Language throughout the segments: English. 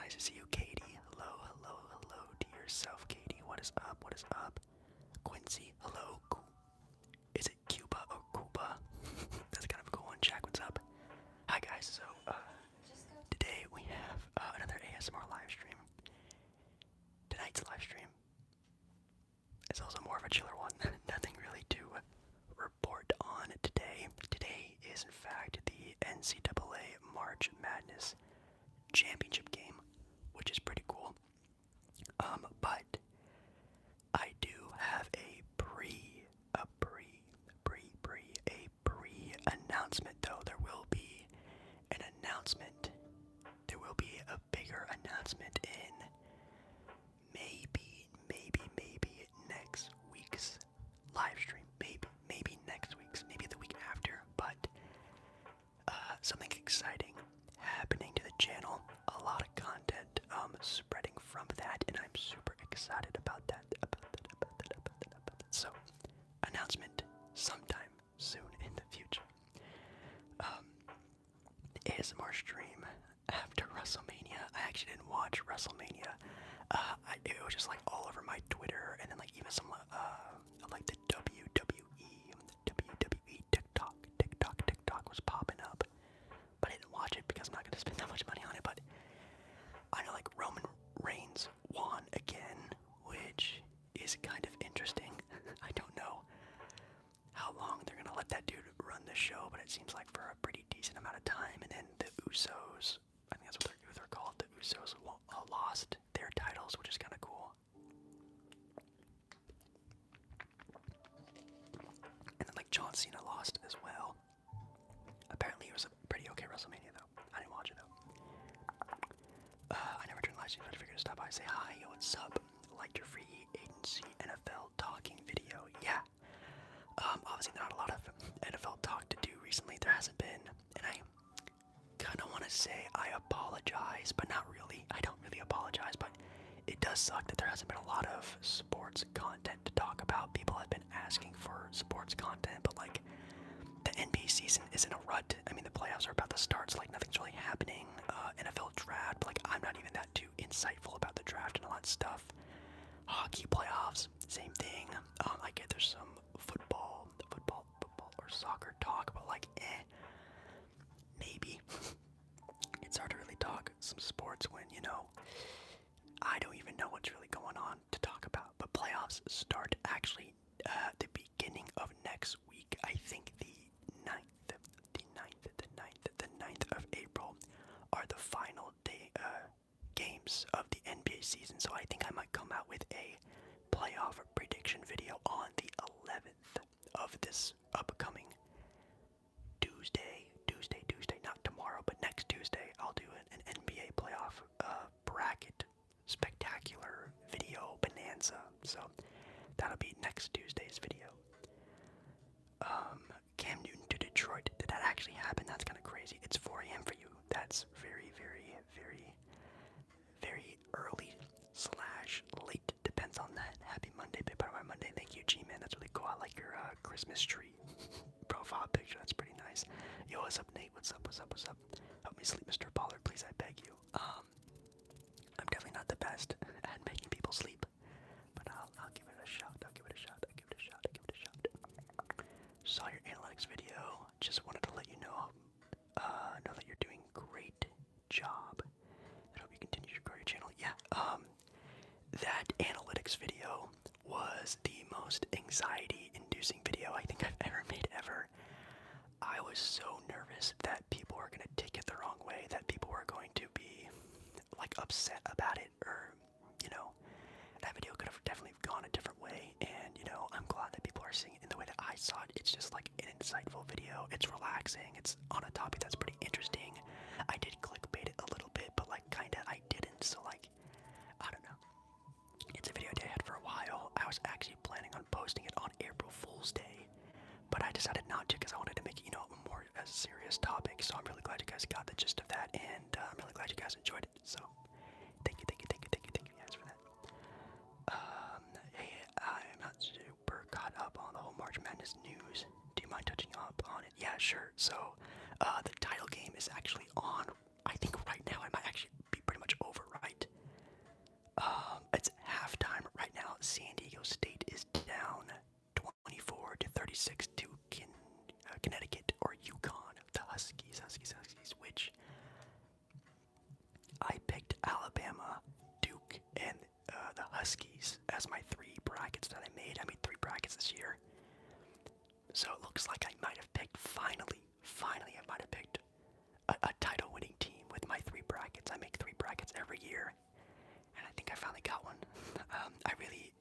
nice to see you, Katie. Hello, hello, hello to yourself, Katie. What is up? What is up? Quincy, hello. Is it Cuba or Cuba? That's kind of a cool one. Jack, what's up? Hi, guys. So, today we have another ASMR live stream. Tonight's live stream is also more of a chiller one. Nothing really to report on today. Today is, in fact, the NCAA March Madness championship game, which is pretty cool. But I do have a pre-announcement though. There will be an announcement. There will be a bigger announcement in maybe next week's live stream. Maybe next week's, maybe the week after. But something exciting happening to the channel. A lot of content spreading from that, and I'm super excited about that. So, announcement sometime soon in the future. The ASMR stream after WrestleMania. I actually didn't watch WrestleMania. It was just like all over my Twitter, and then like even some like the WWE TikTok was popping up. But I didn't watch it because I'm not gonna spend that much money on it. But I know like Roman Reigns won again, which is kind of interesting. I don't know how long they're gonna let that dude run the show, but it seems like for a pretty decent amount of time. And then the Usos, I think that's what they're called. The Usos lost their titles, which is kind of cool. And then like John Cena lost as well. Apparently it was a pretty okay WrestleMania though. I didn't watch it though. I never turned live stream, so I figured to stop by and say hi. Yo, what's up? Liked your free agency NFL talking video. Yeah. Obviously not a lot of NFL talk to do recently. There hasn't been, and I kind of want to say I apologize, but not really. I don't really apologize, but it does suck that there hasn't been a lot of sports content to talk about. People have been asking for sports content, but like the NBA season is in a rut. I mean, the playoffs are about to start, so like nothing's really happening. NFL draft, like I'm not even that too insightful about the draft and all that stuff. Hockey playoffs, same thing. I get there's some football or soccer talk, but like, maybe. It's hard to really talk some sports when, you know, I don't even know what's really going on to talk about. But playoffs start actually the beginning of next week. I think the 9th of April are the final day games of the NBA season. So I think I might come out with a playoff prediction video on the 11th of this upcoming Tuesday, not tomorrow, but next Tuesday. I'll do an NBA playoff bracket spectacular video bonanza. So that'll be next Tuesday's video. Cam Newton to Detroit. Did that actually happen? That's kind of crazy. It's 4 a.m. for you. That's very early / late. Depends on that. Happy Monday, Big Part of my Monday. Thank you, G-Man. That's really cool. I like your Christmas tree profile picture. That's pretty nice. Yo, what's up, Nate? What's up? Help me sleep, Mr. Pollard, please. I beg you. I'm definitely not the best at making people sleep, but I'll give it a shot. Saw your analytics video. Just wanted to let you know that you're doing great job. I hope you continue to grow your channel. Yeah. That analytics video was the most anxiety-inducing video I think I've ever made ever. I was so nervous that people were gonna take it the wrong way, that people were going to be like upset about it, or you know, that video could have definitely gone a different way. And you know, I'm glad that people are seeing it in the way that I saw it. It's just like an insightful video. It's relaxing. It's on a topic that's pretty interesting. I did clickbait it a little bit, but like kinda I didn't. So like, I don't know. It's a video I had for a while. I was actually planning on posting it on April Fool's Day, but I decided not to because I wanted to make it, you know, a more serious topic. So I'm really glad you guys got the gist of that, and I'm really glad you guys enjoyed it. So thank you guys for that. Hey, I'm not super caught up on the whole March Madness news. Do you mind touching up on it? Yeah, sure. So the title game is actually on. I think right now it might actually be pretty much over, right? It's halftime right now. San Diego State is down 24 to 36 to Connecticut or Yukon. The Huskies, which I picked Alabama, Duke, and the Huskies as my three brackets that I made. I made three brackets this year. So it looks like I might have picked, finally, I might have picked a title winning team with my three brackets. I make three brackets every year, and I think I finally got one. I really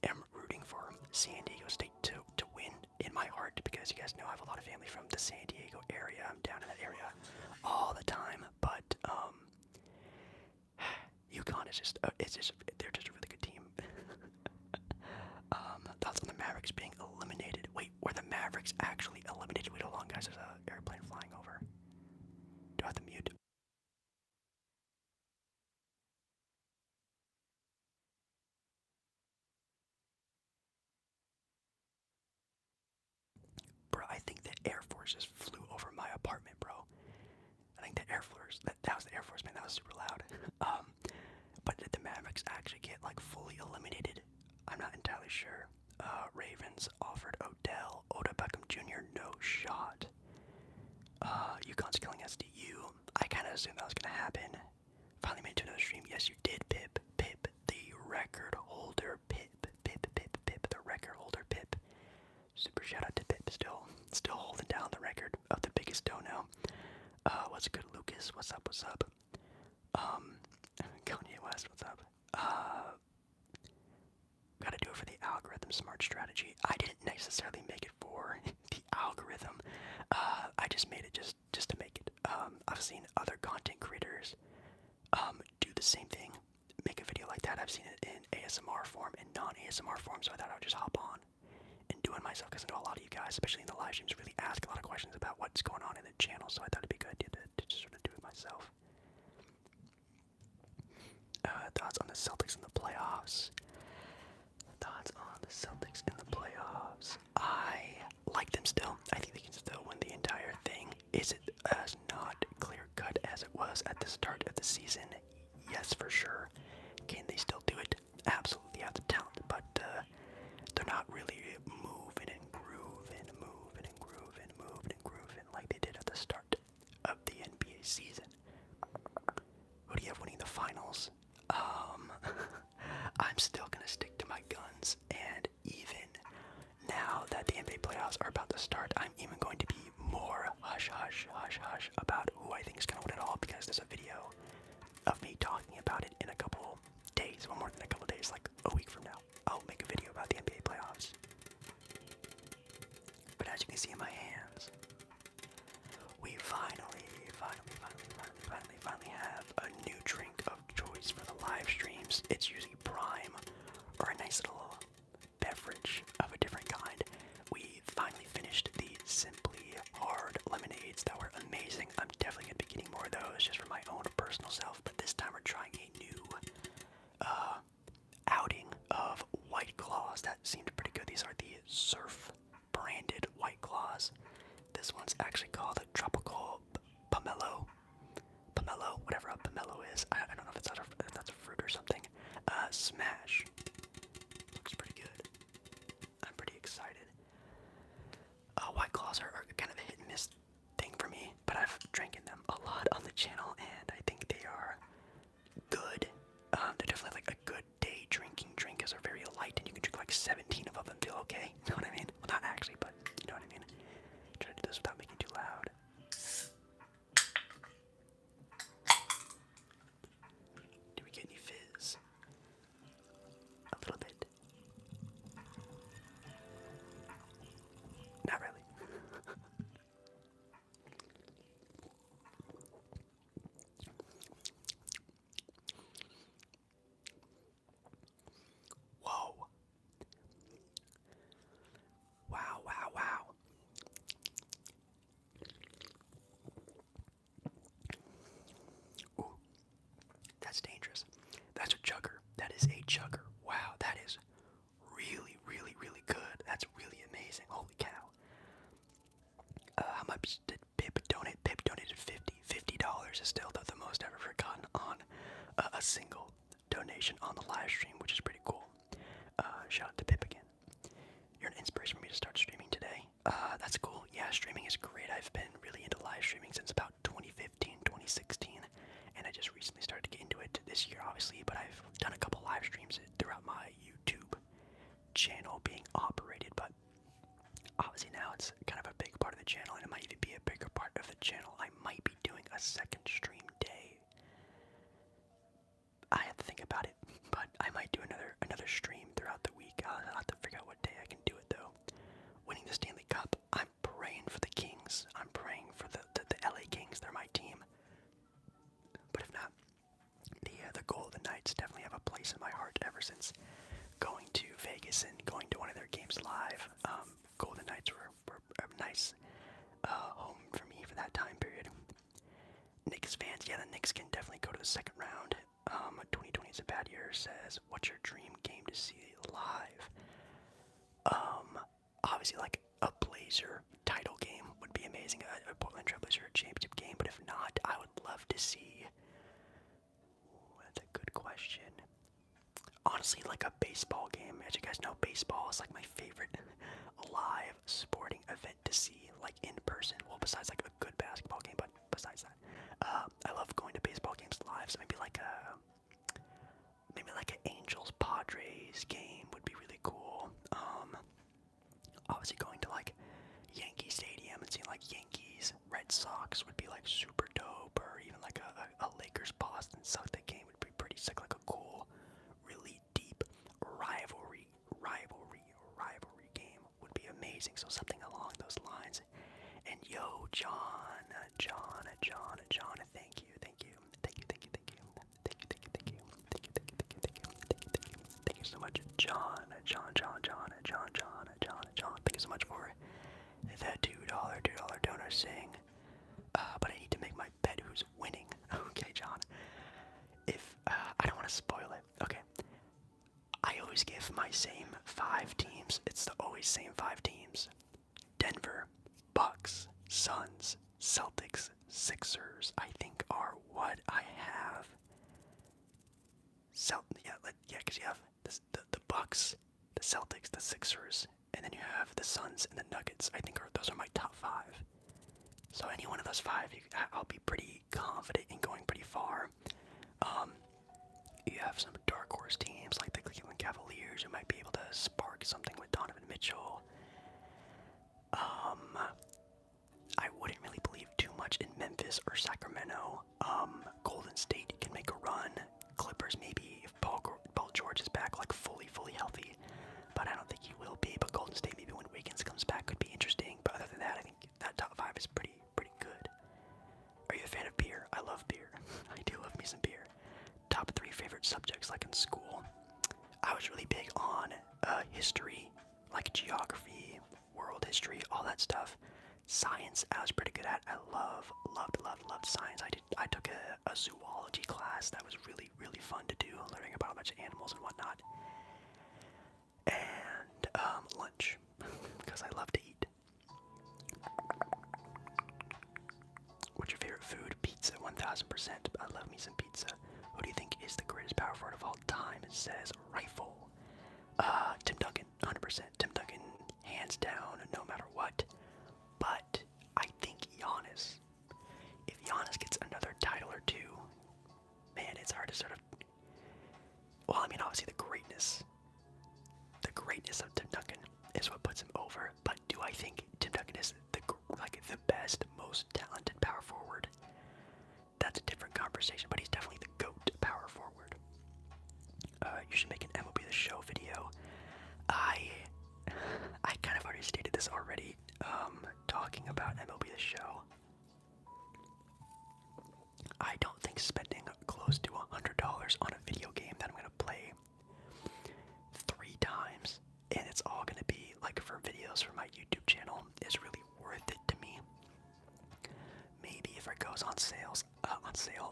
am rooting for San Diego State to win in my heart, because you guys know I have a lot of family from the San Diego area. I'm down in that area all the time, but UConn is just, they're just a really good team. Thoughts on the Mavericks being eliminated? Wait, were the Mavericks actually eliminated? Wait, hold on, guys, there's an airplane flying over. Do I have to mute? Bro, I think the Air Force just flew over my apartment, bro. I think the Air Force, that was the Air Force, man, that was super loud. But did the Mavericks actually get, like, fully eliminated? I'm not entirely sure. Ravens offered Odell Beckham Jr. no shot. UConn's killing SDU. I kind of assumed that was going to happen. Finally made it to another stream. Yes, you did, Pip. Pip, the record holder. Pip, the record holder, Pip. Super shout out to Pip. Still holding down the record of the biggest dono. What's good, Lucas? What's up? Kanye West, what's up? Gotta do it for the algorithm smart strategy. I didn't necessarily make it for the algorithm. I just made it just to make it. I've seen other content creators do the same thing, make a video like that. I've seen it in ASMR form and non-ASMR form, so I thought I would just hop on and do it myself, because I know a lot of you guys, especially in the live streams, really ask a lot of questions about what's going on in the channel, so I thought it'd be good to just sort of do it myself. Thoughts on the Celtics in the playoffs? I like them still. I think they can still win the entire thing. Is it as not clear cut as it was at the start of the season? Yes, for sure. Can they still do it? Absolutely have the talent, but they're not really moving like they did at the start of the NBA season. Who do you have winning the finals? I'm still gonna stick to my guns, and even now that the NBA playoffs are about to start, I'm even going to be more hush about who I think is gonna win it all, because there's a video of me talking about it in a couple days, well, more than a couple days, like a week from now. I'll make a video about the NBA playoffs. But as you can see in my hands, we finally have a new drink of choice for the live streams. It's usually Prime or a nice little beverage of a different kind. We finally finished the Simply Hard lemonades that were amazing. I'm definitely going to be getting more of those just for my own personal self, but this time we're trying a new outing of White Claws that seemed pretty good. These are the Surf branded White Claws. This one's actually called a Tropical Pomelo, whatever a pomelo is. I don't know if that's a fruit or something. Smash. Looks pretty good. I'm pretty excited. White Claws are kind of a hit and miss thing for me, but I've drinking them a lot on the channel, and I think they are good. They're definitely like a good day drinking drink, because they're very light, and you can drink like 17 of them and feel okay. You know what I mean? Well, not actually, but you know what I mean. Try to do this without making it too loud. Do we get any fizz? A little bit. Not really. Whoa. Wow. Ooh, that's dangerous. That's a chugger. That is a chugger. Wow, that is really good. That's really amazing. Holy cow. How much did Pip donate? Pip donated $50. $50 is still the most ever forgotten on a single donation on the live stream, which is pretty cool. Shout out to Pip again. You're an inspiration for me to start streaming today. That's cool. Yeah, streaming is great. I've been really into live streaming since about 2015, 2016, and I just recently started to get into it this year, obviously, but I've done a couple live streams throughout my YouTube channel being operated, but obviously now it's kind of a big part of the channel, and it might even be a bigger part of the channel. I might be doing a second stream day. I have to think about it, but I might do another stream throughout the week. I'll have to figure out what day I can do it, though. Winning the Stanley Cup, I'm praying for the Kings. I'm praying for the LA Kings. They're my team. But if not, the Golden Knights definitely have a place in my heart ever since going to Vegas and going to one of their games live. Golden Knights were a nice home for me for that time period. Knicks fans, yeah, the Knicks can definitely go to the second round. 2020 is a bad year, says, what's your dream game to see live? Obviously, like, a Blazer title game would be amazing, a Portland Trailblazer championship game, but if not, I would love to see, that's a good question. Honestly, like a baseball game. As you guys know, baseball is like my favorite live sporting event to see, like in person. Well, besides like a good basketball game, but besides that, I love going to baseball games live. So maybe like an Angels Padres game would be really cool. Obviously going to like Yankee Stadium and seeing like Yankees Red Sox would be like super dope, or even like a Lakers Boston Celtics game would be pretty sick. Like a cool, really deep rivalry game would be amazing. So something along those lines. And yo, John, thank you so much, John. Thank you so much for that $2 donor saying, but I need to make my bet who's winning. Okay, John. If, I don't want to spoil it. Okay. I always give my same 5 teams. It's the always same 5 teams. Denver, Bucks, Suns, Celtics, Sixers, I think are what I have. Because you have the Bucks, the Celtics, the Sixers, and then you have the Suns and the Nuggets. I think those are my top 5. So any one of those 5, I'll be pretty confident in going pretty far. You have some dark horse teams like the Cleveland Cavaliers who might be able to spark something with Donovan Mitchell. I wouldn't really believe too much in Memphis or Sacramento. Golden State can make a run. Clippers maybe if Paul George is back, like fully healthy. But I don't think he will be. But Golden State maybe when Wiggins comes back could be interesting. But other than that, I think that top 5 is pretty good. Are you a fan of beer? I love beer. I do love me some beer. Top 3 favorite subjects, like in school. I was really big on history, like geography, world history, all that stuff. Science, I was pretty good at. I loved science. I took a zoology class that was really fun to do, learning about a bunch of animals and whatnot. And lunch, because I love to eat. What's your favorite food? Pizza, 1000%. I love me some pizza. Who do you think is the greatest power forward of all time? It says rifle. Tim Duncan, 100%. Tim Duncan, hands down, no matter what. But I think Giannis. If Giannis gets another title or 2, man, it's hard to sort of. Well, I mean, obviously the greatness of Tim Duncan is what puts him over. But do I think Tim Duncan is the best, most talented power forward? That's a different conversation. But he's definitely the GOAT power forward. You should make an MLB The Show video. I kind of already stated this already. Talking about MLB The Show. I don't think spending close to $100 on a video game that I'm gonna play 3 times, and it's all gonna be like for videos for my YouTube channel, is really worth it to me. Maybe if it goes on sale,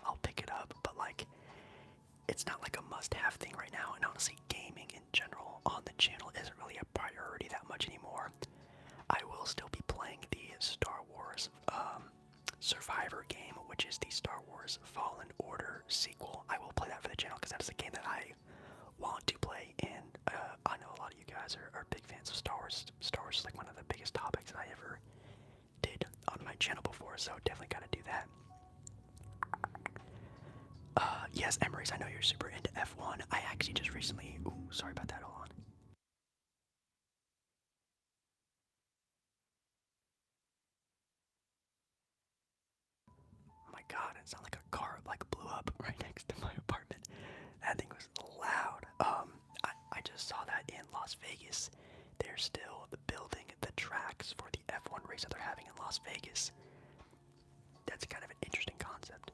I'll pick it up. But like, it's not like a must-have thing right now. And honestly, gaming in general on the channel isn't really a priority that much anymore. I will still be playing the Star Wars Survivor game, which is the Star Wars Fallen Order sequel. I will play that for the channel because that is a game that I so definitely gotta do that. Yes, Emery's, I know you're super into F1. I actually just recently, ooh, sorry about that, hold on. Oh my god, it sounded like a car like blew up right next to my apartment. That thing was loud. I just saw that in Las Vegas. They're still building the tracks for the F1 race that they're having in Las Vegas. That's kind of an interesting concept.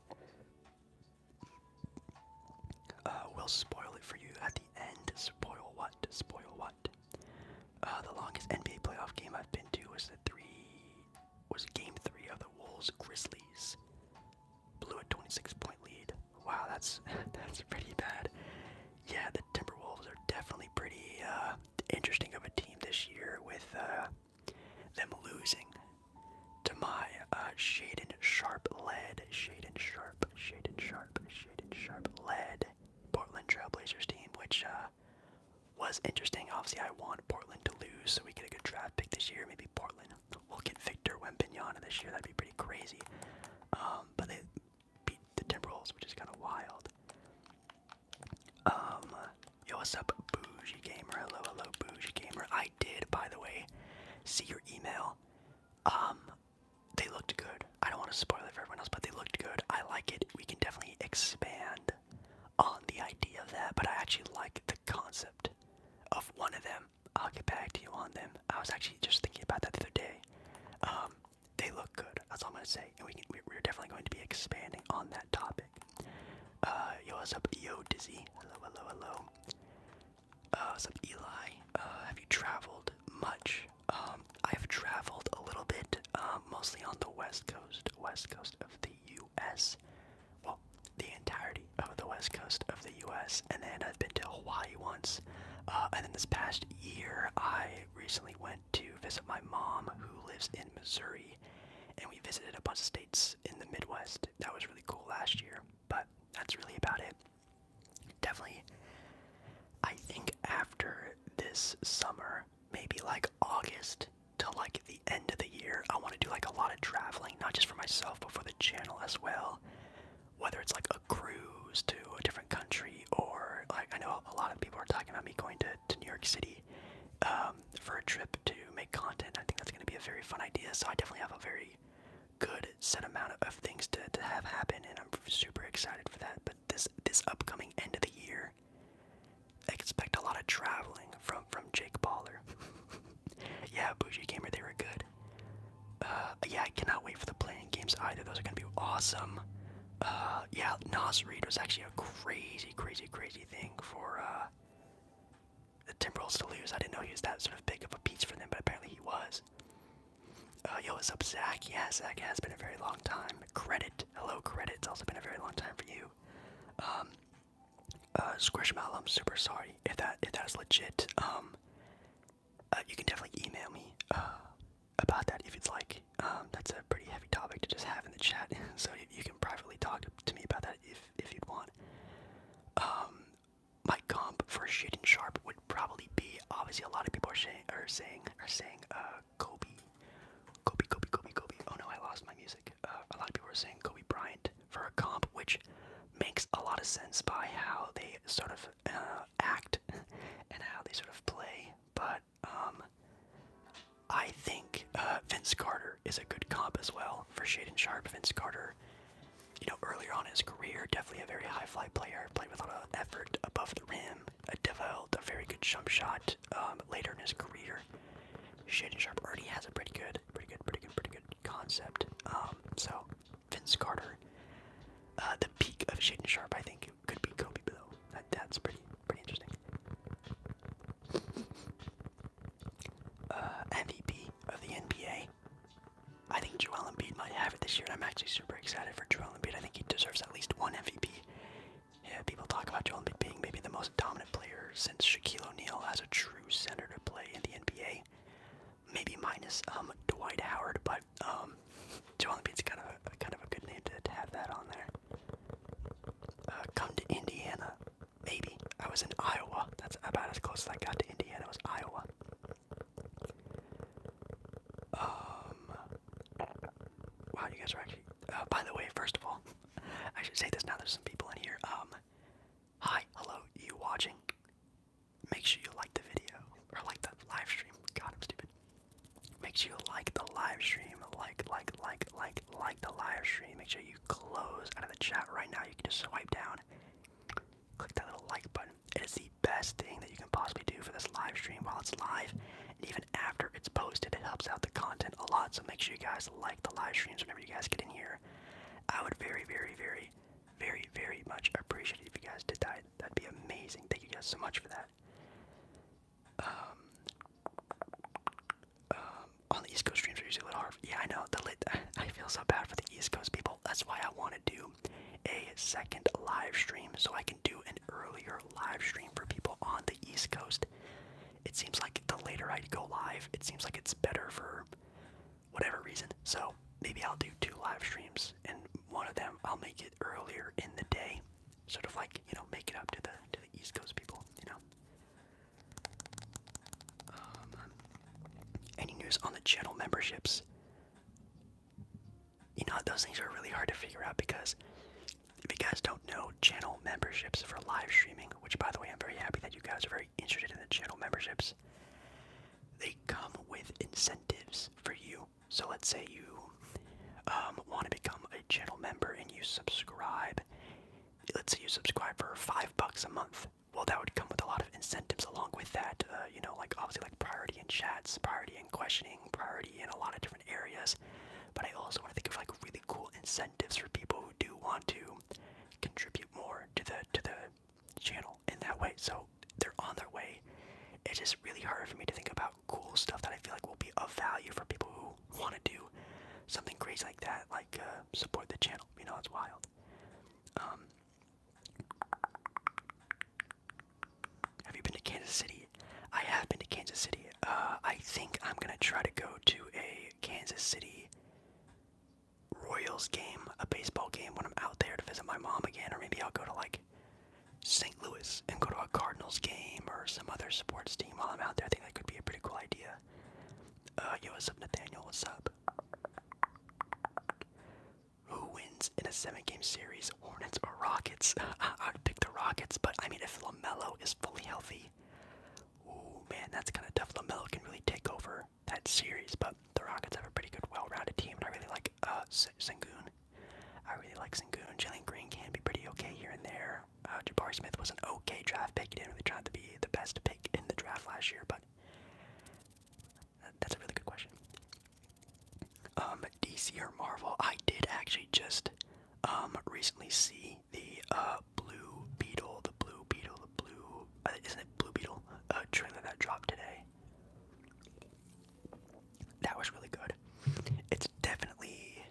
We'll spoil it for you at the end. Spoil what? Spoil what? The longest NBA playoff game I've been to was game 3 of the Wolves Grizzlies. Blew a 26-point lead. Wow, that's pretty bad. Yeah, the Timberwolves are definitely pretty interesting of a team this year with them losing to my Shaden Sharp led Portland Trailblazers team, which was interesting. Obviously, I want Portland to lose so we get a good draft pick this year. Maybe Portland will get Victor Wembanyama this year. That'd be pretty crazy. But they beat the Timberwolves, which is kind of wild. Yo, what's up, Bougie Gamer? Hello, Bougie Gamer. I did, by the way, see your email. They looked good. I don't want to spoil it for everyone else, but they looked good. I like it. We can definitely expand on the idea of that, but I actually like the concept of one of them. I'll get back to you on them. I was actually just thinking about that the other day. They look good. That's all I'm gonna say, and we're definitely going to be expanding on that topic. Yo, what's up, yo, Dizzy? Hello. What's up, Eli? Have you traveled much? I've traveled a little bit, mostly on the west coast of the U.S. Well, the entirety of the west coast of the U.S. And then I've been to Hawaii once. And then this past year, I recently went to visit my mom, who lives in Missouri, and we visited a bunch of states in the Midwest. That was really cool last year, but that's really about it. Definitely, I think after this summer, maybe like August to like the end of the year, I want to do like a lot of traveling, not just for myself, but for the channel as well. Whether it's like a cruise to a different country, or like I know a lot of people are talking about me going to New York City for a trip to make content. I think that's going to be a very fun idea, so I definitely have a very good set amount of things to have happen, and I'm super excited for that. But this upcoming end of the year, expect a lot of traveling from Jake Baller. Yeah, Bougie Gamer, they were good. Yeah, I cannot wait for the playing games either. Those are gonna be awesome. Yeah, Nas Reed was actually a crazy thing for the Timberwolves to lose. I didn't know he was that sort of big of a piece for them, but apparently he was. Yo, what's up, Zach? Yeah, Zach, it has been a very long time. Credit, hello, Credit. It's also been a very long time for you. Squishmallow, I'm super sorry if that's legit. You can definitely email me about that if you'd like. That's a pretty heavy topic to just have in the chat, so you can privately talk to me about that if you'd want. My comp for Shaden Sharp would probably be, obviously a lot of people are saying Kobe. Oh no, I lost my music. A lot of people are saying Kobe Bryant for a comp, which makes a lot of sense by how they sort of act and how they sort of play. But I think Vince Carter is a good comp as well for Shaden Sharp. Vince Carter, you know, earlier on in his career, definitely a very high fly player, played with a lot of effort above the rim, developed a very good jump shot later in his career. Shaden Sharp already has a pretty good concept. So Vince Carter, the peak of Shaden Sharp, I think could be Kobe though. That's pretty interesting. MVP of the NBA. I think Joel Embiid might have it this year, and I'm actually super excited for Joel Embiid. I think he deserves at least one MVP. Yeah, people talk about Joel Embiid being maybe the most dominant player since Shaquille O'Neal as a true center to play in the NBA. Maybe minus Dwight Howard, but Joel Embiid's kind of a good name to have that on there. Come to Indiana, maybe. I was in Iowa. That's about as close as I got to Indiana. Was Iowa. Wow, you guys are should say this now. There's some people in here. Hi, hello, you watching? Make sure you like the video or like the live stream. God, I'm stupid. Make sure you like the live stream. Like the live stream. Make sure you close out of the chat right now. You can just swipe down, click that little like button. It is the best thing that you can possibly do for this live stream while it's live, and even after it's posted. It helps out the content a lot. So make sure you guys like the live streams whenever you guys get in here. I would very much appreciate it if you guys did that. That'd be amazing. Thank you guys so much for that. On the East Coast streams are usually a little hard. Yeah, I know. I feel so bad for the East Coast people. That's why I want to do a second live stream, so I can do an earlier live stream for people on the East Coast. It seems like the later I go live, it seems like it's better for whatever reason. So maybe I'll do 2 live streams, and one of them I'll make it earlier in the day, sort of like, you know, make it up to the East Coast people, you know. Any news on the channel memberships? You know, those things are really hard to figure out, because if you guys don't know, channel memberships for live streaming, which by the way, I'm very happy that you guys are very interested in the channel memberships, they come with incentives for you. So let's say you want to become a channel member and you subscribe. Let's say you subscribe for $5 a month. Well, that would come with a lot of incentives along with that. You know, like obviously like priority in chats, priority in questioning, priority in a lot of different areas. But I also want to think of like really cool incentives for people who do want to contribute more to the channel in that way. So they're on their way. It's just really hard for me to think about cool stuff that I feel like will be of value for people who want to do something crazy like that, like support the channel. You know, it's wild. Have you been to Kansas City? I have been to Kansas City. I think I'm gonna try to go to a Kansas City Royals game, a baseball game, when I'm out there to visit my mom again, or maybe I'll go to like St. Louis and go to a Cardinals game or some other sports team while I'm out there. I think that could be a pretty cool idea. Yo, what's up, Nathaniel? What's up? Who wins in a 7-game series, Hornets or Rockets? I'd pick the Rockets, but I mean, if LaMelo is fully healthy, ooh, man, that's kind of tough. LaMelo can really take over that series, but the Rockets have a pretty good, well-rounded team, and I really like Sengun. I really like Sengun. Jalen Green can be pretty okay here and there. Jabari Smith was an okay draft pick. He didn't really try to be the best pick in the draft last year, but that's a really good question. DC or Marvel? I did actually just recently see the Blue Beetle, isn't it Blue Beetle trailer that dropped today. That was really good. It's definitely,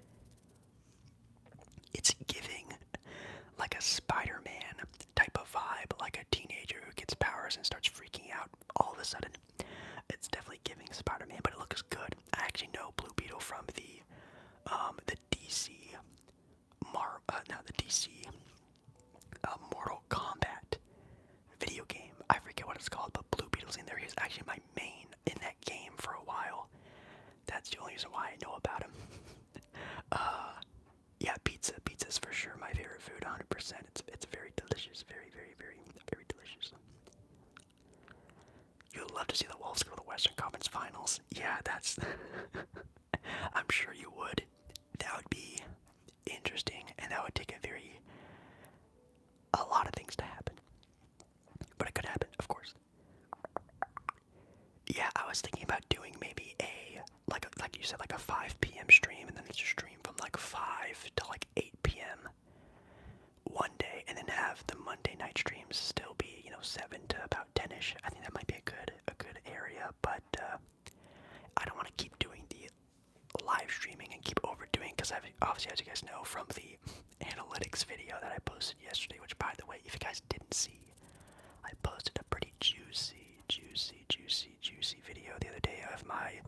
it's giving like a Spider-Man type of vibe, like a teenager who gets powers and starts freaking out all of a sudden. It's definitely giving Spider-Man, but it looks good. I actually know Blue Beetle from the DC Mortal Kombat video game. I forget what it's called, but Blue Beetle's in there. He was actually my main in that game for a while. That's the only reason why I know about him. Yeah, pizza. Pizza's for sure my favorite food, 100%. It's very delicious. Very delicious. You'd love to see the Wolves go to the Western Conference Finals. Yeah, that's... I'm sure you would. That would be interesting, and that would take a lot of things to happen. But it could happen, of course. Yeah, I was thinking about doing maybe like you said, like a 5 p.m. stream, and then it's a stream from like 5 to like 8 p.m. one day, and then have the Monday night streams still be, you know, 7 to about 10ish. I think that might be a good area, but I don't want to keep doing the live streaming and keep overdoing, because I've obviously, as you guys know from the analytics video that I posted yesterday, which by the way, if you guys didn't see, I posted a pretty juicy video the other day of my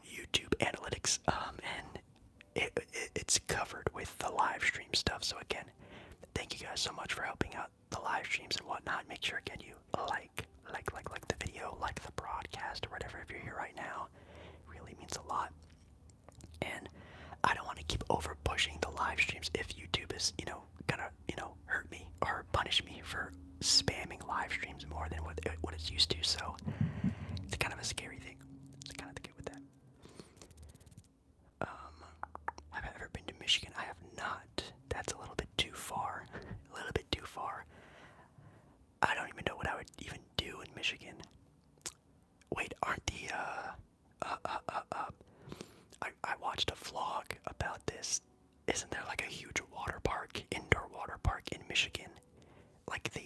YouTube analytics, and it's covered with the live stream stuff. So again, thank you guys so much for helping out the live streams and whatnot. Make sure again you like the video, like the broadcast or whatever if you're here right now. It really means a lot. And I don't want to keep over pushing the live streams if YouTube is, gonna, hurt me or punish me for spamming live streams more than what it's used to. So it's kind of a scary thing. It's kind of the good with that. Have I ever been to Michigan? I have not. That's a little bit too far. A little bit too far. I don't even know what I would even do in Michigan. Wait, aren't the I watched a vlog about this. Isn't there like a huge water park, indoor water park in Michigan? Like the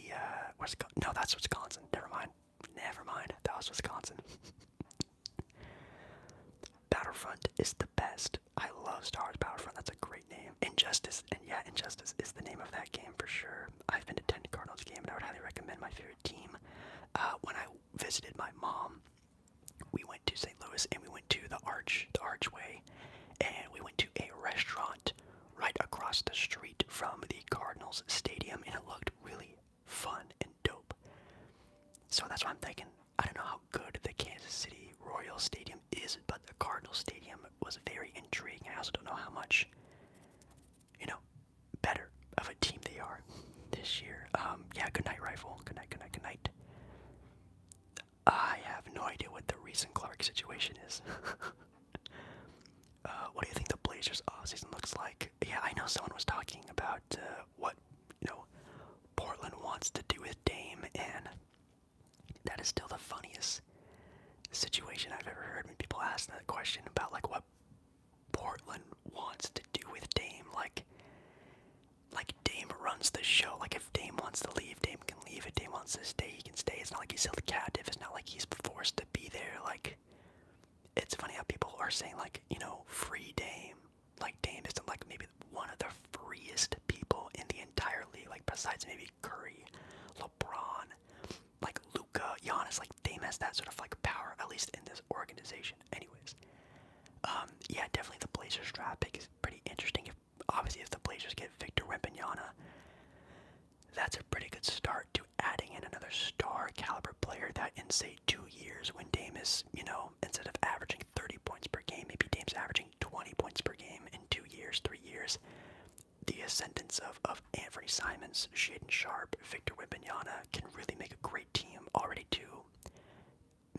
no, that's Wisconsin. Never mind. Never mind. That was Wisconsin. Battlefront is the best. I love Star Wars Battlefront. That's a great name. Injustice, and yeah, Injustice is the name of that game for sure. I've been to 10 Cardinals game, and I would highly recommend. My favorite team. When I visited my mom, we went to St. Louis and we went to the Archway, and we went to a restaurant right across the street from the Cardinals stadium, and it looked really fun and dope. So that's what I'm thinking. I don't know how good the Kansas City Royal Stadium is, but the Cardinals Stadium was very intriguing. I also don't know how much, better of a team they are this year. Yeah, good night, Rifle. Good night, good night, good night. I have no idea what the Reese and Clark situation is. What do you think the Blazers offseason looks like? Yeah, I know someone was talking about what, Portland wants to do with Dame, and that is still the funniest situation I've ever heard when people ask that question about, like, what Portland wants to do with Dame. Like Dame runs the show. Like, if Dame wants to leave, Dame can leave. If Dame wants to stay, he can stay. It's not like he's held captive. It's not like he's forced to be there. Like, it's funny how people are saying, like, free Dame. Like, Dame isn't, like, maybe one of the freest people in the entire league. Like, besides maybe Curry, LeBron, like Luka, Giannis. Like, Dame has that sort of, like, power, at least in this organization. Anyways, yeah, definitely the Blazers draft pick is pretty interesting. Obviously, if the Blazers get Victor Wembanyama, that's a pretty good start to adding in another star caliber player that in, say, 2 years, when Dame is, instead of averaging 30 points per game, maybe Dame's averaging 20 points per game in 2 years, 3 years. The ascendance of Anthony Simons, Shaedon Sharpe, Victor Wembanyama can really make a great team already too.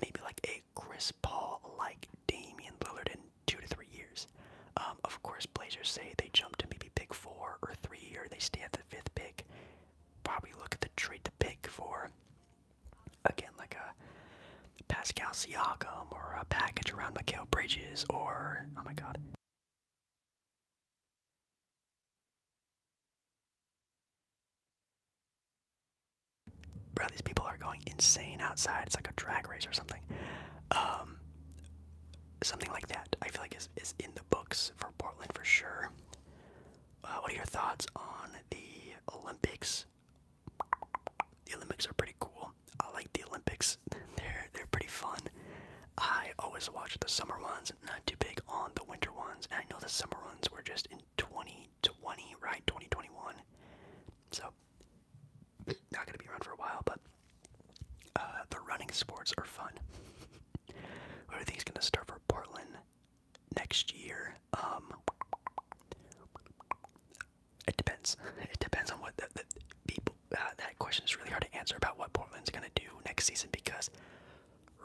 Maybe like a Chris Paul-like Damian Lillard in 2 to 3 years. Of course, Blazers say they jump to maybe pick 4 or 3, or they stay at the 5th pick. Probably look at the trade the pick for, again, like a Pascal Siakam, or a package around Mikal Bridges, or, oh my god. Bro, these people are going insane outside. It's like a drag race or something. Something like that, I feel like is in the books for Portland for sure. What are your thoughts on the Olympics? The Olympics are pretty cool. I like the Olympics. They're pretty fun. I always watch the summer ones, not too big on the winter ones. And I know the summer ones were just in 2020, right? 2021. So not gonna be around for a while, but the running sports are fun. What do you think is gonna start for Portland next year? It depends. It depends on what the people. That question is really hard to answer about what Portland's gonna do next season, because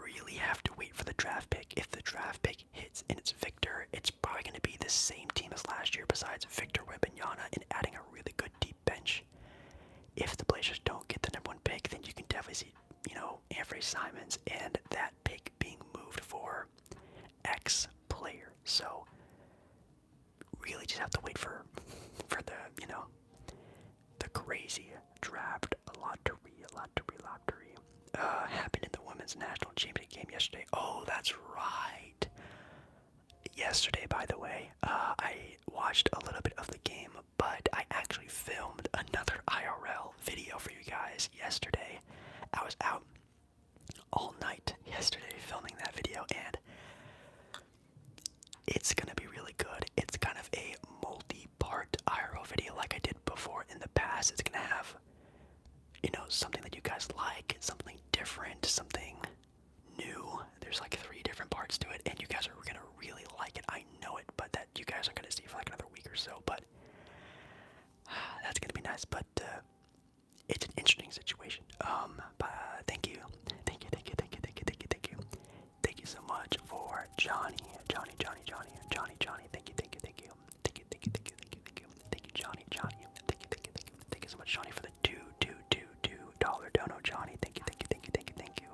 really have to wait for the draft pick. If the draft pick hits and it's Victor, it's probably gonna be the same team as last year, besides Victor Wembanyama, and adding a really good deep bench. If the Blazers don't get the #1 pick, then you can definitely see, Anthony Simons and that pick being moved for X player. So really just have to wait for the, the crazy draft lottery. Happened in the women's national championship game yesterday. Oh, that's right. Yesterday, by the way, I watched a little bit of the game, but I actually filmed another IRL video for you guys yesterday. I was out all night yesterday filming that video, and it's gonna be really good. It's kind of a multi-part IRL video like I did before in the past. It's gonna have, something that you guys like, something different, something new. There's like 3 different parts to it, and you guys are gonna really like it. I know it, but that you guys aren't gonna see for like another week or so, but that's gonna be nice. But it's an interesting situation. But thank you, thank you, thank you, thank you, thank you, thank you, thank you, thank you so much for Johnny. Thank you, thank you, thank you, thank you, thank you, thank you, thank you, thank you, thank you, Johnny. Thank you, thank you, thank you so much, Johnny, for the $2 dono, Johnny. Thank you, thank you, thank you, thank you, thank you.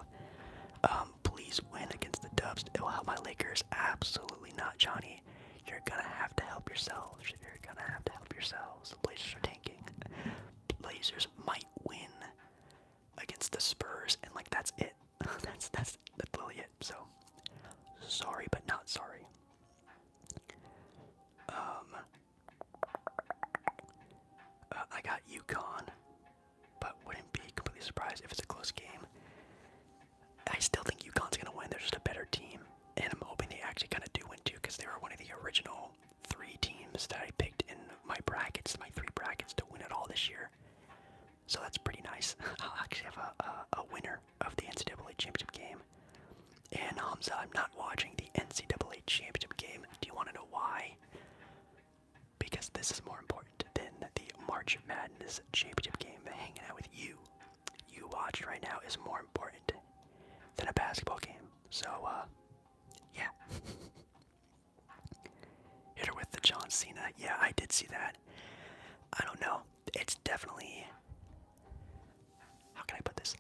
Please win against the Dubs. It will help my Lakers. Absolutely not, Johnny. You're gonna have to help yourselves. You're gonna have to help yourselves. The Blazers are tanking. Blazers might win against the Spurs, and like that's it. that's literally it. So sorry, but not sorry. I got UConn, but wouldn't be completely surprised if it's a close game. I still think UConn's gonna win. They're just a better team, and I'm hoping they actually kind of do win too, because they were one of the original 3 teams that I picked in my brackets, my 3 brackets, to win it all this year. So that's pretty nice. I'll actually have a winner of the NCAA championship game. And Hamza, I'm not watching the NCAA championship game. Do you want to know why? Because this is more important than the March Madness championship game. Hanging out with you watching right now is more important than a basketball game. So, yeah. Hit her with the John Cena. Yeah, I did see that. I don't know. It's definitely... How can I put this?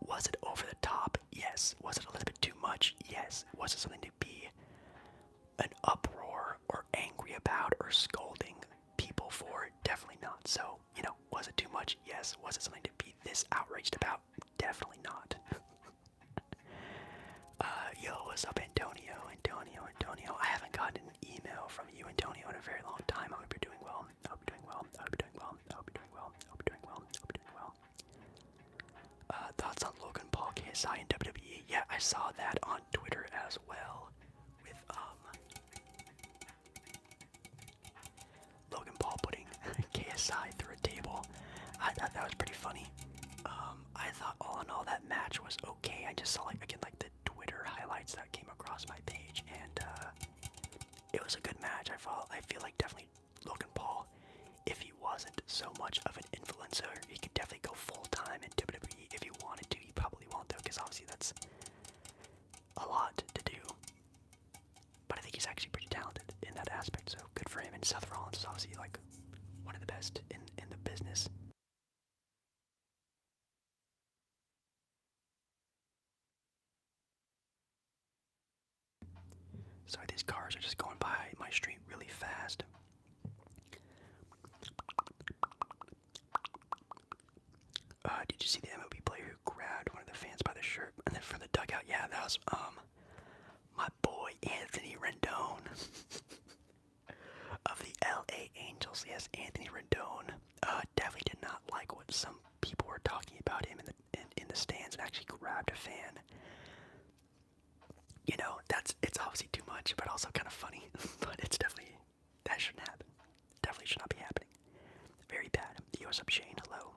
Was it over the top? Yes. Was it a little bit too much? Yes. Was it something to be an uproar or angry about or scolding people for? Definitely not. So, was it too much? Yes. Was it something to be this outraged about? Definitely not. Yo, what's up, Antonio? Antonio. I haven't gotten an email from you, Antonio, in a very long time. I hope you're doing well. I hope you're doing well. I hope you're doing well. I hope you're doing well. I hope you're doing well. I hope you're doing well. Thoughts on Logan Paul, KSI, and WWE? Yeah, I saw that on Twitter as well. With Logan Paul putting KSI through a table. I thought that was pretty funny. I thought all in all that match was okay. I just saw like the Twitter highlights that came across my page, and it was a good match. I feel like definitely Logan Paul, if he wasn't so much of an influencer, he could definitely go full time in WWE if he wanted to. He probably won't though, because obviously that's a lot to do. But I think he's actually pretty talented in that aspect, so good for him. And Seth Rollins is obviously like one of the best in the business. Sorry, these cars are just going by my street really fast. Did you see the MLB player who grabbed one of the fans by the shirt and then from the dugout? Yeah, that was my boy Anthony Rendon of the LA Angels. Yes, Anthony Rendon definitely did not like what some people were talking about him in the stands, and actually grabbed a fan. It's obviously too much, but also kind of funny. But it's definitely, that shouldn't happen. Definitely should not be happening. Very bad. Yo, what's up, Shane? Hello.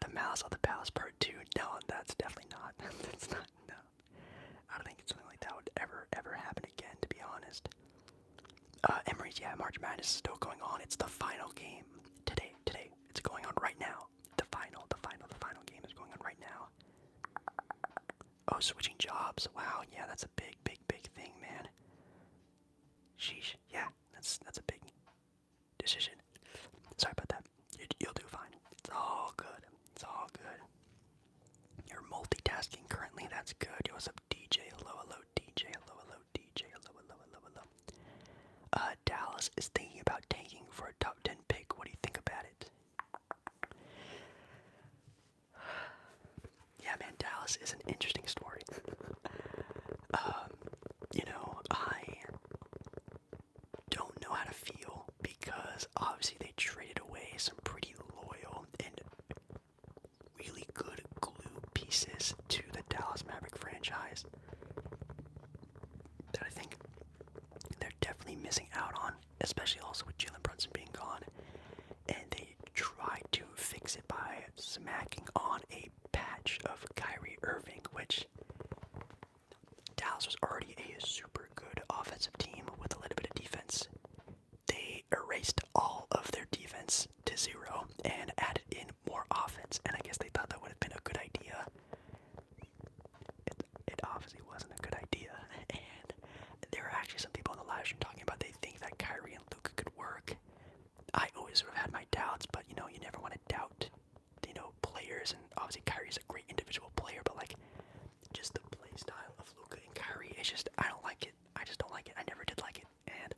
The Malice of the Palace Part 2. No, that's definitely not. That's not, no. I don't think something like that would ever happen again, to be honest. Emery's, yeah, March Madness is still going on. It's the final game. Today. It's going on right now. The final game is going on right now. Oh, switching jobs. Wow, yeah, that's a big thing, man. Sheesh. Yeah, that's a big decision. Sorry about that. You'll do fine. It's all good. It's all good. You're multitasking currently. That's good. Yo, what's up, DJ? Hello, DJ. Hello, DJ. Hello. Dallas is thinking about tanking for a top 10 pick. What do you think about it? Yeah, man, Dallas is an interesting story. I don't know how to feel, because obviously they traded away some pretty loyal and really good glue pieces to the Dallas Maverick franchise that I think they're definitely missing out on, especially also with Jalen Brunson being gone. And they tried to fix it by smacking on a patch of Kyrie Irving, which Dallas was already a super good offensive team. defense to 0 and added in more offense, and I guess they thought that would have been a good idea. It obviously wasn't a good idea, and there are actually some people in the live stream talking about they think that Kyrie and Luka could work. I always sort of had my doubts, but you never want to doubt, players, and obviously Kyrie's a great individual player, but like, just the play style of Luka and Kyrie, it's just, I don't like it. I just don't like it. I never did like it, and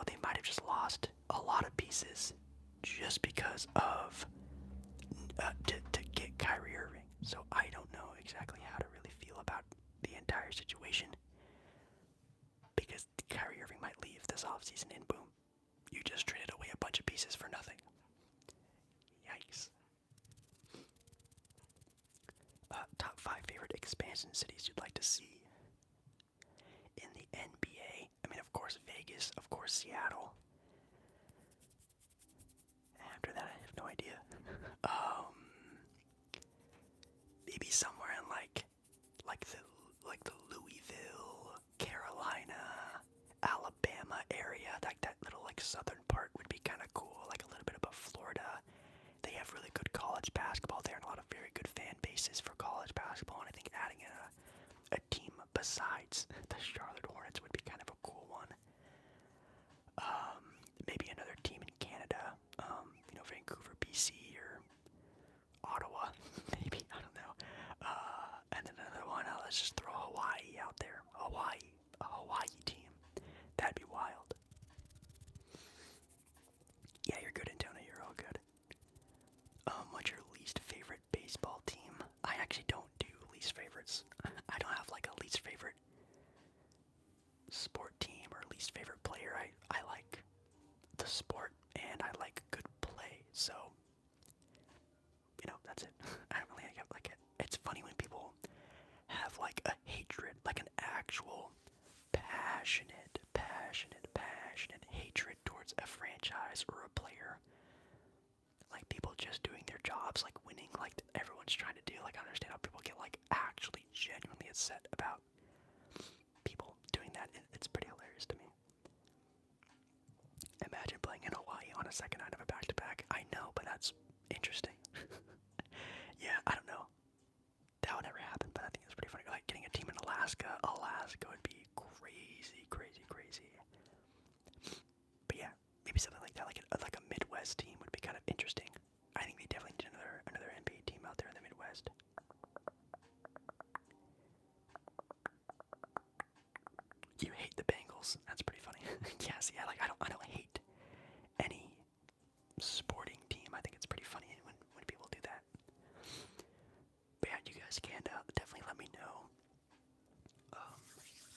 they might have just lost a lot of pieces just because of to get Kyrie Irving. So I don't know exactly how to really feel about the entire situation, because Kyrie Irving might leave this offseason and boom, you just traded away a bunch of pieces for nothing. Yikes. Top 5 favorite expansion cities you'd like to see in the NBA. I mean, of course, Vegas, of course, Seattle. After that, I have no idea. Maybe somewhere in like the Louisville, Carolina, Alabama area. Like that little like southern part would be kind of cool. Like a little bit above Florida. They have really good college basketball there and a lot of very good fan bases for college basketball. And I think adding in a team besides the Charlotte Hornets would be kind of a cool one. Maybe another team in Canada, Vancouver, BC, or Ottawa, maybe, I don't know. And then another one, let's just throw Hawaii out there. A Hawaii team. That'd be wild. Yeah, you're good, Antonio, you're all good. What's your least favorite baseball team? I actually don't do least favorites. I don't have like a least favorite sport team or least favorite player. I like the sport and I like good play, so that's it. I don't really have like it. It's funny when people have like a hatred, like an actual passionate hatred towards a franchise or a player. Like people just doing their jobs, like winning, like everyone's trying to do. Like I understand how people get like actually genuinely upset about people doing that. It's pretty hilarious to me. Imagine playing in Hawaii on a second night of a back-to-back. I know, but that's interesting. Yeah, I don't know. That would never happen, but I think it's pretty funny. Like getting a team in Alaska. Alaska would be crazy. But yeah, maybe something like that, like a Midwest team would be kind of interesting. I think they definitely need another NBA team out there in the Midwest. You hate the Bengals. That's pretty funny. Yes, yeah, like I don't hate any sporting team. I think it's pretty funny when people do that. But yeah, you guys can definitely let me know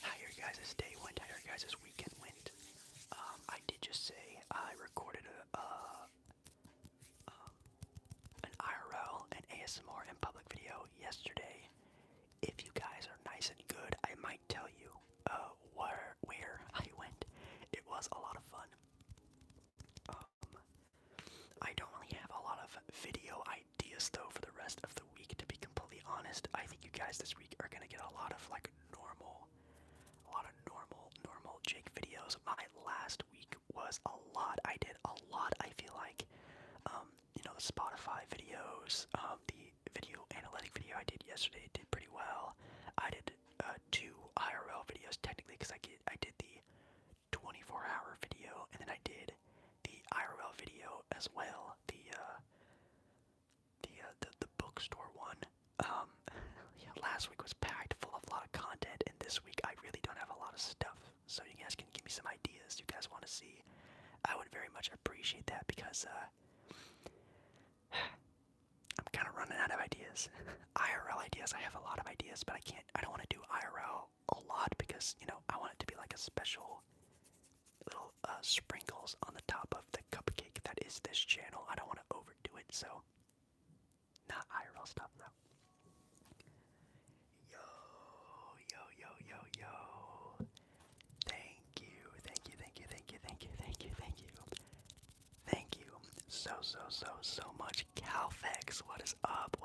how your guys' day went, how your guys' weekend went. I did just say I recorded an IRL and ASMR and public video yesterday. If you guys are nice and good, I might tell you where I went. It was a lot of fun. I don't really have a lot of video ideas though for the rest of the week, to be completely honest. I think you guys this week are gonna get a lot of like normal Jake videos. My last week was a lot. I did a lot, I feel like. The Spotify videos, the video analytic video I did yesterday did pretty well. I did 2 IRL videos technically because I did the 24-hour video and then I did the IRL video as well. The bookstore one. Yeah, last week was packed full of a lot of content, and this week I really don't have a lot of stuff. So you guys can give me some ideas you guys want to see. I would very much appreciate that because I'm kind of running out of ideas. IRL ideas, I have a lot of ideas, but I don't want to do IRL a lot because, I want it to be like a special little sprinkles on the top of the cupcake that is this channel. I don't want to overdo it, so not IRL stuff though. Yo. Thank you so much. Calfex, what is up?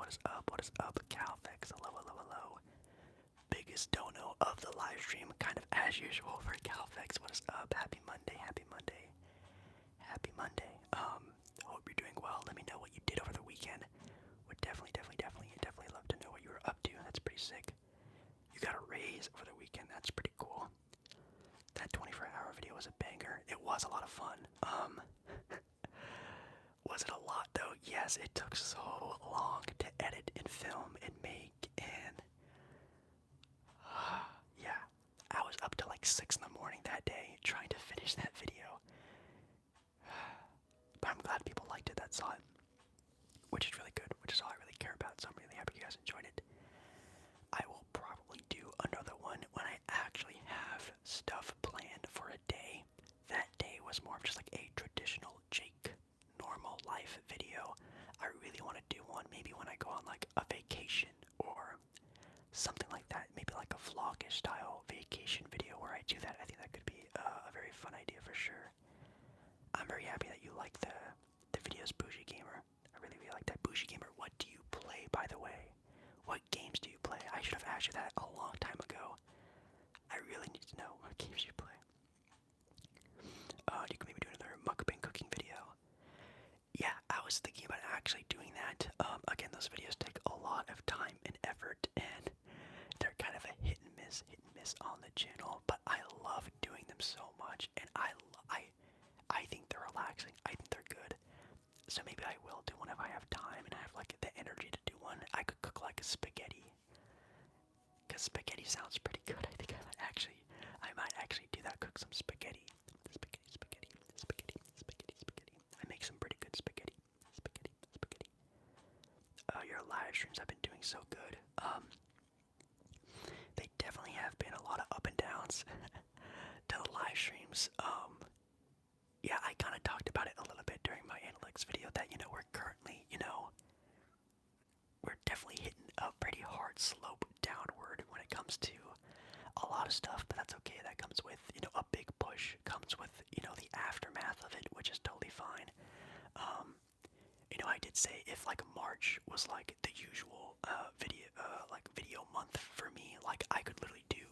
Calfex, hello. Biggest dono of the live stream, kind of as usual for Calfex. What is up? Happy Monday. Yes, it took so long to edit and film and make, and yeah, I was up till like 6 in the morning that day trying to finish that video. But I'm glad people liked it that saw it, which is really good, which is all I really care about, so I'm really happy you guys enjoyed it. I will probably do another one when I actually have stuff planned for a day. That day was more of just like a traditional Jake normal life video. I really want to do one maybe when I go on like a vacation or something like that. Maybe like a vlogish style vacation video where I do that. I think that could be a very fun idea for sure. I'm very happy that you like the videos, Bougie Gamer. I really, really like that. Bougie Gamer, what do you play, by the way? What games do you play? I should have asked you that a long time ago. I really need to know what games you play. You can maybe do another mukbang cooking video. Yeah, I was thinking about actually doing that. Again, those videos take a lot of time and effort, and they're kind of a hit and miss on the channel. But I love doing them so much, and I think they're relaxing. I think they're good. So maybe I will do one if I have time and I have like the energy to do one. I could cook like a spaghetti, cause spaghetti sounds pretty good. I think I might actually do that. Cook some spaghetti. Spaghetti. I make some pretty good spaghetti. Your live streams have been doing so good. They definitely have been a lot of up and downs to the live streams. Yeah, I kind of talked about it a little bit during my analytics video that, we're currently, we're definitely hitting a pretty hard slope downward when it comes to a lot of stuff, but that's okay. That comes with, a big push, comes with, the aftermath of it, which is totally fine. I did say if like March was like the usual video month for me, like I could literally do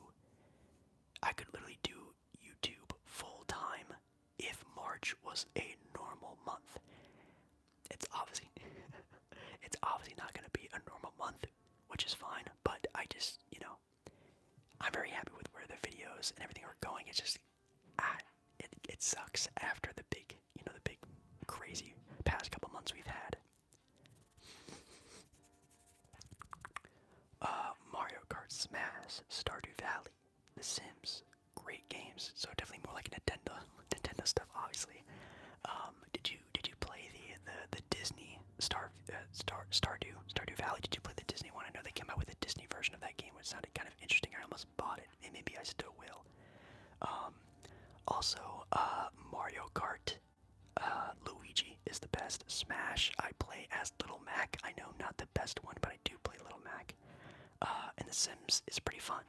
YouTube full time if March was a normal month. It's obviously not gonna be a normal month, which is fine, but I just, I'm very happy with where the videos and everything are going. It's just it sucks after the big crazy past couple months we've had. Mario Kart, Smash, Stardew Valley, The Sims, great games. So definitely more like Nintendo stuff, obviously. Did you play the Disney Stardew Valley? Did you play the Disney one? I know they came out with a Disney version of that game, which sounded kind of interesting. I almost bought it, and maybe I still will. Also, Mario Kart. Luigi is the best. Smash, I play as Little Mac. I know, not the best one, but I do play Little Mac. And The Sims is pretty fun.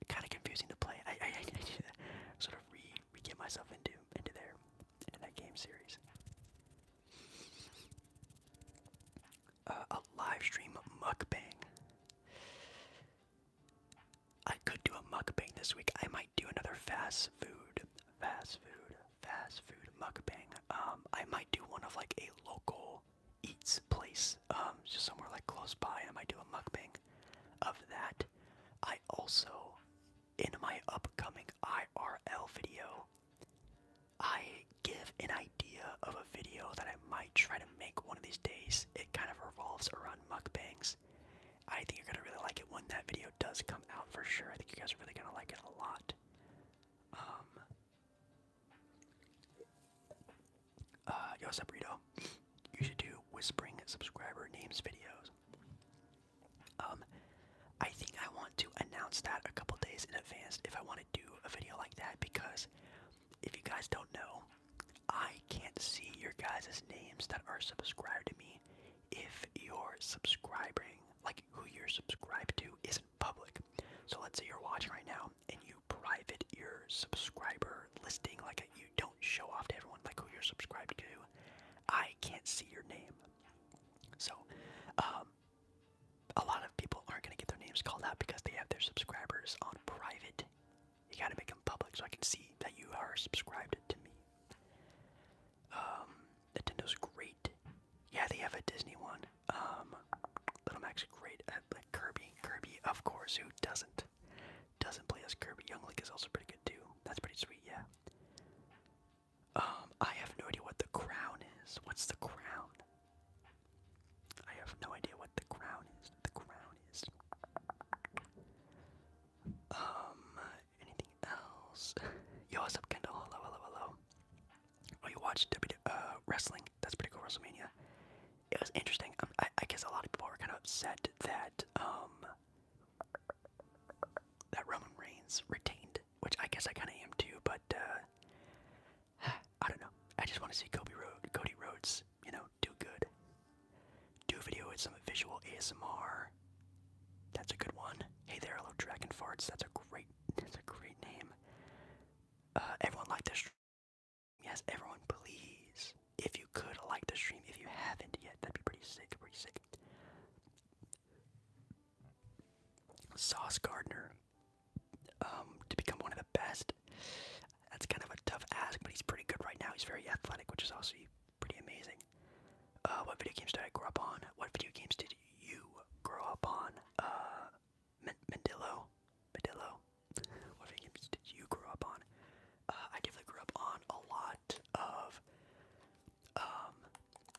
Kind of confusing to play. I sort of get myself into that game series. A live stream mukbang. I could do a mukbang this week. I might do another fast food mukbang. I might do one of like a local eats place, just somewhere like close by. I might do a mukbang of that. I also, in my upcoming IRL video, I give an idea of a video that I might try to make one of these days. It kind of revolves around mukbangs. I think you're gonna really like it when that video does come out for sure. I think you guys are really gonna like it a lot. Yo, what's up, Rito? You should do whispering subscriber names videos. I think I want to announce that a couple days in advance if I want to do a video like that, because if you guys don't know, I can't see your guys' names that are subscribed to me if you're subscribing, like who you're subscribed to isn't public. So let's say you're watching right now and you private your subscriber listing, like you don't show off to everyone like who you're subscribed to. I can't see your name. So, a lot of people aren't going to get their names called out because they have their subscribers on private. You got to make them public so I can see that you are subscribed to me. Nintendo's great. Yeah, they have a Disney one. Little Mac's great. Like Kirby, of course. Who doesn't play as Kirby? Young Link is also pretty good too. That's pretty sweet. Yeah. I have no idea what the crown is. What's the crown? ASMR. That's a good one. Hey there, hello Dragon Farts. That's a great name. Everyone like the stream. Yes, everyone, please. If you could like the stream, if you haven't yet, that'd be pretty sick. Pretty sick. Sauce Gardner. To become one of the best. That's kind of a tough ask, but he's pretty good right now. He's very athletic, which is also pretty amazing. What video games did I grow up on? What video games did you grow up on? Mandillo. What video games did you grow up on? I definitely grew up on a lot of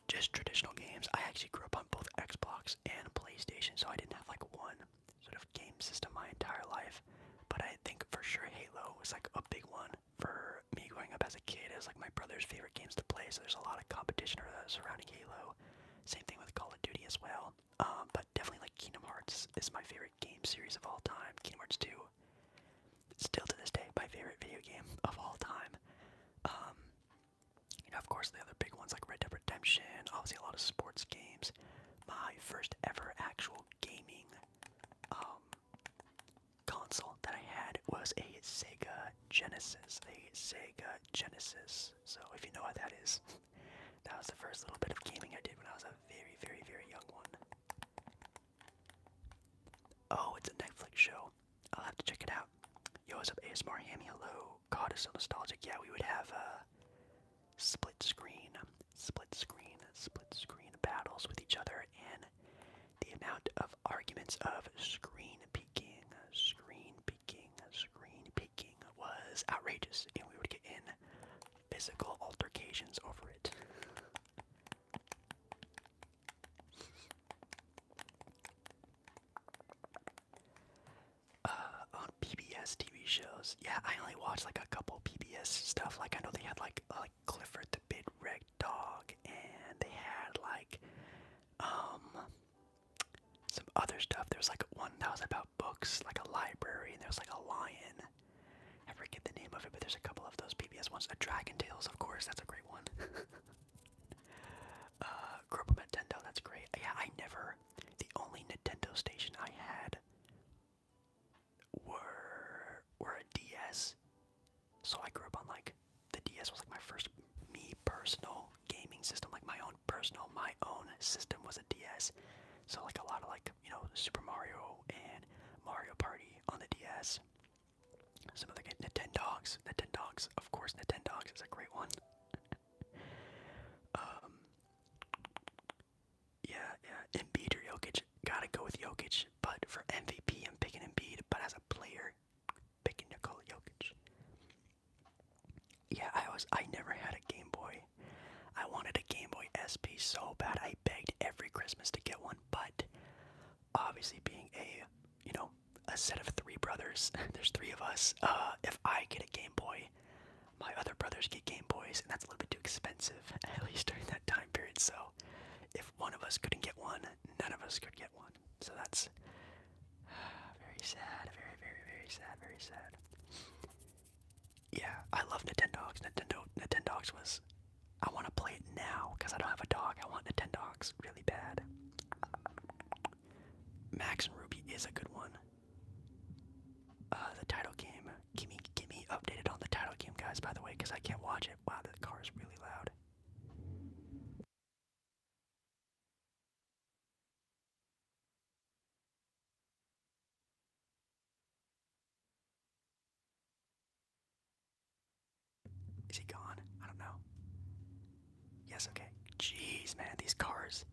just traditional games. I actually grew up on both Xbox and PlayStation, so I didn't have like one sort of game system my entire life. But I think for sure Halo was like a big one for me growing up as a kid. It was like my brother's favorite games to play, so there's a lot of competition surrounding Halo. Same thing with Call of Duty as well. But definitely like Kingdom Hearts is my favorite game series of all time. Kingdom Hearts 2, still to this day, my favorite video game of all time. Of course, the other big ones like Red Dead Redemption, obviously a lot of sports games. My first ever actual gaming console that I had was a Sega Genesis. So if you know what that is, that was the first little bit of gaming I did when I was a very, very, very young one. Oh, it's a Netflix show. I'll have to check it out. Yo, what's up, ASMR Hammy? Hello. God, it's so nostalgic. Yeah, we would have split screen battles with each other, and the amount of arguments of screen peeking was outrageous, and we would get in physical altercations over it. On PBS TV shows, yeah, I only watched like a couple PBS stuff. Like I know they had like Clifford the Big Red Dog, and they had like some other stuff. There was like one that was about books, like a library, and there was like a lion. I forget the name of it, but there's a couple of those PBS ones. Dragon Tales, of course, that's a great one. Grew up with Nintendo, that's great. Yeah, the only Nintendo station I had were a DS. So I grew up on like, the DS was like my first personal gaming system, like my own system was a DS. So like a lot of like, Super Mario and Mario Party on the DS. Some other games, Nintendogs, of course Nintendogs is a great one. Yeah, Embiid or Jokic, gotta go with Jokic, but for MVP I'm picking Embiid, but as a player, picking Nikola Jokic. Yeah, I never had a Game Boy. I wanted a Game Boy SP so bad. I begged every Christmas to get one, but obviously being a set of three brothers, there's three of us. If I get a Game Boy, my other brothers get Game Boys, and that's a little bit too expensive, at least during that time period. So if one of us couldn't get one, none of us could get one. So that's very sad, very, very, very sad, very sad. Yeah, I love Nintendogs. Nintendogs was, I want to play it now because I don't have a dog. I want Nintendogs really bad. Max and Ruby is a good one. The title game. Get me updated on the title game, guys, by the way, because I can't watch it. Wow, the car is really loud. Is he gone? I don't know. Yes, okay. Jeez, man, these cars.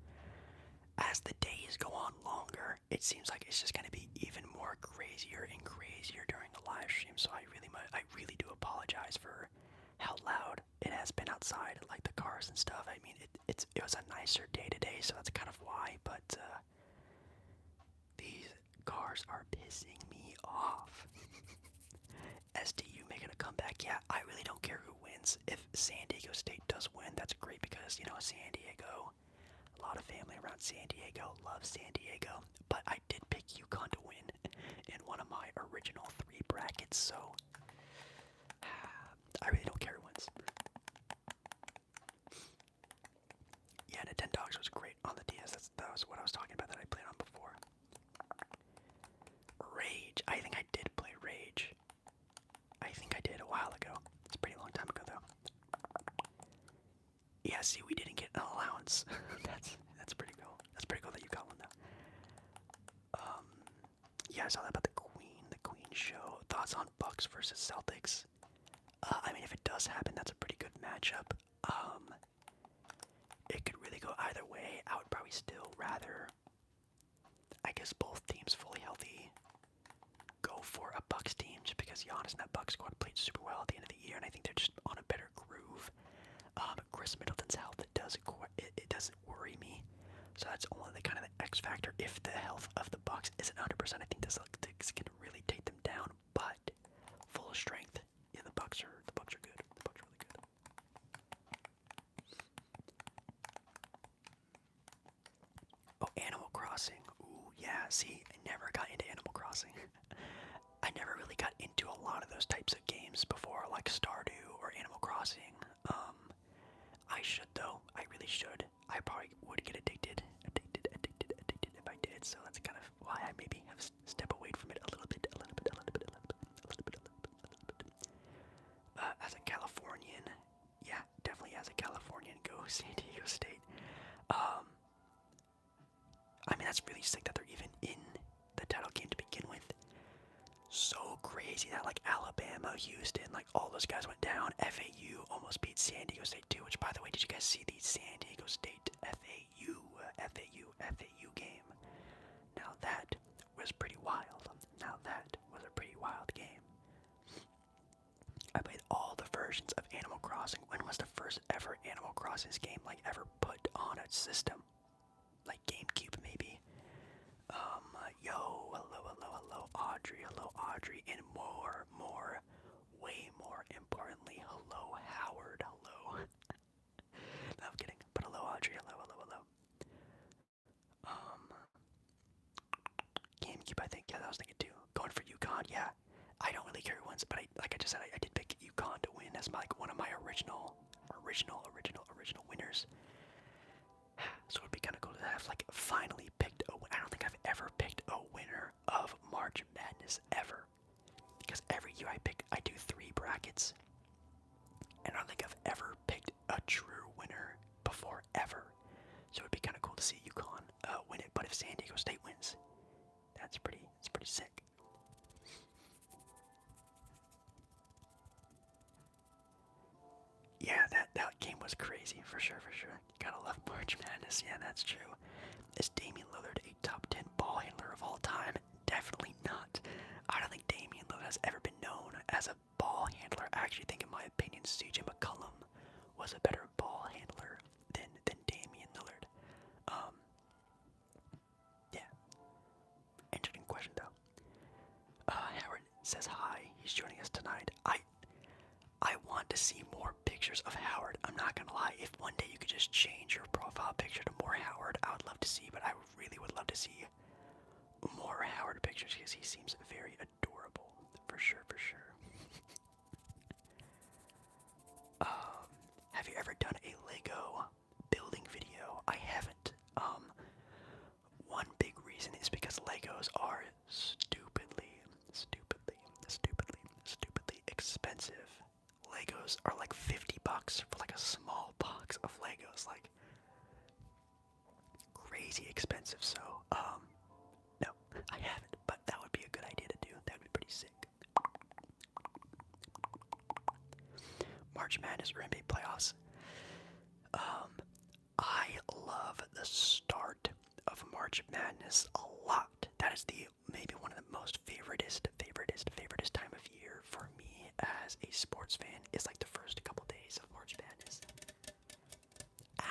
As the days go on longer, it seems like it's just going to be even more crazier and crazier during the live stream. So I really do apologize for how loud it has been outside, like the cars and stuff. I mean, it was a nicer day today, so that's kind of why. But these cars are pissing me off. SDU making a comeback. Yeah, I really don't care who wins. If San Diego State does win, that's great because San Diego. A lot of family around San Diego loves San Diego, but I did pick UConn to win in one of my original 3 brackets, so I really don't care who wins. Yeah, Nintendogs was great on the DS. That was what I was talking about that I played on see, we didn't get an allowance. that's pretty cool. That's pretty cool that you got one though. Yeah, I saw that about the Queen show. Thoughts on Bucks versus Celtics? I mean, if it does happen, that's a pretty good matchup. It could really go either way. I would probably still rather, I guess, both teams fully healthy go for a Bucks team, just because Giannis and that Bucks squad played super well at the end of the year, and I think they're just on a better groove. Chris Middleton's health, it doesn't worry me. So that's only the kind of the X factor. If the health of the Bucks isn't 100%, I think the Celtics can really take them down. But full strength, yeah, the Bucks are good. The Bucks are really good. Oh, Animal Crossing. Ooh, yeah. See, I never got into Animal Crossing. I never really got into a lot of those types of games before, like Stardew or Animal Crossing. I should though. I really should. I probably would get addicted if I did. So that's kind of why I maybe have step away from it a little bit. As a Californian, yeah, definitely as a Californian, go San Diego State. I mean, that's really sick that they're even in the title game to begin with. So crazy that like Alabama, Houston, like all those guys went down. FAU almost beat San Diego State too, which by the way, did you guys see the San Diego State FAU game? Now that was pretty wild. Now that was a pretty wild game. I played all the versions of Animal Crossing. When was the first ever Animal Crossing game like ever put on a system? Like GameCube maybe? Yo, hello, Audrey, and way more importantly, hello, Howard, hello. No, I'm kidding, but hello, Audrey, hello. GameCube, I think, yeah, that was thinking too. Going for UConn, yeah. I don't really care who wins, but like I just said, I did pick UConn to win as like one of my original winners. So it would be kind of cool to have like finally picked a winner. I don't think I've ever picked a winner of March Madness ever, because every year I do 3 brackets, and I don't think I've ever picked a true winner before ever. So it would be kind of cool to see UConn win it. But if San Diego State wins, it's pretty sick. Yeah, that game was crazy for sure. Gotta love March Madness. Yeah, that's true. Is Damian Lillard a top 10 ball handler of all time? Definitely not. I don't think Damian Lillard has ever been known as a ball handler. I actually think, in my opinion, CJ McCollum was a better ball handler than Damian Lillard. Yeah. Interesting question though. Howard says hi. He's joining us tonight. I want to see more pictures of Howard. I'm not gonna lie. If one day you could just change your profile picture to more Howard, I would love to see. But I really would love to see more Howard pictures because he seems very adorable. For sure. Have you ever done a Lego building video? I haven't. One big reason is because Legos are stupidly expensive. Legos are like $50 for like a small box of Legos, like crazy expensive. So, no, I haven't, but that would be a good idea to do. That would be pretty sick. March Madness or NBA playoffs. I love the start of March Madness a lot. That is maybe one of the most favoritist time of year for me as a sports fan. Is like the first couple days of March Madness.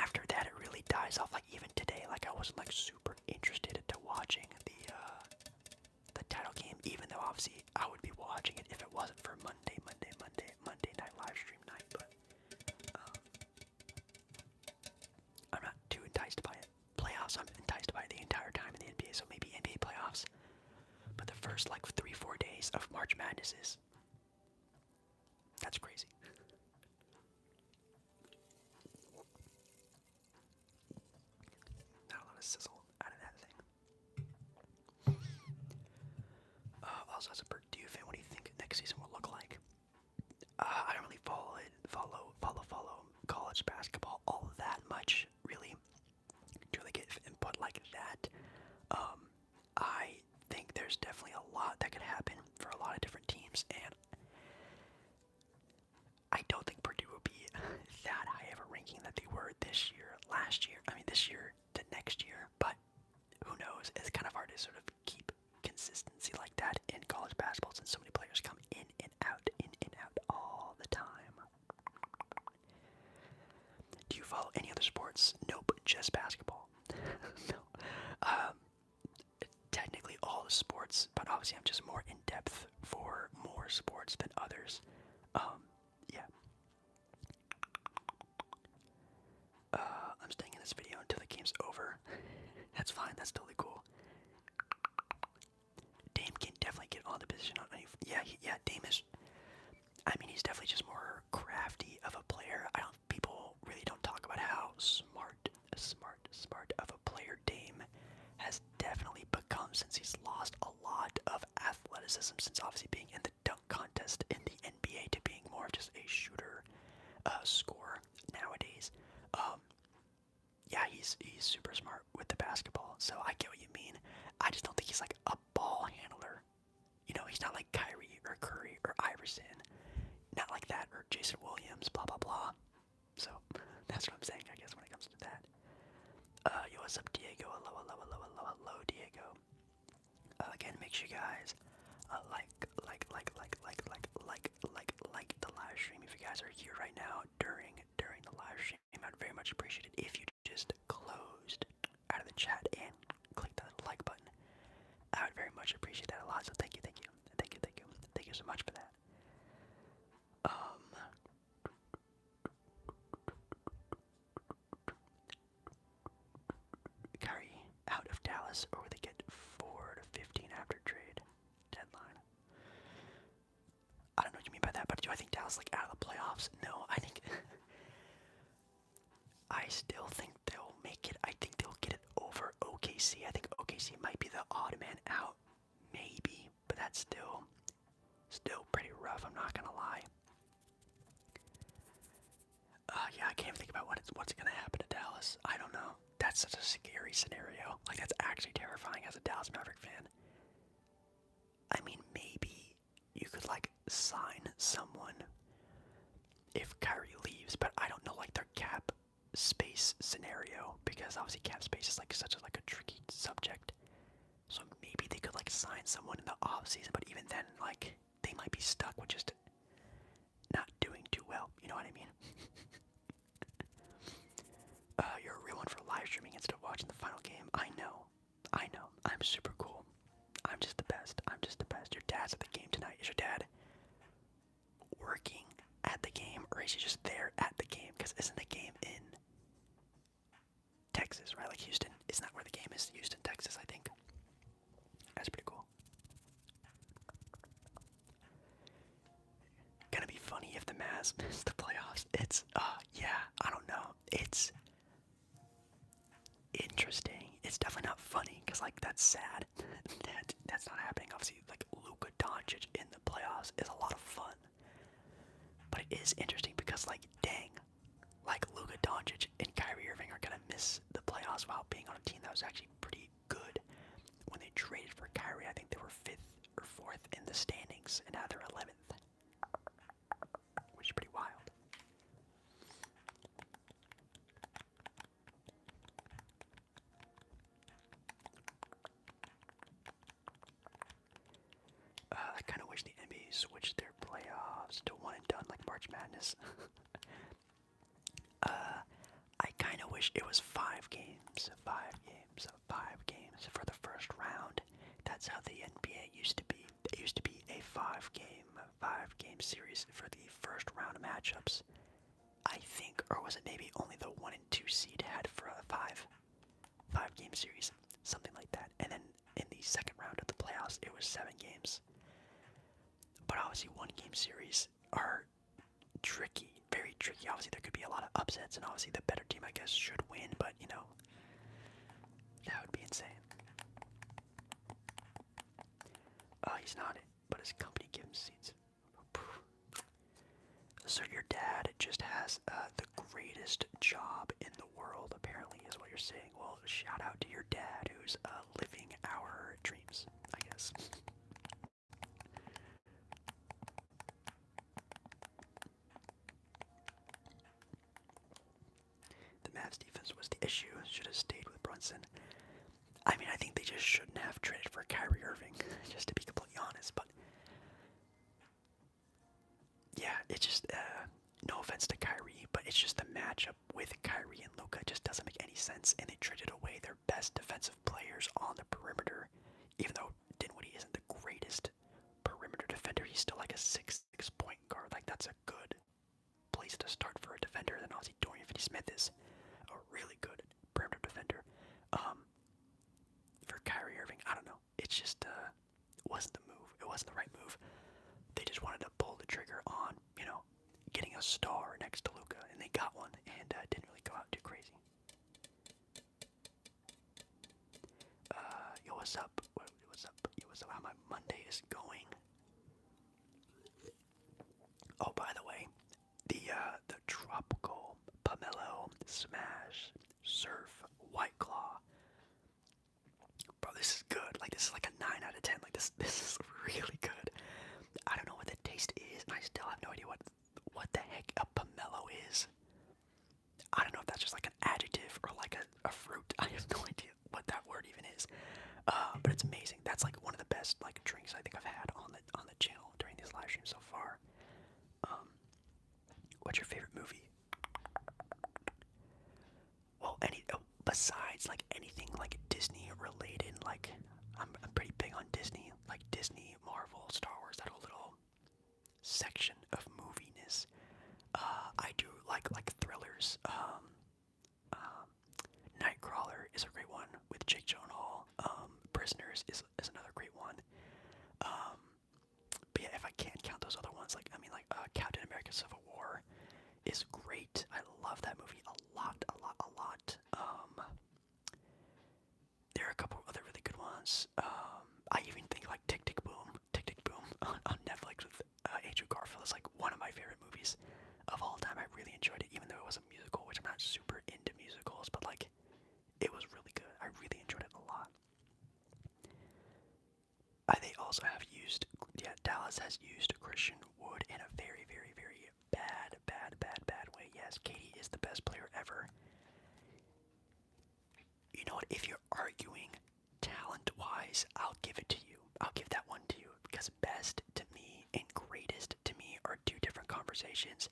After that, it really dies off. Like even today, like I wasn't like super interested into watching the title game, even though obviously I would be watching it if it wasn't for Monday night live stream night. But I'm not too enticed by it. Playoffs, I'm enticed by it the entire time in the NBA, so maybe NBA playoffs. But the first like 3-4 days of March Madness that's crazy. Not a lot of sizzle out of that thing. Also, as a Purdue fan, what do you think next season will look like? I don't really follow college basketball all that much really to really give input like that. I think there's definitely a lot that could happen for a lot of different teams, and I don't think Purdue will be that high of a ranking that they were this year, last year. I mean, this year to next year, but who knows? It's kind of hard to sort of keep consistency like that in college basketball since so many players come in and out all the time. Do you follow any other sports? Nope, just basketball. No. Technically all the sports, but obviously I'm just more in depth for more sports than others. Yeah. I'm staying in this video until the game's over. That's fine, that's totally cool. Dame can definitely get on the position on any. Yeah, Dame is. I mean, he's definitely just more crafty of a player. People really don't talk about how smart of a player Dame has definitely become since he's lost a lot of athleticism since obviously being in the dunk contest in the NBA to being more of just a shooter, scorer nowadays. Yeah, he's super smart with the basketball, so I get what you mean. I just don't think he's like a ball handler. You know, he's not like Kyrie or Curry or Iverson. Not like that, or Jason Williams, blah, blah, blah. So, that's what I'm saying, I guess, when it comes to that. Yo, what's up, Diego? Hello, Diego. Again, make sure you guys like the live stream if you guys are here right now during the live stream. I'd very much appreciate it if you just closed out of the chat and clicked the like button. I would very much appreciate that a lot, so thank you so much for that. Kyrie out of Dallas, or they get 4 to 15 after trade deadline. I don't know what you mean by that, but do I think Dallas like out of the playoffs? No, I think I still think they'll make it. I think they'll get it over OKC. I think OKC might be the odd man out, maybe, but that's still pretty rough. I'm not gonna lie. Yeah, I can't even think about what's gonna happen to Dallas. I don't know. That's such a scary scenario. Like, that's actually terrifying as a Dallas Maverick fan. I mean, maybe you could like sign someone if Kyrie leaves, but I don't know like their cap space scenario, because obviously cap space is like such a tricky subject. So maybe they could like sign someone in the off season, but even then, like, they might be stuck with just not doing too well. You know what I mean? You're a real one for live streaming instead of watching the final game. I know. I'm super cool. I'm just the best. Your dad's at the game tonight. Is your dad working at the game, or is he just there at the game? Because isn't the game in Texas, right? Like Houston. Isn't that where the game is? Houston, Texas, I think. That's pretty cool. Gonna be funny if the Mavs miss the playoffs. It's, yeah, I don't know. It's interesting. It's definitely not funny, because, like, that's sad. That's not happening. Obviously, like, Luka Doncic in the playoffs is a lot of fun. But it is interesting because, like, dang, like, Luka Doncic and Kyrie Irving are gonna miss the playoffs while being on a team that was actually pretty good. When they traded for Kyrie, I think they were 5th or 4th in the standings, and now they're 11th. Which is pretty wild. I kind of wish the NBA switched their playoffs to one and done like March Madness. I kind of wish it was 5 games for the first round. That's how the NBA used to be. It used to be a 5-game series for the first round matchups. I think, or was it maybe only the 1 and 2 seed had for a 5-game series, something like that. And then in the second round of the playoffs, it was 7 games. But obviously 1-game series are tricky, very tricky. Obviously there could be a lot of upsets, and obviously the better team, I guess, should win, but, you know, that would be insane. He's not it, but his company gives him seats. So your dad just has the greatest job in the world. world, apparently, is what you're saying. Well, shout out to your dad who's living our dreams, I guess. The Mavs defense was the issue. Should have stayed with Brunson. I mean, I think they just shouldn't have traded for Kyrie Irving, just to be completely honest. But yeah, it's just no offense to Kyrie, but it's just the matchup with Kyrie and Luka just doesn't make any sense. And they traded away their best defensive players on the perimeter, even though Dinwiddie isn't the greatest perimeter defender. He's still like a 6'6" point guard. Like that's a good place to start for a defender. Then obviously Dorian Finney-Smith is a really good perimeter defender. For Kyrie Irving, I don't know. It's just wasn't the move. It wasn't the right move. They just wanted to pull the trigger on, getting a star next to Luka, and they got one, and didn't really go out too crazy. Yo, what's up? What's up? Yo, what's up? How my Monday is going? Oh, by the way, the tropical pomelo smash surf white claw. Bro, this is good. Like this is like a 9 out of 10. Like this is really good. I don't know what the taste is, and I still have no idea what the heck a pomelo is. I don't know if that's just like an adjective or like a fruit. I have no idea what that word even is. But it's amazing. That's like one of the best like drinks I think I've had on the channel during these live streams so far. What's your favorite movie? Well, besides like anything like Disney related, like I'm pretty big on Disney, like Disney, Marvel, Star Wars, that whole little section of moviness. I do like thrillers. Nightcrawler is a great one with Jake Gyllenhaal. Prisoners is another great one. But yeah, if I can't count those other ones, like Captain America: Civil War is great. I love that movie a lot. There are a couple other really good ones. I even think like Tick Tick Boom on Netflix with Andrew Garfield is like one of my favorite movies of all time. I really enjoyed it, even though it was a musical, which I'm not super into musicals, but like it was really good. I really enjoyed it a lot. They also have used, Dallas has used Christian Wood in a very, very, very bad way. Yes, Katie is the best player ever. You know what, if you're arguing talent-wise, I'll give it to you. I'll give that one to you, because best to me and greatest to me are two different conversations.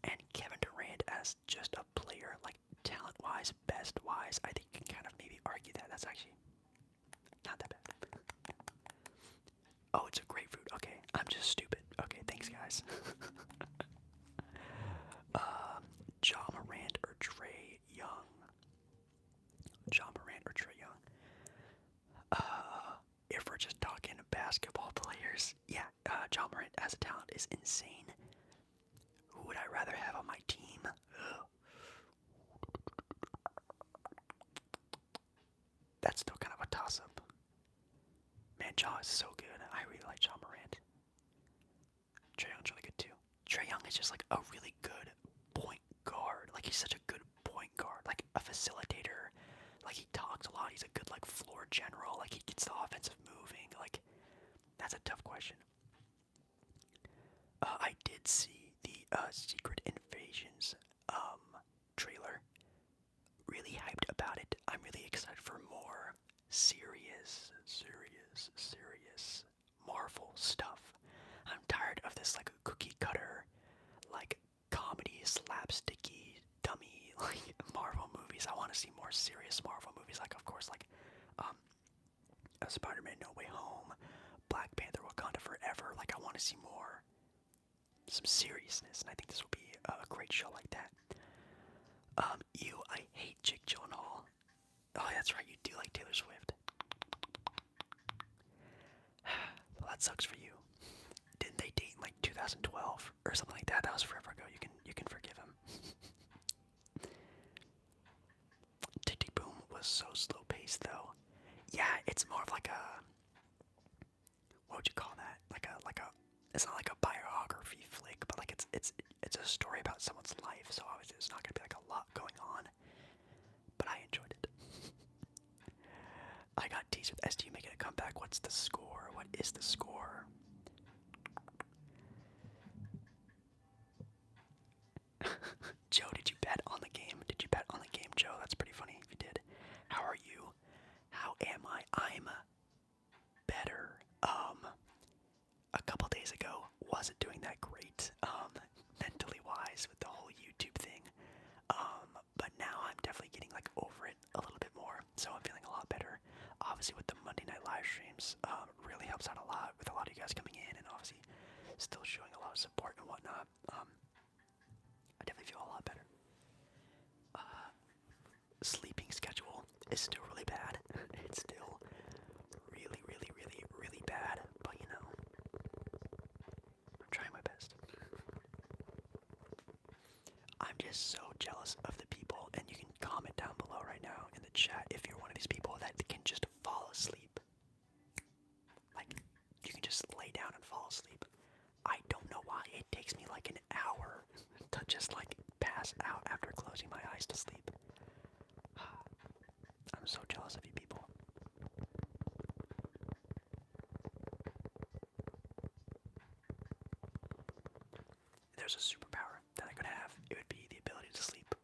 And Kevin Durant as just a player, like talent-wise, best-wise, I think you can kind of maybe argue that. That's actually not that bad. Oh, it's a grapefruit. Okay, I'm just stupid. Okay, thanks, guys. Ja Morant or Trae Young? Ja Morant or Trae Young? If we're just talking basketball players, yeah, Ja Morant as a talent is insane. Who would I rather have on my team? That's still kind of a toss-up. Man, Ja is so good. I really like Ja Morant. Trae Young's really good too. Trae Young is just like a really good point guard. Like he's such a good point guard, like a facilitator. Like he talks a lot. He's a good like floor general. Like he gets the offensive moving. Like that's a tough question. I did see the Secret Invasions trailer. Really hyped about it. I'm really excited for more serious Marvel stuff. I'm tired of this like cookie cutter, like comedy, slapsticky, dummy like Marvel movies. I want to see more serious Marvel movies. Like of course like Spider-Man No Way Home, Black Panther Wakanda Forever. Like I want to see more, some seriousness, and I think this will be a great show like that. I hate Jake Gyllenhaal. Oh, that's right, you do like Taylor Swift. Well, that sucks for you. Didn't they date in like 2012 or something like that? That was forever ago. You can forgive him. Tick Tick Boom was so slow paced though. Yeah, it's more of like a, what would you call that? Like a it's not like a biography flick, but like it's a story about someone's life. So obviously there's not gonna be like a lot going on, but I enjoyed it. I got teased with SDU making a comeback. What's the score? What is the score? Joe, did you bet on the game? Did you bet on the game, Joe? That's pretty funny if you did. How are you? How am I? I'm better. A couple days ago, wasn't doing that great, mentally wise with the whole YouTube thing. But now I'm definitely getting like over it a little bit more, so I'm feeling a lot better. Obviously with the Monday night live streams, really helps out a lot with a lot of you guys coming in and obviously still showing a lot of support and whatnot. I definitely feel a lot better. Sleeping schedule is still really bad. It's still really, really, really, really bad, but you know, I'm trying my best. I'm just so jealous of the people, and you can comment down below right now in the chat if you're one of these people that can just fall asleep. Like, you can just lay down and fall asleep. I don't know why it takes me like an hour to just like pass out after closing my eyes to sleep. I'm so jealous of you people. If there's a superpower that I could have, it would be the ability to sleep.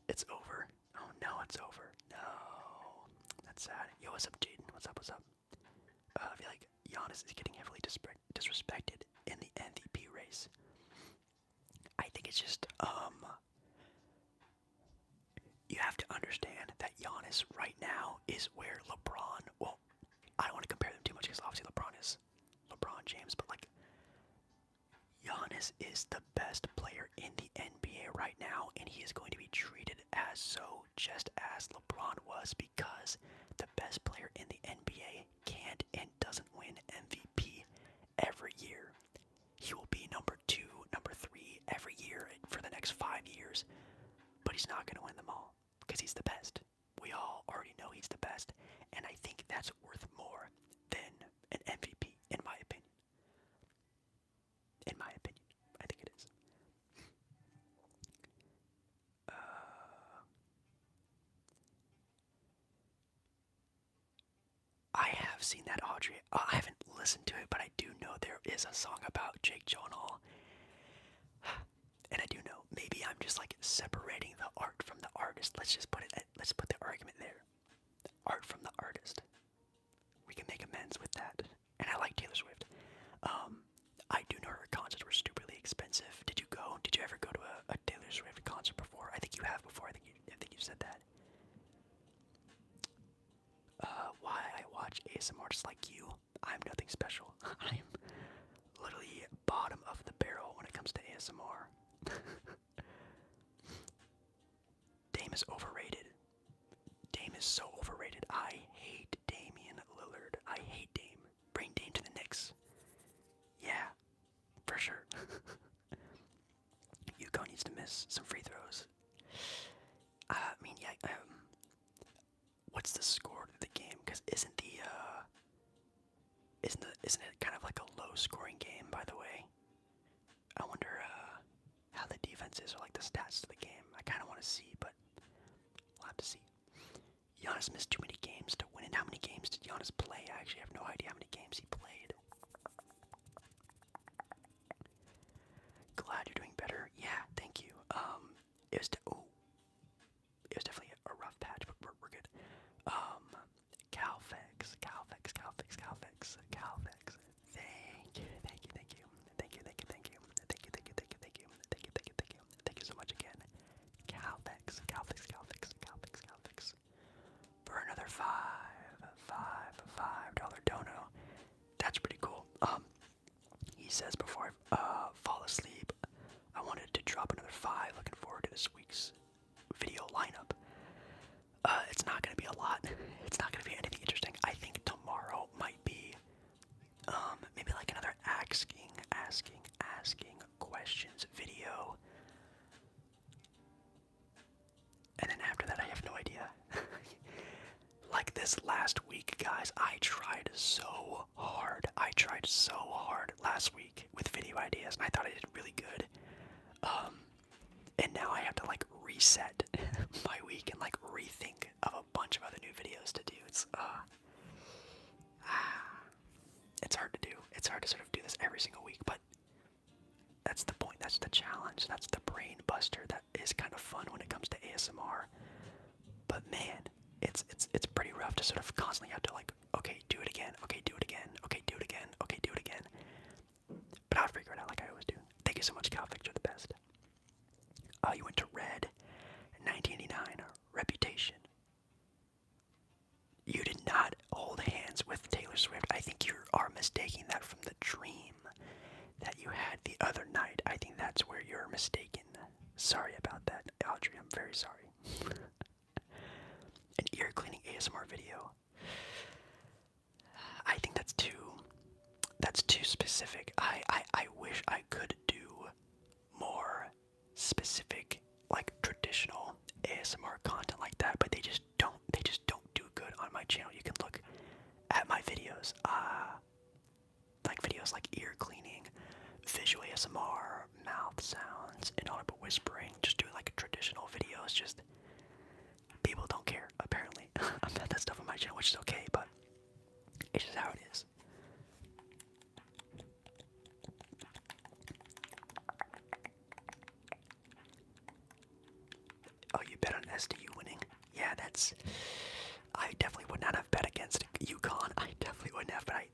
It's over. Oh no, it's over. No. That's sad. Yo, what's up, Jaden? What's up, what's up? I feel like Giannis is getting heavily disrespected in the MVP race. I think it's just, you have to understand that Giannis right now is where LeBron, well, I don't want to compare them too much because obviously LeBron is LeBron James, but like, Giannis is the best player in the NBA right now, and he is going to be treated as so, just as LeBron was, because the best player in the NBA can't and doesn't win MVP every year. He will be number 2, number 3 every year for the next 5 years, but he's not going to win them all because he's the best. We all already know he's the best, and I think that's worth more than an MVP, in my opinion. In my opinion, I think it is. I have seen that, Audrey. I haven't listened to it, but I do know there is a song about Jake Gyllenhaal. And I do know, maybe I'm just like separating the art from the artist. Let's put the argument there. The art from the artist. We can make amends with that. And I like Taylor Swift. I do know her concerts were stupidly expensive. Did you go? Did you ever go to a Taylor Swift concert before? I think you have before. I think you've said that. Why I watch ASMR just like you? I'm nothing special. I'm literally bottom of the barrel when it comes to ASMR. Dame is overrated. Dame is so overrated. I hate Damian Lillard. I hate Dame. Bring Dame to the Knicks. Yeah, for sure. Yuko needs to miss some free throws. I mean, yeah, what's the score of the game? Because isn't it kind of like a low-scoring game, by the way? I wonder how the defense is, or like the stats to the game. I kind of want to see, but we'll have to see. Giannis missed too many games to win it. How many games did Giannis play? I actually have no idea how many games he played. Glad you're doing better. Yeah, thank you. It was definitely a rough patch, but we're good. Calfex. Thank you so much again. Calfex. For another $5 dono. this last week, guys. I tried so hard. Last week with video ideas, and I thought I did really good. And now I have to like reset my week and like rethink of a bunch of other new videos to do. It's hard to do. It's hard to sort of do this every single week, but that's the point. That's the challenge. That's the brain buster. That is kind of fun when it comes to ASMR. But man, it's pretty rough to sort of constantly have to like, okay, do it again. Okay, do it again. Okay, do it again. Okay, do it again. But I'll figure it out like I always do. Thank you so much, Calvix. You're the best. You went to Red, 1989, Reputation. You did not hold hands with Taylor Swift. I think you are mistaking that from the dream that you had the other night. I think that's where you're mistaken. Sorry about that, Audrey. I'm very sorry. An ear cleaning ASMR video. I think that's too specific. I wish I could do more specific, like traditional ASMR content like that, but they just don't do good on my channel. You can look at my videos, like videos like ear cleaning, visual ASMR, mouth sounds, inaudible whispering, just doing like traditional videos. Just people don't care apparently about that stuff on my channel, which is okay, but it's just how it is. Oh, you bet on SDU winning? Yeah, I definitely would not have bet against UConn. I definitely wouldn't have, but I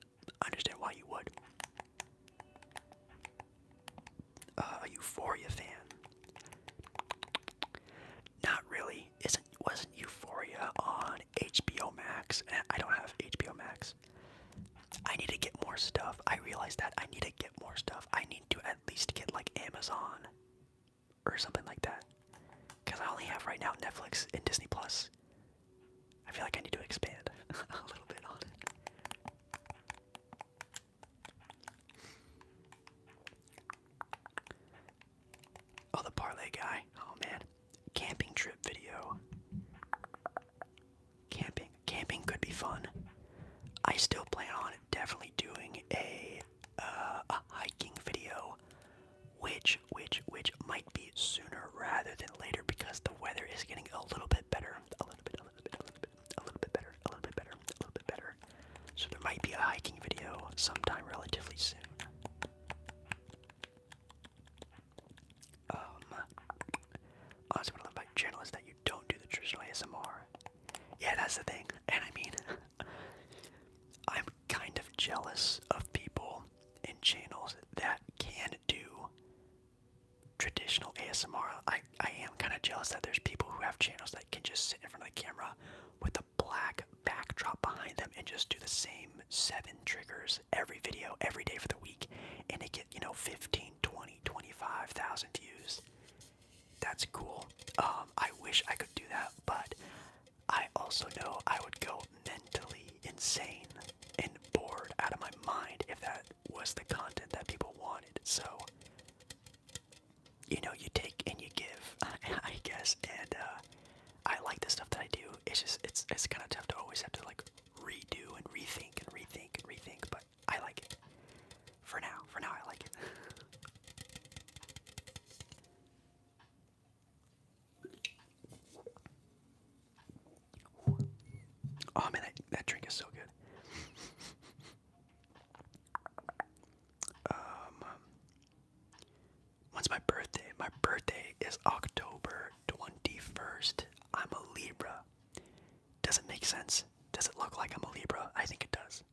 understand why you would. A Euphoria fan. Not really. Wasn't Euphoria on HBO Max? I don't have HBO Max. I need to get more stuff. I realize that I need to get more stuff. I need to at least get like Amazon or something like that. Because I only have right now Netflix and Disney Plus. I feel like I need to expand a little bit on it. Oh, the parlay guy. Oh man. Camping trip video. Camping could be fun. I still plan on definitely doing a hiking video, which might be sooner rather than later because the weather is getting a little bit better. A little bit better. So there might be a hiking video sometime relatively soon. Honestly, what I love about your channel is that you don't do the traditional ASMR. Yeah, that's the thing. And I mean, I'm kind of jealous of people in channels that can do traditional ASMR. I am kind of jealous that there's people who have channels that can just sit in front of the camera with a black backdrop behind them and just do the same 7 triggers every video, every day for the week, and they get, 15, 20, 25,000 views. That's cool. I wish I could do that, but I also know I would go mentally insane and bored out of my mind if that was the content that people wanted. So, you take and you give, I guess, and I like the stuff that I do. It's just, it's kind of tough to always have to like redo and rethink, but I like it. For now, I like it. Oh man, that drink is so good. When's my birthday? My birthday is October 21st. I'm a Libra. Does it make sense? Does it look like I'm a Libra? I think it does.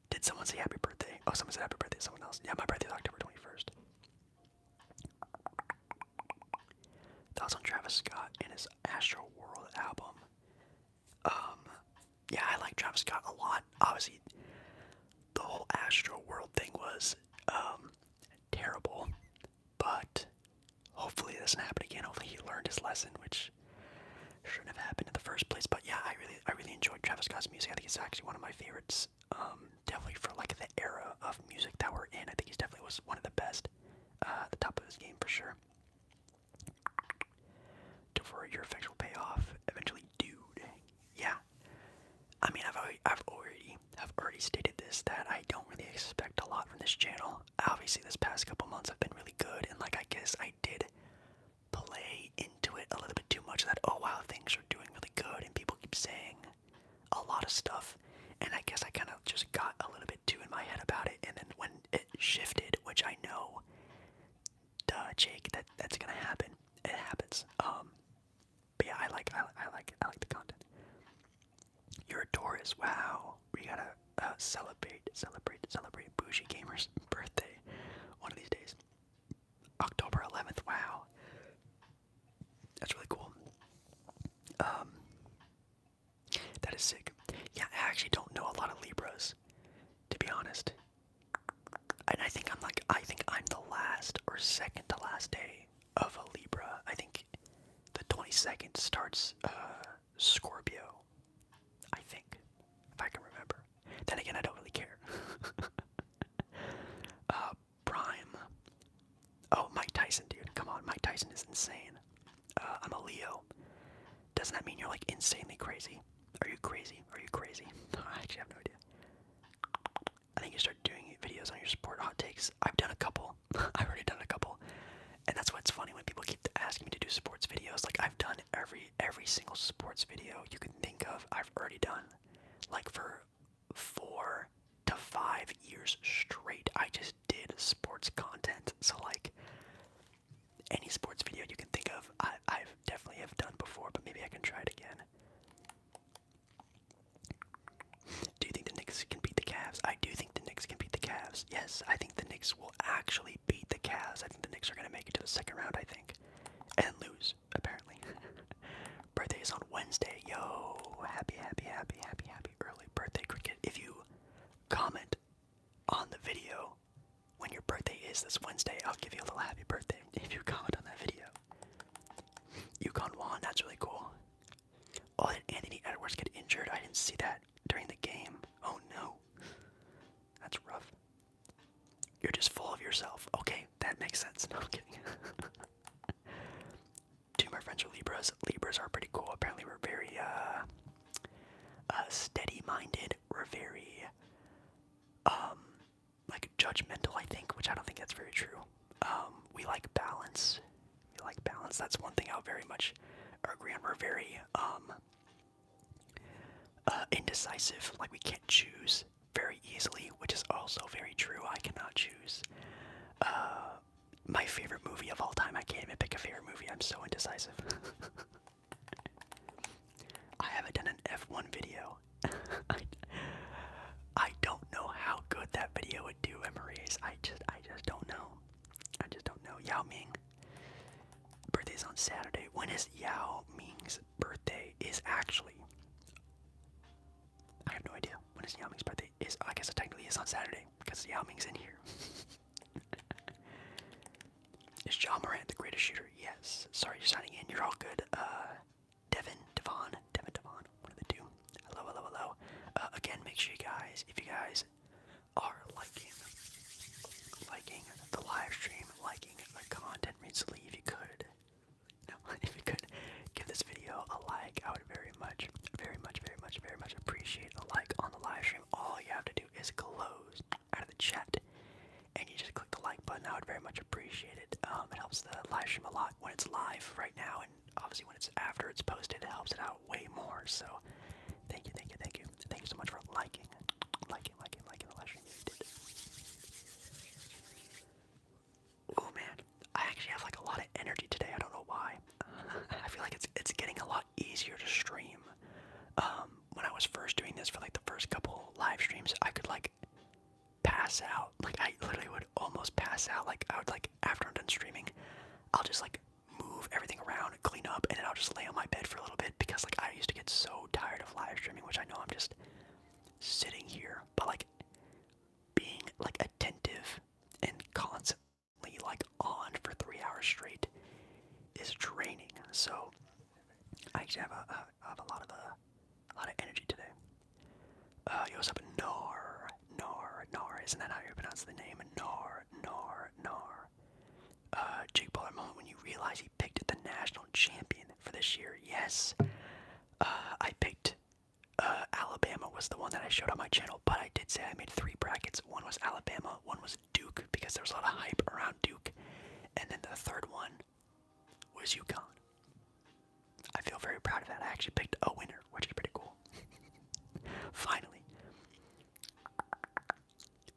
Did someone say happy birthday? Oh, someone said happy birthday to someone else. Yeah, my birthday is October 21st. Thoughts on Travis Scott and his Astro World album? Yeah, I like Travis Scott a lot. Obviously, the whole Astro World thing was terrible, but hopefully it doesn't happen again. Hopefully he learned his lesson, which shouldn't have happened in the first place. But yeah, I really enjoyed Travis Scott's music. I think it's actually one of my favorites. Definitely for like the era of music that we're in. I think he definitely was one of the best. At the top of his game for sure. For your effects will pay off. Eventually do. obviously this past couple months have been really good, and like I guess I did play into it a little bit too much that, oh wow, things are doing really good and people keep saying a lot of stuff, and I guess I kind of just got a little bit too in my head about it, and then when it shifted, which I know, duh, Jake, that's gonna happen. It happens. But yeah, I like the content. You're a Taurus. Wow, we gotta celebrate Bougie Gamer's birthday one of these days. October 11th. Wow, that's really cool. That is sick. Yeah, I actually don't know a lot of Libras, to be honest. And I think I'm the last or second to last day of a Libra. I think the 22nd starts Scorpio. I think, if I can remember. Then again, I don't really care. Prime. Oh, Mike Tyson, dude. Come on, Mike Tyson is insane. I'm a Leo. Doesn't that mean you're like insanely crazy? Are you crazy? Are you crazy? I actually have no idea. I think you start doing videos on your sport hot takes. I've done a couple. I've already done a couple. And that's what's funny when people keep asking me to do sports videos. Like I've done every single sports video you can think of. I've already done. Like for 4 to 5 years straight, I just did sports content. So like any sports video you can think of, I've definitely have done before, but maybe I can try it again. Do you think the Knicks can beat the Cavs? I do think the Knicks can beat the Cavs. Yes, I think the Knicks will actually beat the Cavs. I think the Knicks are going to make it to the second round, I think. And lose, apparently. Birthday is on Wednesday. Yo, happy early birthday, Cricket. If you comment on the video when your birthday is this Wednesday, I'll give you a little happy birthday if you comment on that video. Yukon won, that's really cool. Oh, did Anthony Edwards get injured? I didn't see that during the game. Oh no. That's rough. You're just full of yourself. Okay, that makes sense. No, I'm kidding. Two of my friends are Libras. Libras are pretty cool. Apparently we're very steady-minded. We're very like judgmental, I think, which I don't think that's very true. We like balance. We like balance. That's one thing I'll very much agree on. We're very indecisive. Like we can't choose very easily, which is also very true. I cannot choose my favorite movie of all time. I can't even pick a favorite movie. I'm so indecisive. I haven't done an F1 video. I don't know how good that video would do, Emery's. I just don't know. I just don't know. Yao Ming. Birthday's on Saturday. When is Yao Ming's birthday? Is actually. I have no idea. When is Yao Ming's birthday? I guess it technically is on Saturday because Yao Ming's in here. Is John Morant the greatest shooter? Yes. Sorry, you're signing in. You're all good. Devin, Devon, one of the two. Hello. Again, make sure you guys, if you guys are liking the live stream, liking the content recently, if you could give this video a like, I would very much appreciate a like on the live stream. All you have to do is close out of the chat, and you just click the like button. I would very much appreciate it. It helps the live stream a lot when it's live right now, and obviously when it's after it's posted, it helps it out way more. So, thank you so much for liking the live stream. You did. Oh man, I actually have like a lot of energy today. I don't know why. I feel like it's getting a lot easier to stream. When I was first doing this for like the first couple live streams, I could like pass out. Like I literally would almost pass out. Like I would like after I'm done streaming, I'll just like move everything around, clean up, and then I'll just lay on my bed for a little bit because like I used to get so tired of live streaming, which I know I'm just sitting here, but like being like attentive and constantly like on for 3 hours straight is draining. So I actually have a lot of energy today. Yo, what's up, Nar, isn't that how you pronounce the name? Nar. Jake Paul moment when you realize he picked the national champion for this year. Yes. I picked Alabama was the one that I showed on my channel, but I did say I made 3 brackets. One was Alabama, one was Duke, Duke because there was a lot of hype around Duke. And then the third one was UConn. I feel very proud of that. I actually picked a winner, which is pretty cool. Finally.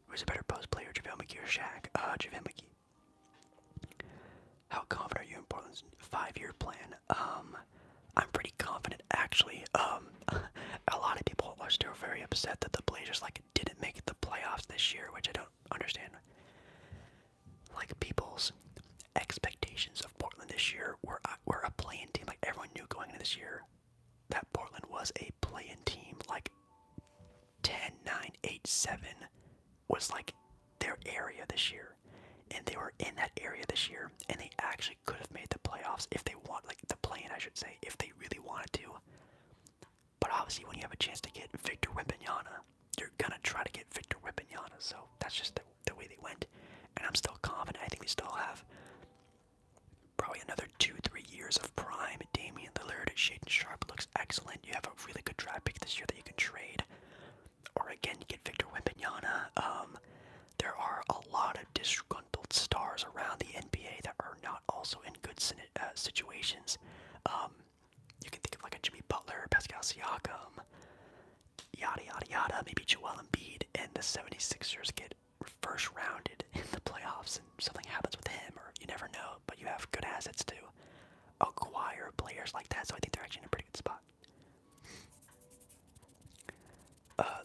Who's a better post player, JaVale McGee or Shaq? JaVale McGee. How confident are you in Portland's 5-year plan? I'm pretty confident, actually. A lot of people are still very upset that the Blazers didn't make the playoffs this year, which I don't understand. People's expectations of Portland this year were a play-in team. Everyone knew going into this year that Portland was a play-in team. 10, 9, 8, 7 was their area this year, and they were in that area this year, and they actually could have made the playoffs if they want, the play-in, I should say, if they really wanted to. But obviously, when you have a chance to get Victor Wembanyama, you're gonna try to get Victor Wembanyama. So that's just the way they went, and I'm still confident. I think they still have probably another 2-3 years of prime. Damian Lillard, Shaedon Sharpe looks excellent. You have a really good draft pick this year that you can trade, or again, you get Victor Wembanyama. There are a lot of disgruntled stars around the NBA that are not also in good situations. You can think of a Jimmy Butler, Pascal Siakam, yada yada yada, maybe Joel Embiid, and the 76ers get first rounded in the playoffs and something happens with him, or you never know, but you have good assets to acquire players like that, so I think they're actually in a pretty good spot.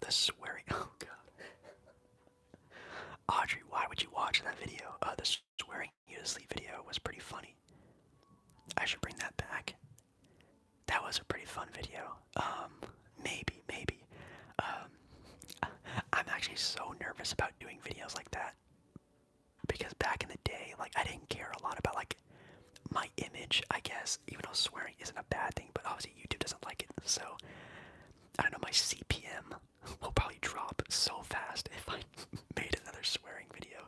The swearing, oh god. Audrey, why would you watch that video? The swearing you to sleep video was pretty funny. I should bring that back. That was a pretty fun video. Maybe. I'm actually so nervous about doing videos like that. Because back in the day, I didn't care a lot about, my image, I guess. Even though swearing isn't a bad thing, but obviously YouTube doesn't like it. So, I don't know, my CPM will probably drop so fast if I made another swearing video.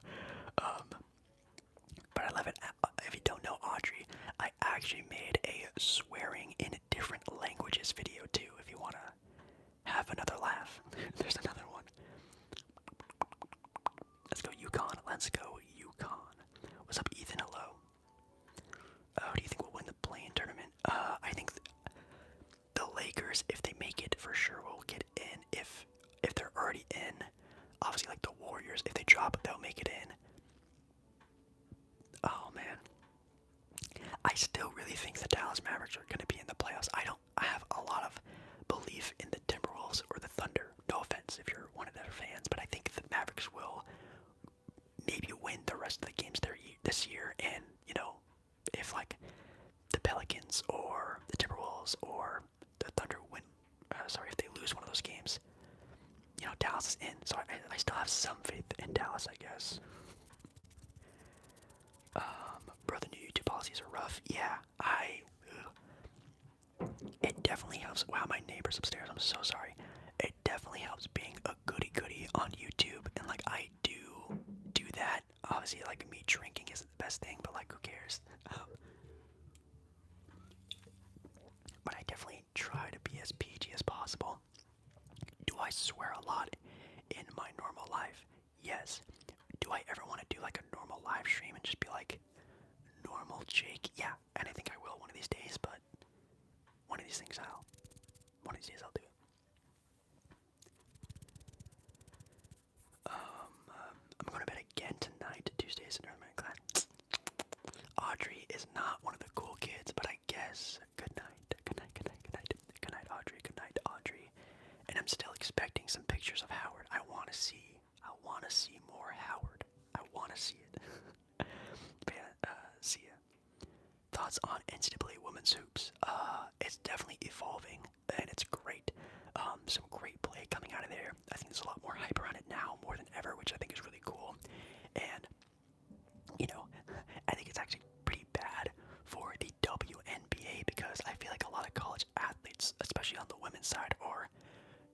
But I love it. If you don't know Audrey, I actually made a swearing in different languages video too, if you want to have another laugh. There's another one. Let's go UConn. Let's go UConn. What's up, Ethan? Hello. Who do you think will win the play-in tournament? I think the Lakers, if they make it, for sure will get in. If they're already in, obviously the Warriors, if they drop, they'll make it in. Oh man, I still really think the Dallas Mavericks are going to be in the playoffs. I have a lot of belief in the Timberwolves or the Thunder. No offense if you're one of their fans, but I think the Mavericks will maybe win the rest of the games this year, and if the Pelicans or the Timberwolves or the Thunder win, if they lose one of those games, Dallas is in. So I still have some faith in Dallas, I guess. Bro, the new YouTube policies are rough. Yeah, it definitely helps. Wow, my neighbor's upstairs. I'm so sorry. It definitely helps being a goody-goody on YouTube, and I do that. Obviously, me drinking isn't the best thing, but who cares? But I definitely try to be as PG as possible. Do I swear a lot in my normal life? Yes. Do I ever want to do a normal live stream and just be normal Jake? Yeah, and I think I will one of these days, but one of these days I'll do it. I'm going to bed again tonight, Tuesdays in Northern Class. Audrey is not one of the cool kids, but I guess good night, Audrey. And I'm still expecting some pictures of Howard. I want to see more Howard. I want to see it. But yeah, see ya. Thoughts on NCAA women's hoops? It's definitely evolving, and it's great. Some great play coming out of there. I think there's a lot more hype around it now, more than ever, which I think is really cool. And, I think it's actually pretty bad for the WNBA because I feel like a lot of college athletes, especially on the women's side, are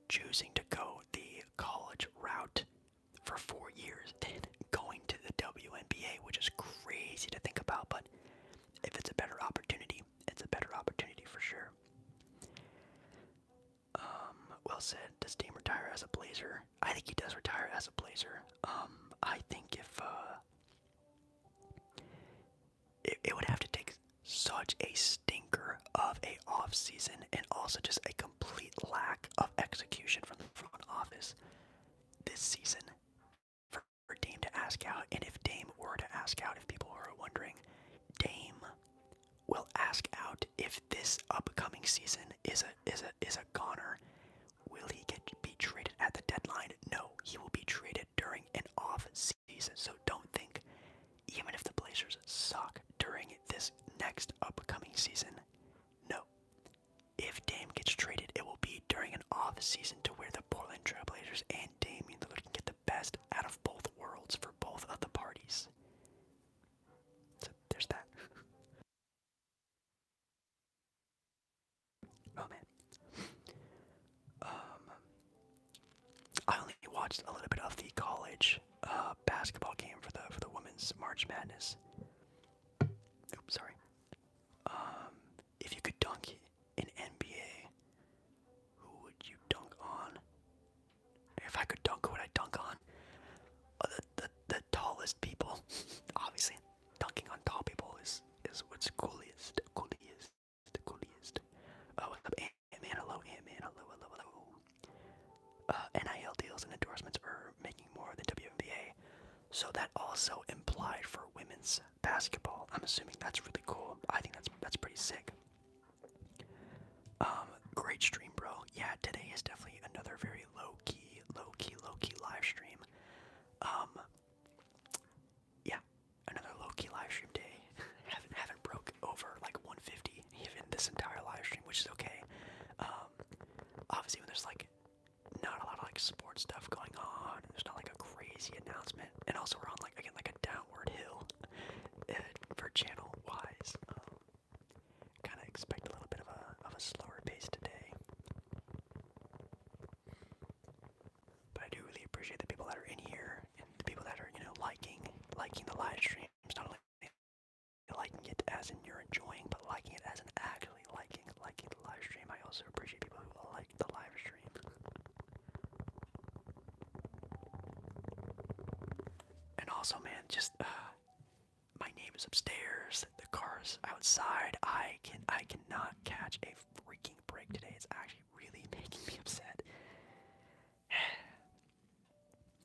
choosing to go the college route for 4 years, then going to the WNBA, which is crazy to think about, but if it's a better opportunity, it's a better opportunity for sure. Well said. Does Dame retire as a Blazer? I think he does retire as a Blazer. I think if such a stinker of a off season, and also just a complete lack of execution from the front office this season for Dame to ask out. And if Dame were to ask out, if people were wondering, Dame will ask out if this upcoming season is a goner. Will he be traded at the deadline? No, he will be traded during an off season. So don't think, even if the Blazers suck during this next upcoming season, no. If Dame gets traded, it will be during an off season to where the Portland Trail Blazers and Damian Lillard can get the best out of both worlds for both of the parties. So there's that. Oh man. I only watched a little bit of the college basketball game for the women's March Madness. Oops, sorry. If you could dunk in NBA, who would you dunk on? If I could dunk, who would I dunk on? The tallest people. Obviously, dunking on tall people is what's coolest. Coolest. What's up, Ant-Man? Hello, Ant-Man. Hello. NIL deals and endorsements are making more than WNBA. So that also implied for women's basketball. I'm assuming that's really cool. I think that's pretty sick. Great stream, bro. Yeah, today is definitely another very low-key live stream. Yeah, another low-key live stream day. haven't broke over like 150 even this entire live stream, which is okay. Obviously when there's like not a lot of like sports stuff going on, there's not like a crazy announcement, and also we're on like again like a downward hill for channel wise. Kind of expect a little bit of a slower pace today, but I do really appreciate the people that are in here and the people that are liking the live streams, not only liking it as in you're enjoying, but liking it as in actually liking the live stream. I also appreciate people who like the live stream. And also, man, just my neighbors upstairs, the cars outside. I cannot catch a freaking break today. It's actually really making me upset.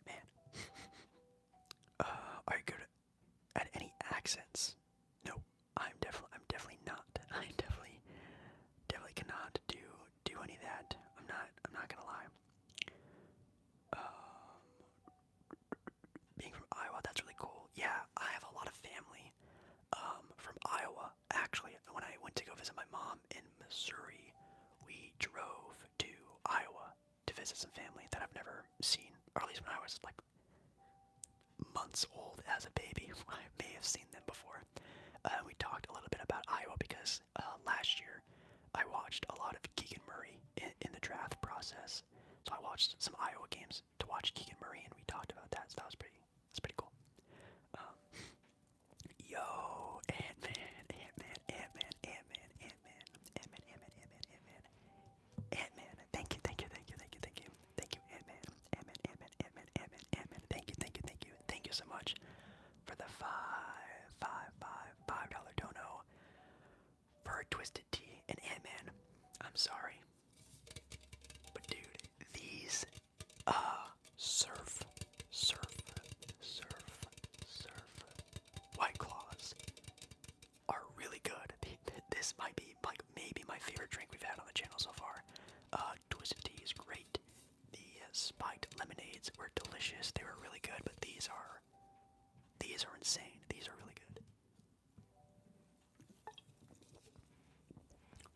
Man, are you good at any accents? No, I'm definitely not. I definitely cannot do any of that. I'm not gonna lie. Being from Iowa, that's really cool. Yeah, I have a lot of family from Iowa. Actually, when I went to go visit my mom in Missouri, we drove to Iowa to visit some family that I've never seen, or at least when I was like months old as a baby. I may have seen them before. We talked a little bit about Iowa because last year I watched a lot of Keegan Murray in the draft process. So I watched some Iowa games to watch Keegan Murray, and we talked about that. So that's pretty cool. Yo, Ant-Man. Thank you, Ant-Man. Thank you so much for the $5 dono for a Twisted Tea. And Ant-Man, I'm sorry, but dude, these surf White Claws are really good. This might be like maybe my favorite drink we've had on the channel so far. Twisted Tea is great. The spiked lemonades were delicious. They were really good, but these are insane. These are really good.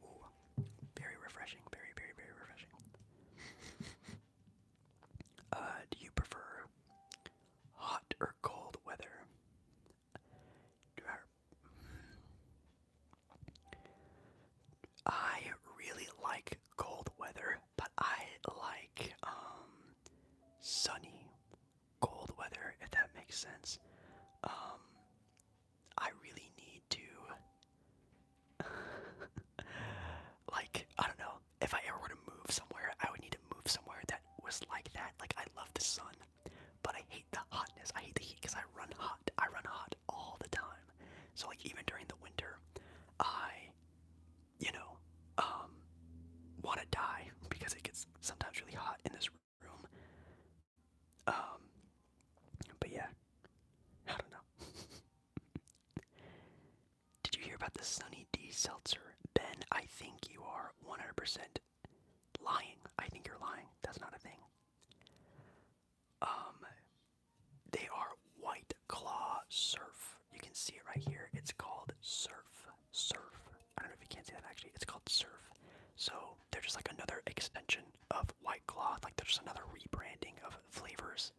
Ooh, very refreshing. Very refreshing. Do you prefer hot or cold weather? I really like cold weather, but I like sunny cold weather, if that makes sense. I really need to like, I don't know, if I ever were to move somewhere, I would need to move somewhere that was like that. Like, I love the sun, but I hate the hotness. I hate the heat because I run hot all the time. So like even during the winter, I I think you are 100% lying. I think you're lying. That's not a thing. Um, they are White Claw Surf. You can see it right here. It's called Surf. Surf. I don't know if you can see that actually. It's called Surf. So they're just like another extension of White Claw. Like there's another rebranding of flavors.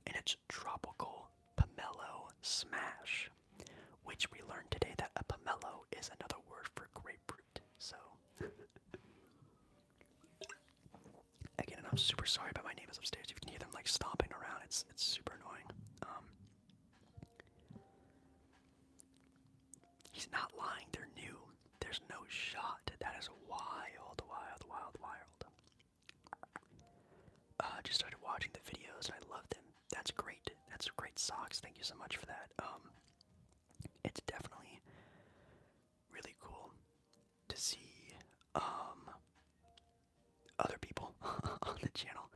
And it's Tropical Pomelo Smash. Which we learned today that a pomelo is another word for grapefruit. So again, and I'm super sorry, but my neighbors upstairs. You can hear them like stomping around. It's super annoying. He's not lying. They're new. There's no shot. That is wild, wild, wild, wild. Just started watching the videos and I love them. That's great. That's great socks. Thank you so much for that. It's definitely really cool to see other people on the channel.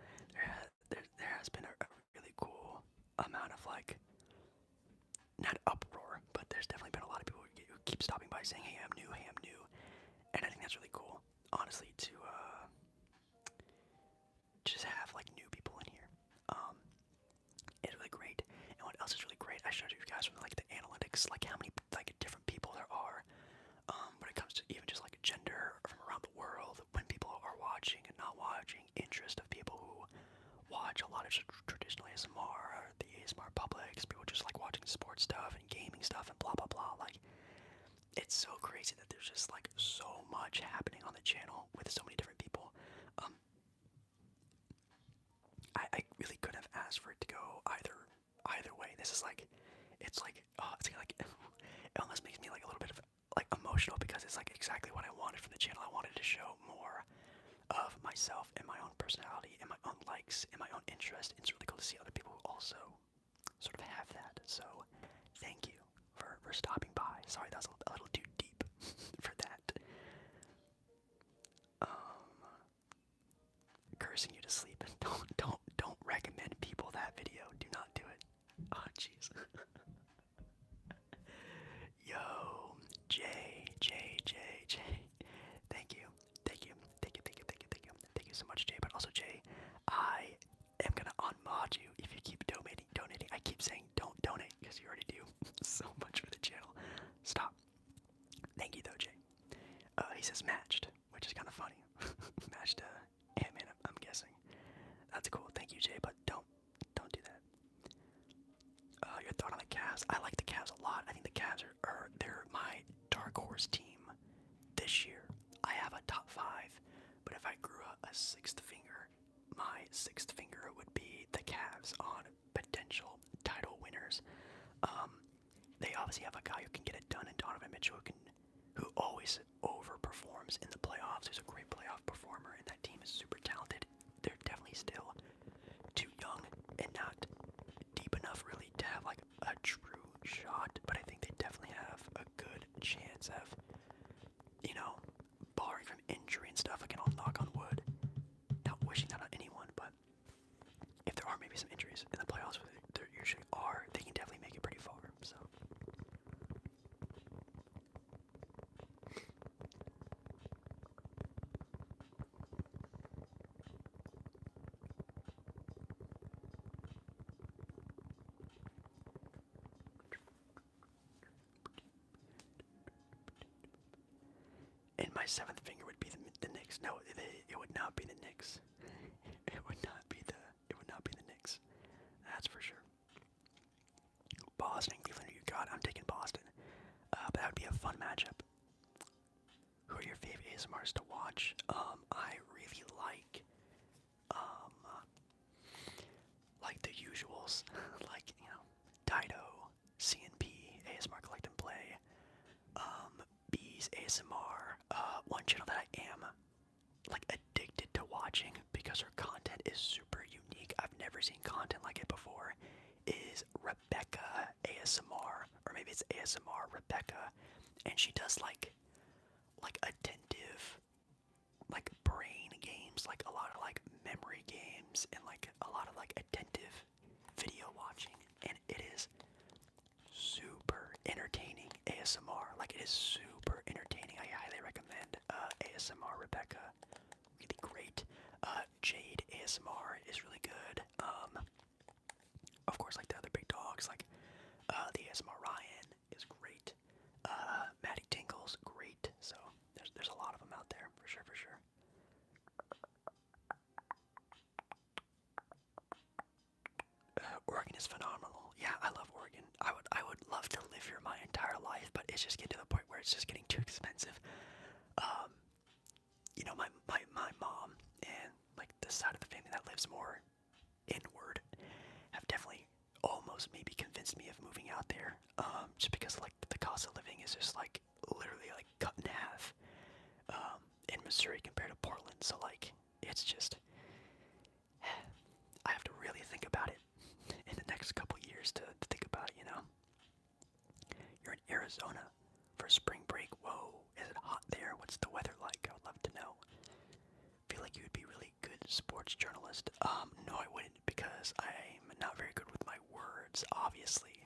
There has been a really cool amount of like, not uproar, but there's definitely been a lot of people who keep stopping by saying, hey, I'm new, and I think that's really cool, honestly, to just have like new people in here. It's really great. And what else is really great? I showed you guys from like the analytics, like how many like different people there are. When it comes to even just like gender from around the world, when people are watching and not watching, interest of people who watch a lot of traditional ASMR, the ASMR publics, people just like watching sports stuff and gaming stuff and blah blah blah. Like, it's so crazy that there's just like so much happening on the channel with so many different people. I really could have asked for it to go either way. This is like, it's like it almost makes me like a little bit of like emotional because it's like exactly what I wanted from the channel. I wanted to show more of myself and my own personality and my own likes and my own interest. It's really cool to see other people who also sort of have that. So thank you for stopping by. Sorry, that was a little too deep for that. Cursing you to sleep. Don't recommend people that video. Do not do it. Oh jeez. Yo, Jay. Thank you. Thank you so much, Jay. But also, Jay, I am gonna unmod you if you keep donating. I keep saying don't donate because you already do so much for the channel. Stop. Thank you though, Jay. He says matched, which is kind of funny. Matched Ant-Man, I'm guessing. That's cool. Thank you, Jay. But don't do that. Your thought on the Cavs? I like the Cavs a lot. I think the Cavs they're my dark horse team this year. I have a top 5, but if I grew a 6th finger, my 6th finger would be the Cavs on potential title winners. They obviously have a guy who can get it done in Donovan Mitchell, who always overperforms in the playoffs. Who's a great playoff performer, and that team is super talented. They're definitely still too young and not deep enough really to have like a true shot, but I think they definitely have a good chance of, barring from injury and stuff. Again, I'll knock on wood, not wishing that on anyone, but if there are maybe some injuries in the playoffs, there usually are, they can definitely make it pretty far. So and my 7th finger would be the Knicks. No, it would not be the Knicks. It would not be the Knicks. That's for sure. Boston and Cleveland, you got. I'm taking Boston. But that would be a fun matchup. Who are your favorite ASMRs to watch? I really like the usuals, like Dido, CNP, ASMR Collect and Play, Bees ASMR. One channel that I am like addicted to watching because her content is super unique. I've never seen content like it before. Is Rebecca ASMR, or maybe it's ASMR Rebecca, and she does like attentive, like brain games, like a lot of like memory games, and like a lot of like attentive video watching, and it is super entertaining ASMR. Like, it is super entertaining. I highly recommend it's just getting to the point where it's just getting too expensive. Um, my mom and like the side of the family that lives more inward have definitely almost maybe convinced me of moving out there. Just because like the cost of living is just like literally like cut in half in Missouri compared to Portland. So like it's just I have to really think about it in the next couple years to think about it. You're in Arizona for spring break. Whoa, is it hot there? What's the weather like? I would love to know. Feel like you would be really good sports journalist. No, I wouldn't because I'm not very good with my words, obviously.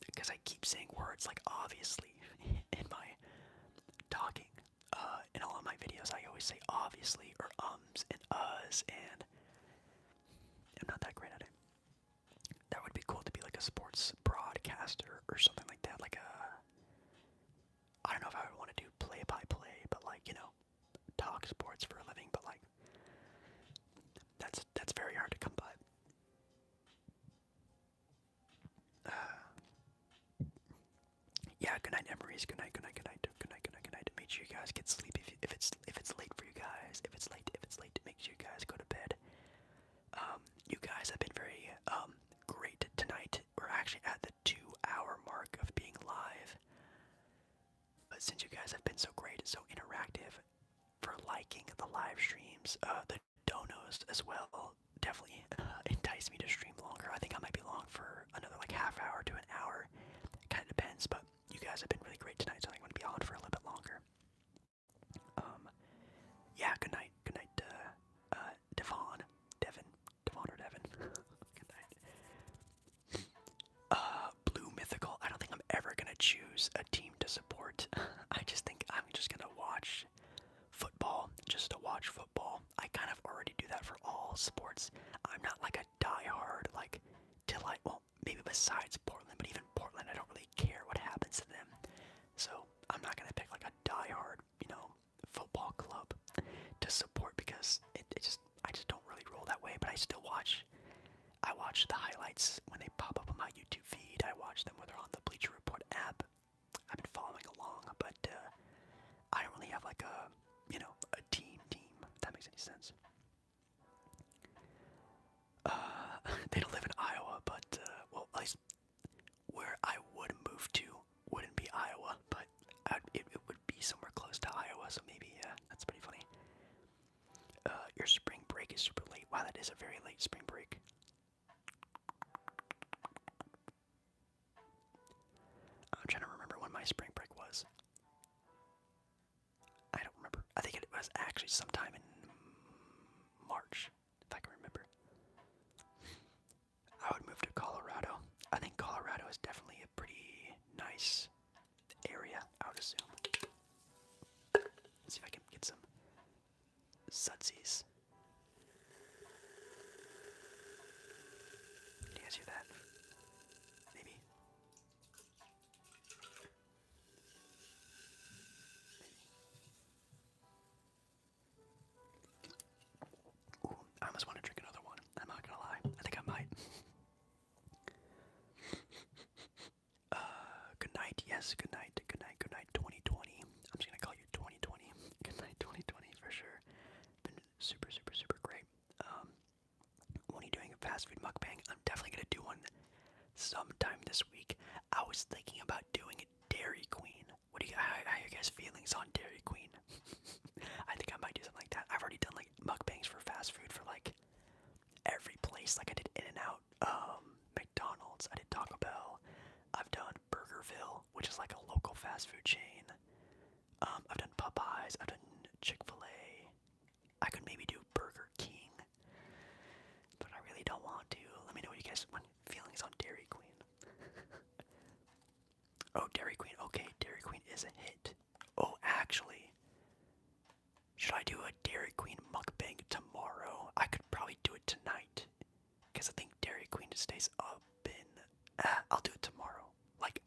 Because I keep saying words like obviously in my talking. In all of my videos, I always say obviously or and us, and I'm not that great at it. That would be cool to be like a sports broadcaster or something like that. Like I don't know if I would want to do play-by-play, but like, talk sports for a living, but like, that's very hard to come by. Yeah, good night, memories. Good night, good night, good night, good night, good night, good night. Make sure you guys get sleep if it's late for you guys. If it's late, make sure you guys go to bed. You guys have been very great tonight. We're actually at the 2-hour mark of being live. But since you guys have been so great, so interactive, for liking the live streams, the donos as well, definitely entice me to stream longer. I think I might be long for another like half hour to an hour. It kind of depends, but you guys have been really great tonight, so I think I'm going to be on for a little bit longer. Yeah, good night, Devon or Devin. Good night. Blue Mythical, I don't think I'm ever going to choose a team to support. I just think I'm just going to watch football, just to watch football. I kind of already do that for all sports. I'm not like a diehard, well, maybe besides Portland, but even Portland, I don't really care what happens to them. So I'm not gonna pick like a diehard, football club to support because I just don't really roll that way. But I still watch. I watch the highlights when they pop up on my YouTube feed. I watch them when they're on the Bleacher Report app. I've been following along, but I don't really have like a team, if that makes any sense. They don't live in Iowa, but, well, at least where I would move to wouldn't be Iowa, but it would be somewhere close to Iowa, so maybe, that's pretty funny. Your spring break is super late. Wow, that is a very late spring break. I'm trying to remember when my spring break was. I don't remember. I think it was actually sometime in March, if I can remember. I would move to Colorado. I think Colorado is definitely a pretty nice area, I would assume. Let's see if I can get some sudsies. Do you guys hear that? Maybe. Ooh, I almost want to drink another one. I'm not gonna lie. I think I might. Good night. Yes, good night. Good night. Good night. 2020. I'm just gonna call you 2020. Good night, 2020 for sure. Been super, super, super great. When are you doing a fast food mukbang? I'm definitely gonna do one sometime this week. I was thinking about doing Dairy Queen. How are your guys' feelings on Dairy Queen? I think I might do something like that. I've already done like mukbangs for fast food for like every place. Like I did In-N-Out, McDonald's, I did Taco Bell, I've done Burgerville, which is like a local fast food chain. I've done Popeyes, I've done Chick-fil-A. I could maybe do Burger King, but I really don't want to. Let me know what you guys want feelings on Dairy Queen. Oh, Dairy Queen. Okay, Dairy Queen is a hit. Oh, actually, should I do a Dairy Queen mukbang tomorrow? I could probably do it tonight, because I think Dairy Queen stays up in... I'll do it tomorrow. Like,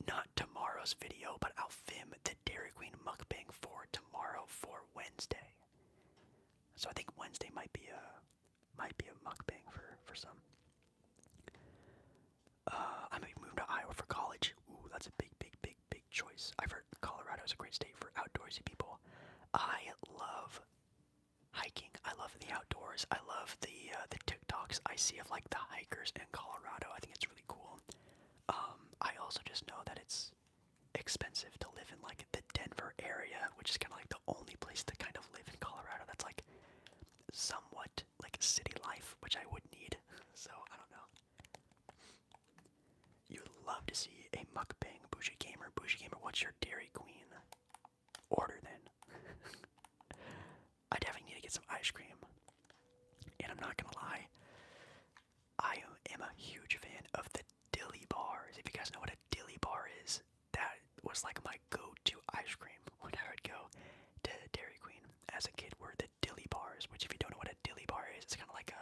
not tomorrow's video, but I'll film the Dairy Queen mukbang for tomorrow for Wednesday. So I think Wednesday might be a mukbang for some. I might move to Iowa for college. outdoorsy. I've heard Colorado is a great state for outdoorsy people. I love hiking. I love the outdoors. I love the TikToks I see of like the hikers in Colorado. I think it's really cool. I also just know that it's expensive to live in like the Denver area, which is kind of like the only place to kind of live in Colorado that's like somewhat like city life, which I would need. So I don't know. You'd love to see a mukbang, Bougie Gamer. Bougie Gamer, what's your Dairy Queen order then? I definitely need to get some ice cream. And I'm not gonna lie, I am a huge fan of the dilly bars. If you guys know what a dilly bar is, that was like my go-to ice cream when I would go to Dairy Queen as a kid. Were the dilly bars, which if you don't know what a dilly bar is, it's kind of like a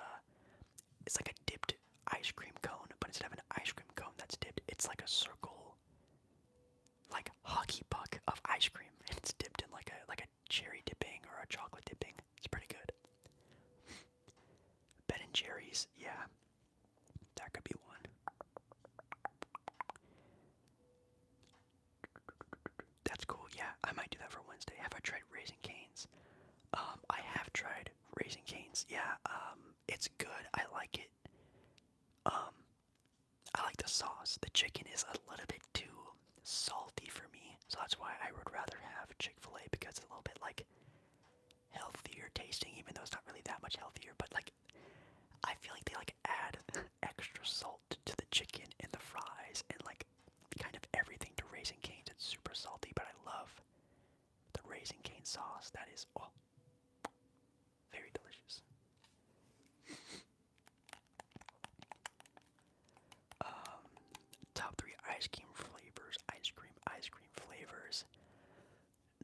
dipped ice cream cone, but instead of an ice cream cone that's dipped, it's like a circle, like hockey puck of ice cream, and it's dipped in like a cherry dipping or a chocolate dipping. It's pretty good. Ben and Jerry's, yeah, that could be one. That's cool. Yeah, I might do that for Wednesday. Have I tried Raising Cane's? I have tried Raising Cane's. Yeah, it's good. I like it. I like the sauce. The chicken is a little bit too salty for me, so that's why I would rather have Chick-fil-A, because it's a little bit like healthier tasting, even though it's not really that much healthier. But like, I feel like they like add extra salt to the chicken and the fries and like kind of everything to Raising Cane's. It's super salty, but I love the Raising Cane sauce. That is very delicious. Top 3 ice cream flavors. Ice cream flavors.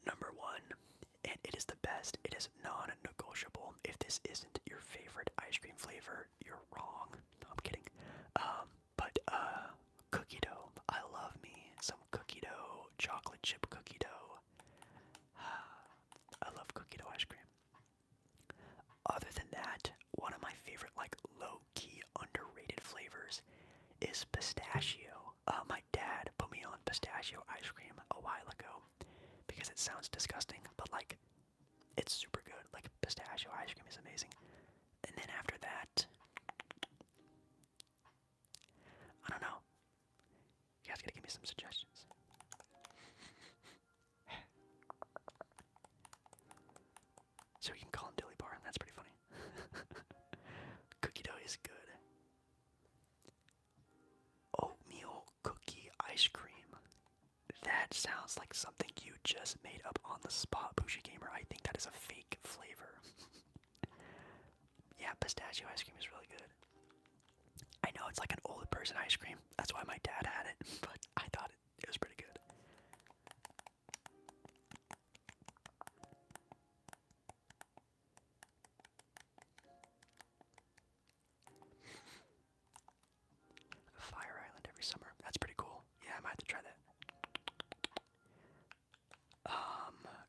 Number 1, and it is the best. It is non-negotiable. If this isn't your favorite ice cream flavor, you're wrong. No, I'm kidding. But cookie dough. I love me some cookie dough, chocolate chip cookie dough. I love cookie dough ice cream. Other than that, one of my favorite like low-key underrated flavors is pistachio. My dad put me on pistachio ice cream a while ago because it sounds disgusting, but like it's super good. Like pistachio ice cream is amazing. And then after that, I don't know. You guys gotta give me some suggestions. So we can call him Dilly Bar, and that's pretty funny. Cookie dough is good. Oatmeal cookie ice cream. That sounds like something you just made up on the spot, Bougie Gamer. I think that is a fake flavor. Yeah, pistachio ice cream is really good. I know it's like an old person ice cream. That's why my dad had it, but I thought it was pretty good. Fire Island every summer. That's pretty cool. Yeah, I might have to try that.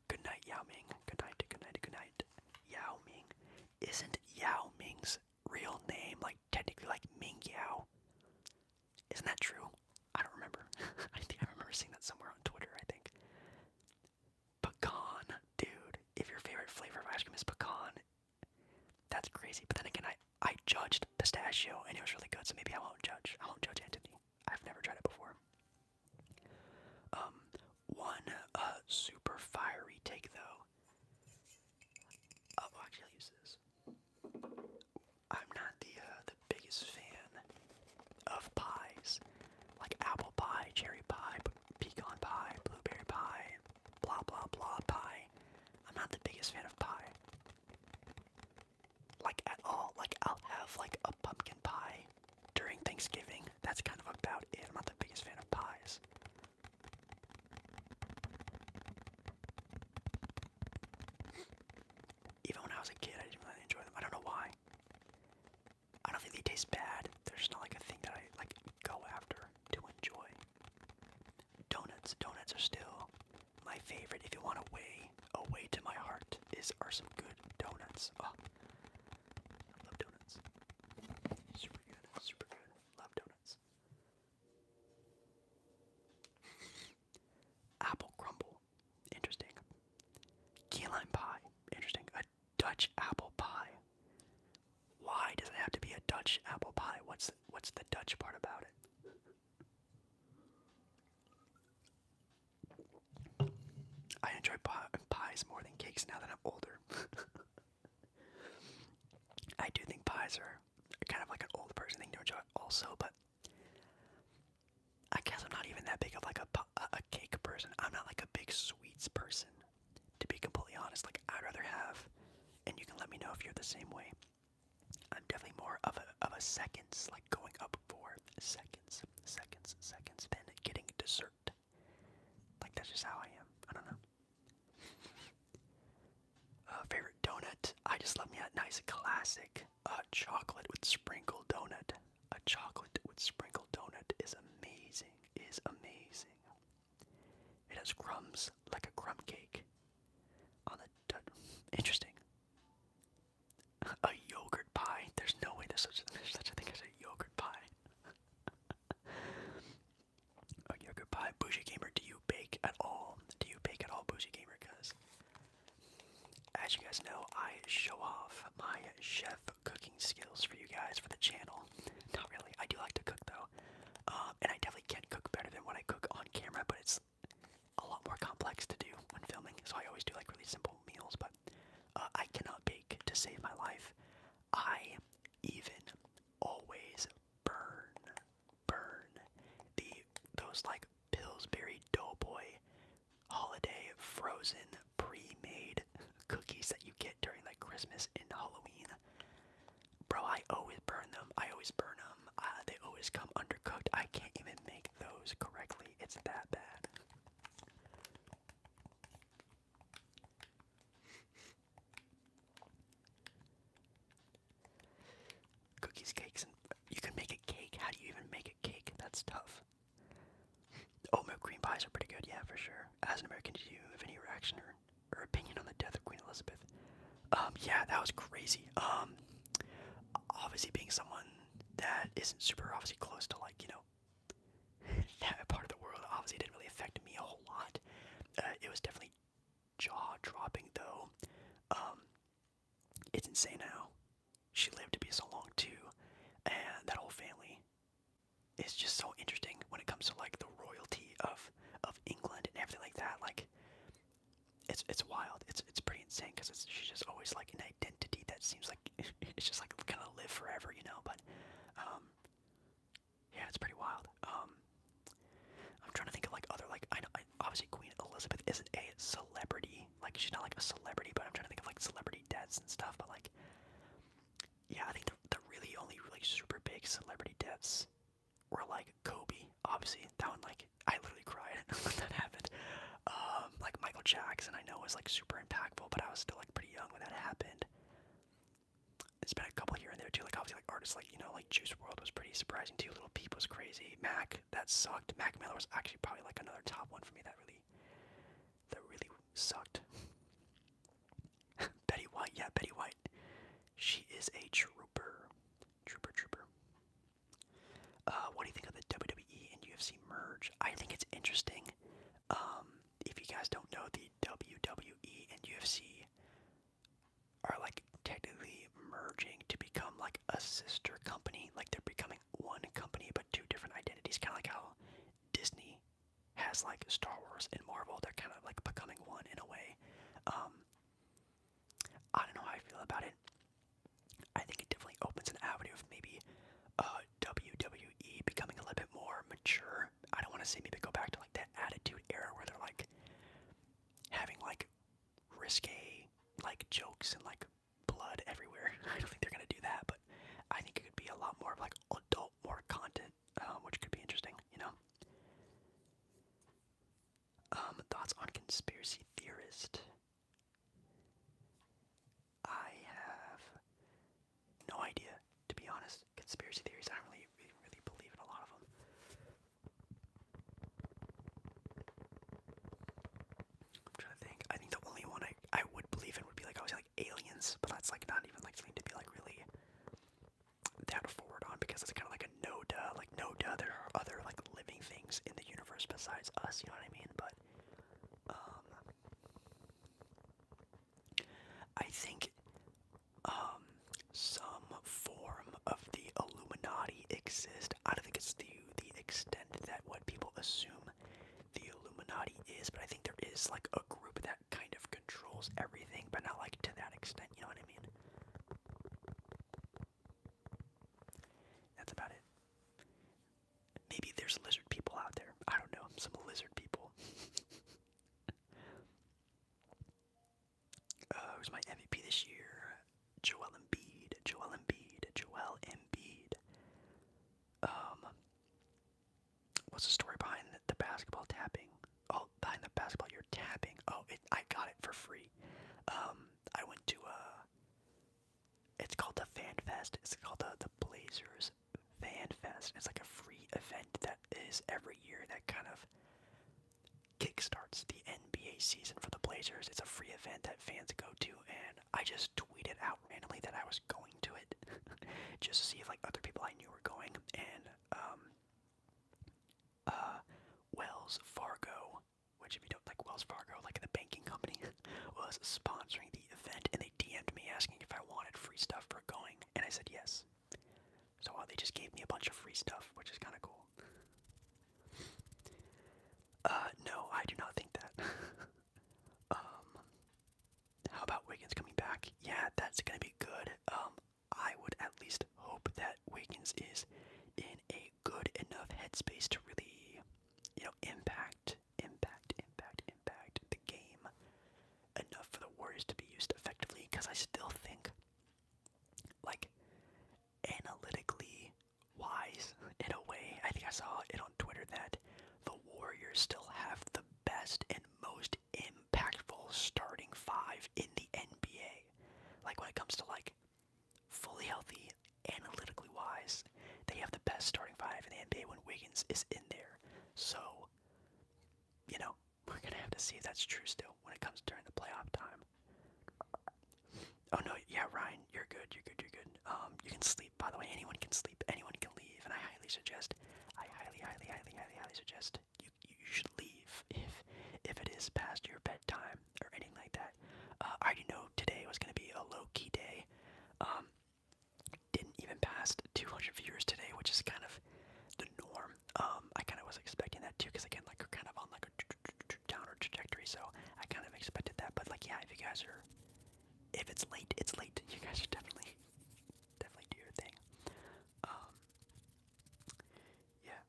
Good night, Yao Ming. Good night, good night, good night. Yao Ming. Isn't Yao Ming's real name like technically like Ming Yao? Isn't that true? I don't remember. I think I remember seeing that somewhere on Twitter, I think. Pecan. Dude, if your favorite flavor of ice cream is pecan, that's crazy. But then again, I judged pistachio and it was really good, so maybe I won't judge. I won't judge Anthony. I've never tried it before. One super fiery take though. Oh, actually, I'll use this. I'm not the biggest fan of pies, like apple pie, cherry pie, pecan pie, blueberry pie, blah blah blah pie. I'm not the biggest fan of pie, like at all. Like I'll have like a pumpkin pie during Thanksgiving. That's kind of about it. I'm not the biggest fan of pies. Even when I was a kid, I didn't really enjoy them. I don't know why. I don't think they taste bad. They're just not like a thing that I like go after to enjoy. Donuts. Donuts are still my favorite. If you want a way to my heart are some good donuts. Oh, I love donuts. Super good. Super good. Love donuts. Apple Dutch apple pie. Why does it have to be a Dutch apple pie? What's the Dutch part about it? I enjoy pies more than cakes now that I'm older. I do think pies are kind of like an old person thing to enjoy also, but I guess I'm not even that big of like a cake person. I'm not like a big sweets person, to be completely honest. Like I'd rather have, and you can let me know if you're the same way. I'm definitely more of a seconds, like going up for seconds, then getting dessert. Like that's just how I am. I don't know. Favorite donut? I just love me a nice classic chocolate with sprinkled donut. A chocolate with sprinkled donut is amazing. Is amazing. It has crumbs like a crumb cake on the interesting. A yogurt pie. There's no way there's such a thing as a yogurt pie. A yogurt pie. Bougie gamer, do you bake at all? Do you bake at all, bougie gamer? Because as you guys know, I show off my chef cooking skills for you guys for the channel. Not really. I do like to cook though, and I definitely can cook better than what I cook on camera. But it's a lot more complex to do when filming, so I always do like really simple meals. But I cannot bake to save my life. I even always burn those like Pillsbury Doughboy holiday frozen pre-made cookies that you get during like Christmas and Halloween. Bro, I always burn them. They always come undercooked. I can't even make those correctly. It's that bad. Cookies, cakes, and you can make a cake. How do you even make a cake? That's tough. Oatmeal cream pies are pretty good, yeah, for sure. As an American, do you have any reaction or opinion on the death of Queen Elizabeth? Yeah, that was crazy. Obviously being someone that isn't super obviously close to like, that part of the world, obviously didn't really affect me a whole lot. It was definitely jaw-dropping though. It's insane how she lived to be so long too, and that whole family is just so interesting when it comes to like the royalty of England and everything like that. Like it's wild. It's pretty insane because she's just always like an identity that seems like it's just like gonna live forever, But yeah, it's pretty wild. I'm trying to think of like other like I know obviously Queen Elizabeth isn't a celebrity. Like she's not like a celebrity, but I'm trying to think of like celebrity deaths and stuff. But like yeah, I think the really only really super big celebrity deaths were like Kobe. Obviously that one like I literally cried when that happened. Like Michael Jackson, I know was like super impactful, but I was still like pretty young when that happened. It's been a couple here and there too. Like obviously like artists like like Juice WRLD was pretty surprising too. Little Peep was crazy. Mac, that sucked. Mac Miller was actually probably like another top one for me that really sucked. Betty White, yeah, Betty White. She is a trooper. Trooper. What do you think of the WWE and UFC merge? I think it's interesting. If you guys don't know, the WWE and UFC are like technically merging to become like a sister company. Like they're becoming one company but two different identities. Kind of like how Disney has like Star Wars and Marvel. They're kind of like becoming one in a way. I don't know how I feel about it. I think it definitely opens an avenue of maybe WWE becoming a little bit more mature. I don't want to say maybe go back to like that Attitude Era where they're like having like risque like jokes and like blood everywhere. I don't think they're gonna do that, but I think it could be a lot more of like adult, more content, which could be interesting, Thoughts on conspiracy theorist? I have no idea, to be honest. Conspiracy theories, I don't really believe in a lot of them. I'm trying to think. I think the only one I would believe in would be like obviously like aliens, but that's like not even like something to be like really that forward on because it's kind of like a no duh. Like no duh, there are other like living things in the universe besides us. You know what I mean? But I think controls everything, but not like to that extent, you know what I mean? That's about it. Maybe there's lizard people out there. I don't know, some lizard people. Who's my MVP this year? Joel Embiid. Joel Embiid. Joel Embiid. What's the story behind the basketball tapping? Oh, behind the basketball you're tapping. Oh, I got it for free. I went to it's called the Fan Fest. It's called the Blazers Fan Fest. It's like a free event that is every year that kind of kickstarts the NBA season for the Blazers. It's a free event that fans go to, and I just tweeted out randomly that I was going to it, just to see if like other people I knew were going. And Wells Fargo, which if you don't like Wells Fargo, like the banking company, was sponsoring the event, and they DM'd me asking if I wanted free stuff for going, and I said yes. So they just gave me a bunch of free stuff, which is kind of cool. No, I do not think that. How about Wiggins coming back? Yeah, that's gonna be good. I would at least hope that Wiggins is in a good enough headspace to really, impact the game enough for the Warriors to be used effectively. Because I still think, like, analytically wise, in a way, I think I saw it on Twitter that the Warriors still have the best and most impactful starting five in the NBA. Like, when it comes to, like, fully healthy, analytically wise, they have the best starting five in the NBA when Wiggins is in there. So, we're going to have to see if that's true still when it comes during the playoff time. Oh, no, yeah, Ryan, you're good. You can sleep, by the way. Anyone can sleep, anyone can leave, and I highly suggest you should leave if it is past your bedtime or anything like that. I already know today was going to be a low-key day. Didn't even pass 200 viewers today, which is kind of the norm. I kind of was expecting that too, because again, like, we're kind of on like a downward trajectory, so I kind of expected that. But like, yeah, if it's late, it's late. You guys should definitely do your thing. Yeah.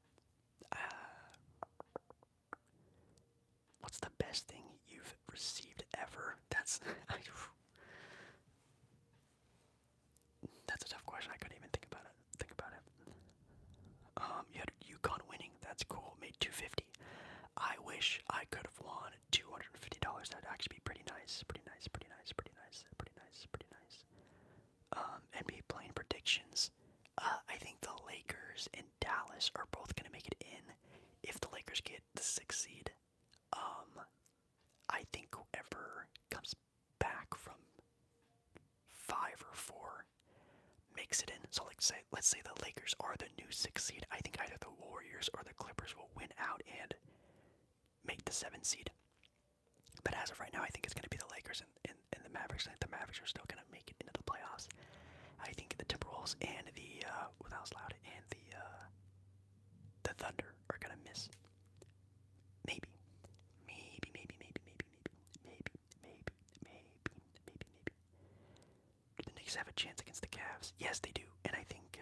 What's the best thing you've received ever? That's a tough question. I couldn't even think about it. You had UConn winning. That's cool. Made $250. I wish I could have won $250. That'd actually be pretty nice. NBA playing predictions. I think the Lakers and Dallas are both gonna make it in. If the Lakers get the 6th seed, I think whoever comes back from 5 or 4 makes it in. So let's say the Lakers are the new 6th seed. I think either the Warriors or the Clippers will win out and make the 7th seed. But as of right now, I think it's going to be the Lakers and the Mavericks. I think the Mavericks are still going to make it into the playoffs. I think the Timberwolves and the Thunder are going to miss. Maybe. Do the Knicks have a chance against the Cavs? Yes, they do. And I think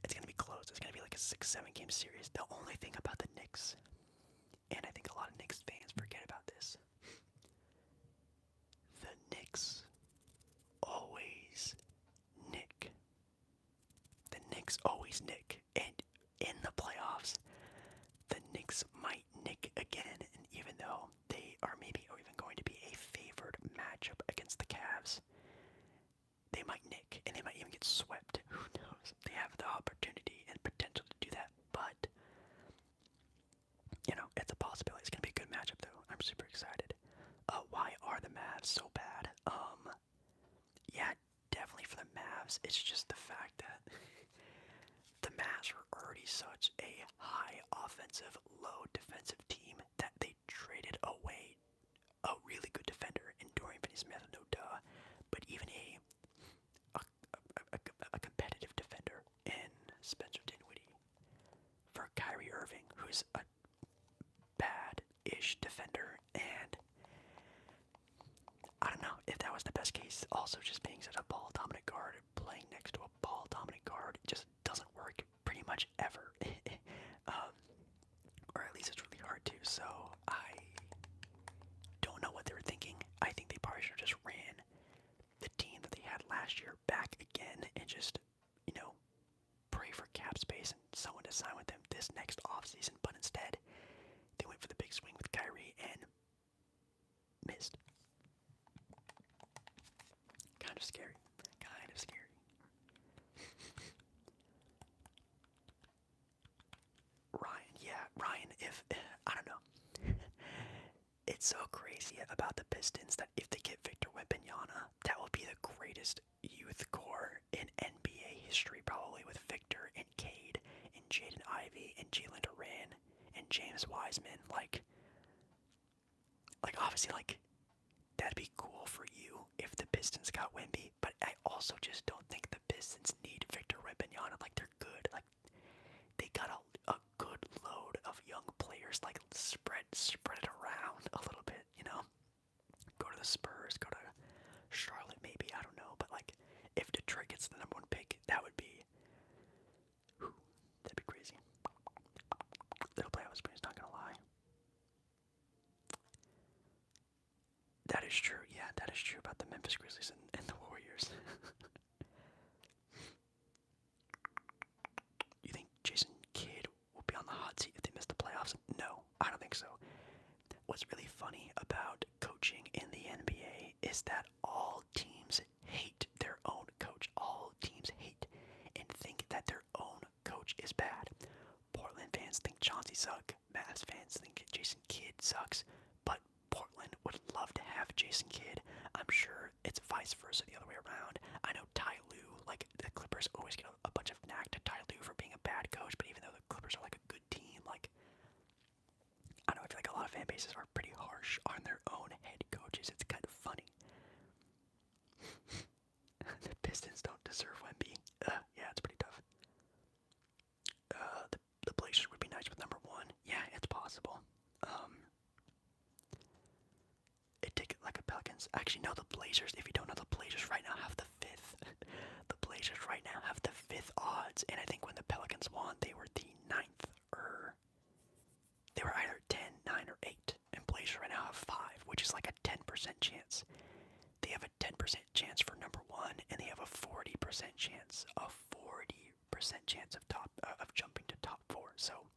it's going to be close. It's going to be like a 6-7 game series. The only thing about the Knicks, and I think a lot of Knicks fans forget about this, the Knicks always nick. The Knicks always nick. And in the playoffs, the Knicks might nick again. And even though they are maybe even going to be a favored matchup against the Cavs, they might nick. And they might even get swept. Who knows? They have the opportunity and potential to do that. But, it's a possibility. It's going to be a good matchup, though. I'm super excited. Why are the Mavs so bad? Yeah, definitely for the Mavs. It's just the fact that the Mavs were already such a high offensive, low defensive team that they traded away a really good defender in Dorian Finney-Smith, no duh, but even a competitive defender in Spencer Dinwiddie for Kyrie Irving, who's a bad-ish defender, and if that was the best case, also just being such a ball dominant guard, playing next to a ball dominant guard, just doesn't work pretty much ever. um, or at least it's really hard to. So I don't know what they were thinking. I think they probably should have just ran the team that they had last year back again and just, pray for cap space and someone to sign with them this next offseason. But instead, they went for the big swing with Kyrie and missed. Kind of scary. Kind of scary. Ryan, if, I don't know. It's so crazy about the Pistons that if they get Victor Wembanyama, that will be the greatest youth core in NBA history, probably, with Victor and Cade and Jaden Ivey and Jalen Duran and James Wiseman. Like obviously, that'd be cool for you if the Pistons got Wemby, but I also just don't think the Pistons need Victor Wembanyama. They're good. They got a good load of young players. Spread it around a little bit. Go to the Spurs. Go to Charlotte. Maybe, I don't know. But if Detroit gets the #1 pick, that'd be crazy. Little playoff experience. Not gonna lie. That is true. Yeah, that is true about the Memphis Grizzlies and the Warriors. You think Jason Kidd will be on the hot seat if they miss the playoffs? No, I don't think so. What's really funny about coaching in the NBA is that all teams hate their own coach. All teams hate and think that their own coach is bad. Portland fans think Chauncey sucks. Mavs fans think Jason Kidd sucks. But Portland would love to have Jason Kidd. I'm sure it's vice versa the other way around. I know Ty Lue, the Clippers always get a bunch of knack to Ty Lue for being a bad coach, but even though the Clippers are a good team, I don't know, I feel like a lot of fan bases are pretty harsh on their own head coaches. It's kind of funny. The Pistons don't deserve Wemby. Yeah, it's pretty tough. The Blazers would be nice with #1. Yeah, it's possible. It take it like a Pelicans. Actually, no, the Blazers, if you don't know, the Blazers right now have the 5th. The Blazers right now have the 5th odds, and I think when the Pelicans won, they were the 9th, or they were either 10, 9, or 8, and Blazers right now have 5, which is like a 10% chance. They have a 10% chance for #1, and they have a 40% chance, of jumping to top 4, so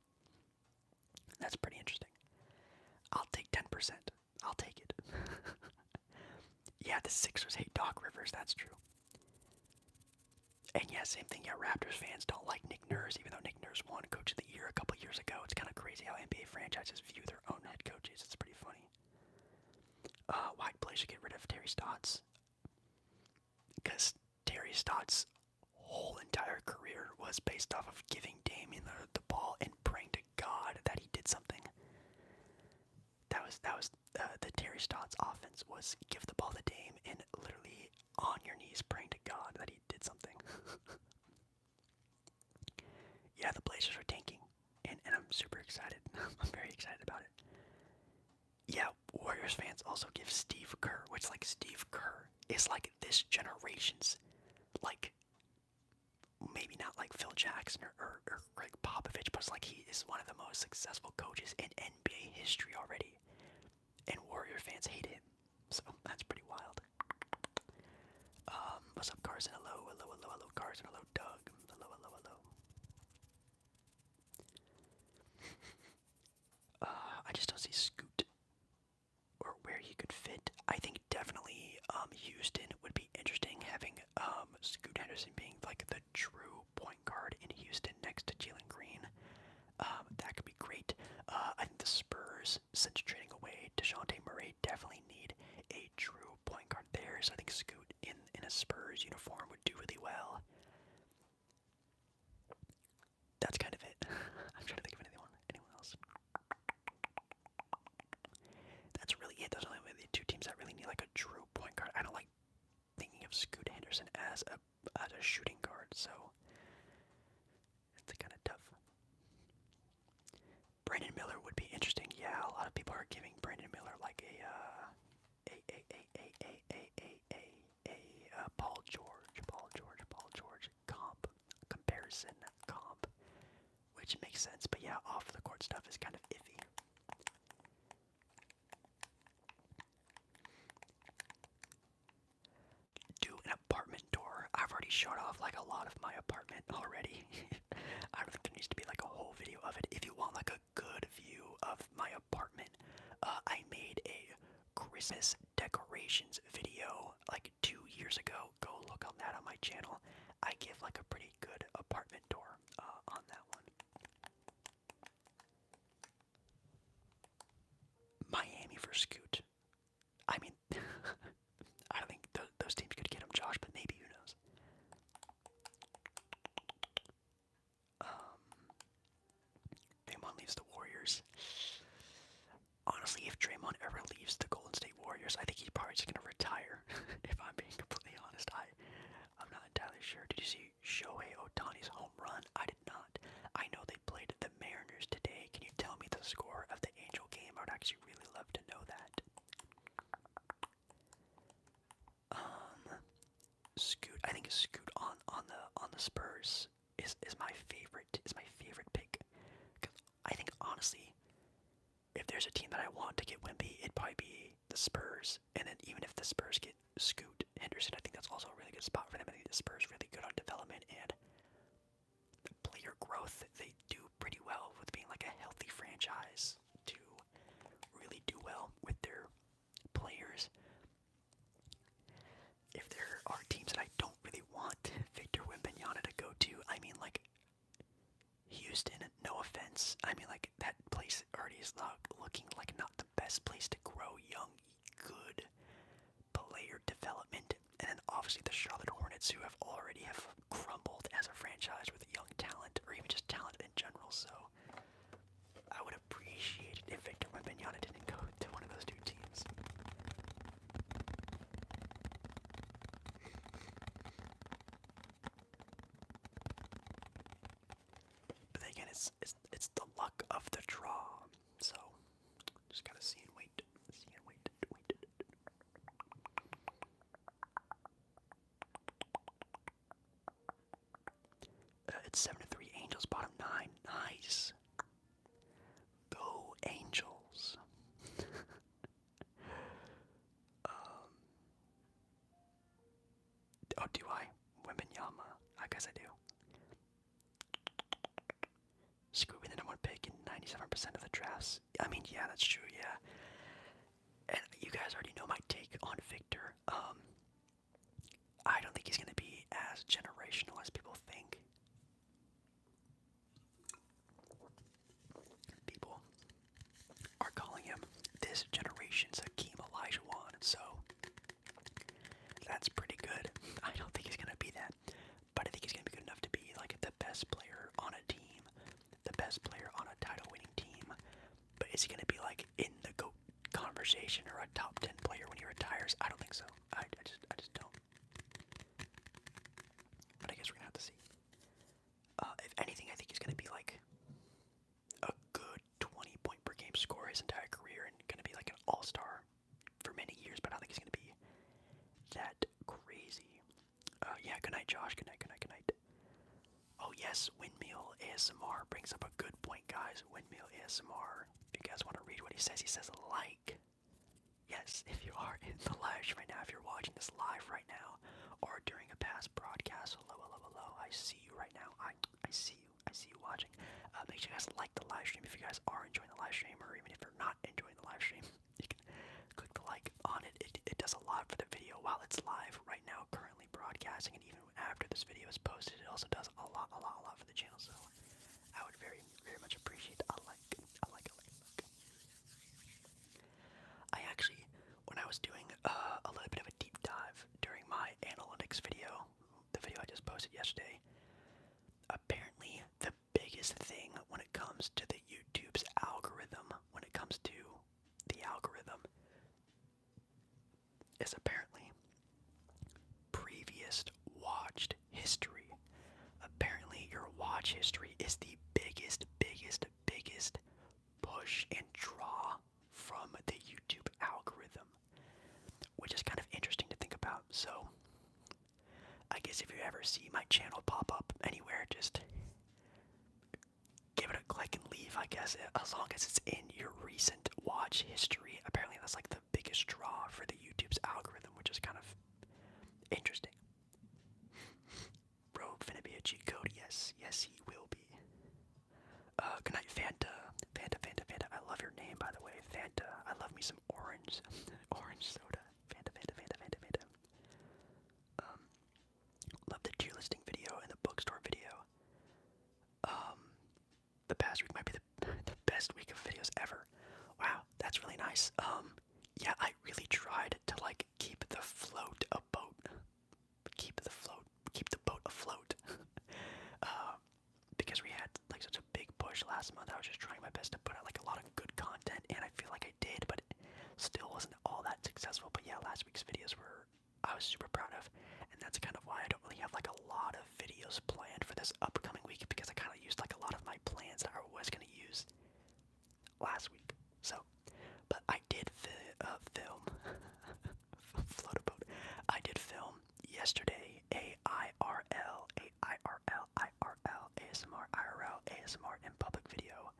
that's pretty interesting. I'll take 10%. I'll take it. Yeah, the Sixers hate Doc Rivers, that's true. And yeah, same thing, Raptors fans don't like Nick Nurse, even though Nick Nurse won Coach of the Year a couple years ago. It's kind of crazy how NBA franchises view their own head coaches. It's pretty funny. Why'd Blazers get rid of Terry Stotts? Because Terry Stotts' whole entire career was based off of giving Damian the ball and praying to God that he did something. That was the Terry Stotts offense, was give the ball to Dame and literally on your knees praying to God that he did something. Yeah, the Blazers are tanking, and I'm super excited. I'm very excited about it. Yeah, Warriors fans also give Steve Kerr, which Steve Kerr is this generation's, maybe not Phil Jackson or Greg Popovich, but he is one of the most successful coaches in NBA history already. And Warrior fans hate him, so that's pretty wild. What's up, Carson? Hello, Carson. Hello, Doug. Hello. I just don't see Scoot or where he could fit. I think definitely Houston would be interesting, having Scoot Henderson being the true point guard in Houston next to Jalen Green. That could be great. I think the Spurs, since trading away DeJounte Murray, definitely need a true point guard there. So I think Scoot in a Spurs uniform would do really well. That's kind of it. I'm trying to think of anyone else. That's really it. Those are only the two teams that really need a true point guard. I don't like thinking of Scoot Henderson as a shooting guard, so it's kind of tough. Brandon Miller would be interesting. Yeah, a lot of people are giving Brandon Miller a which makes sense. But yeah, off the court stuff is kind of iffy. Do an apartment tour. I've already showed off like a lot of my apartment already. I don't think there needs to be like a whole video of it. If you want like a good view of my apartment, I made a Christmas decorations video like 2 years ago. Go look on that on my channel. I give like a pretty good apartment tour on that one. Miami for Scoot. I mean, I don't think those teams could get him, Josh, but maybe, who knows. Draymond leaves the Warriors. Honestly, if Draymond ever leaves the Golden State Warriors, I think he's probably just gonna retire. If I'm being completely honest, I'm not entirely sure. Did you see Shohei Ohtani's home run? I did not. I know they played the Mariners today. Can you tell me the score of the Angel game? I would actually really love to know that. Scoot. I think Scoot on the Spurs is my favorite pick. 'Cause I think honestly, if there's a team that I want to get Wemby, it'd probably be the Spurs. And then even if the Spurs get Scoot Henderson, I think that's also a really good spot for them. I think the Spurs really good on development and player growth. They do pretty well with being like a healthy franchise to really do well with their players. If there are teams that I don't really want Victor Wembanyama to go to, I mean like Houston, no offense. I mean like that place already is not looking like not the best place to grow young, good player development. And then obviously the Charlotte Hornets, who have already crumbled as a franchise with young talent, or even just talent in general. So I would appreciate it if Victor Wembanyama didn't go to one of those two teams. But then again, it's the luck of the draw. So just gotta see and wait. See and wait. It's 7-3. Angels bottom 9. Nice. Go Angels. Oh, do I? Wembanyama. I guess I do. Scooby the number 1 pick in 97% of the drafts. I mean, yeah, that's true, yeah. And you guys already know my take on Victor. I don't think he's going to be as generational as people think. People are calling him this generation's Hakeem Olajuwon, so that's pretty good. I don't think he's going to be that, but I think he's going to be good enough to be like the best player on a team, the best player on a title-winning team. But is he going to be like in the GOAT conversation or a top 10 player when he retires? I don't think so. I just don't. But I guess we're going to have to see. If anything, I think he's going to be like a good 20-point per game scorer his entire career and going to be like an all-star for many years, but I don't think he's going to be that crazy. Yeah, good night, Josh. Good night. Oh, yes, Windmill ASMR brings up a good point, guys. Windmill ASMR. If you guys want to read what he says like. Yes, if you are in the live stream right now, if you're watching this live right now, or during a past broadcast, hello, I see you right now. I see you watching. Make sure you guys like the live stream if you guys are enjoying the live stream, or even if you're not enjoying the live stream, you can click the like on it. It does a lot for the video while it's live right now, currently broadcasting, and even after this video is posted, it also does a lot for the channel. So I would very much appreciate a like. I actually, when I was doing a little bit of a deep dive during my analytics video, the video I just posted yesterday, apparently the biggest thing when it comes to the YouTube's algorithm, when it comes to the algorithm, is apparently previous watched history. Apparently your watch history is the biggest push and draw from the YouTube algorithm, which is kind of interesting to think about. So I guess if you ever see my channel pop up anywhere, just give guess as long as it's in your recent watch history. Apparently that's like the biggest draw for the YouTube's algorithm, which is kind of interesting. Bro, finna be a cheat code. Yes, yes, he will be. Good night, Fanta. Fanta, Fanta, Fanta. I love your name, by the way. Fanta. I love me some orange. Orange soda. Fanta, Fanta, Fanta, Fanta, Fanta. Love the tier listing video and the bookstore video. The past week might be the best week of videos ever. Wow, that's really nice. Yeah, I really tried to like keep the boat afloat. Because we had like such a big push last month. I was just trying my best to put out like a lot of good content, and I feel like I did, but it still wasn't all that successful. But yeah, last week's videos I was super proud of, and that's kind of why I don't really have like a lot of videos planned for this upcoming week, because I kind of used like a lot of my plans that I was going to use last week. So, but I did film float a boat. I did film yesterday a ASMR in public video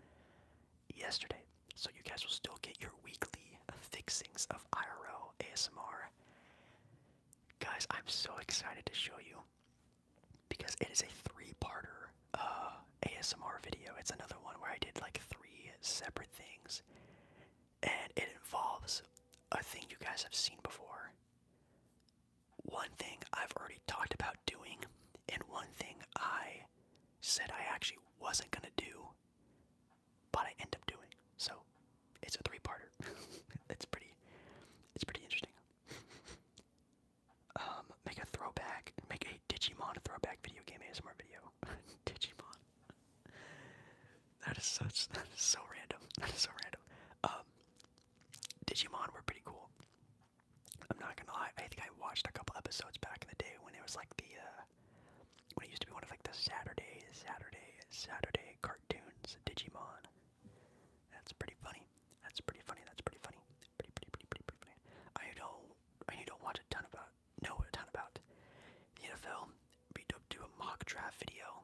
yesterday. So you guys will still get your weekly fixings of IRL ASMR. Guys, I'm so excited to show you because it is a 3-parter ASMR video. It's another one where I did like 3 separate things, and it involves a thing you guys have seen before, one thing I've already talked about doing, and one thing I said I actually wasn't gonna do, but I end up doing. So it's a 3-parter. it's pretty interesting. Make a Digimon throwback video game ASMR video. Digimon. That is so random. That is so random. Digimon were pretty cool. I'm not gonna lie, I think I watched a couple episodes back in the day when it was like when it used to be one of like the Saturday cartoons, Digimon. That's pretty funny. That's pretty funny. Pretty funny. I don't know a ton about the NFL. We don't do a mock draft video.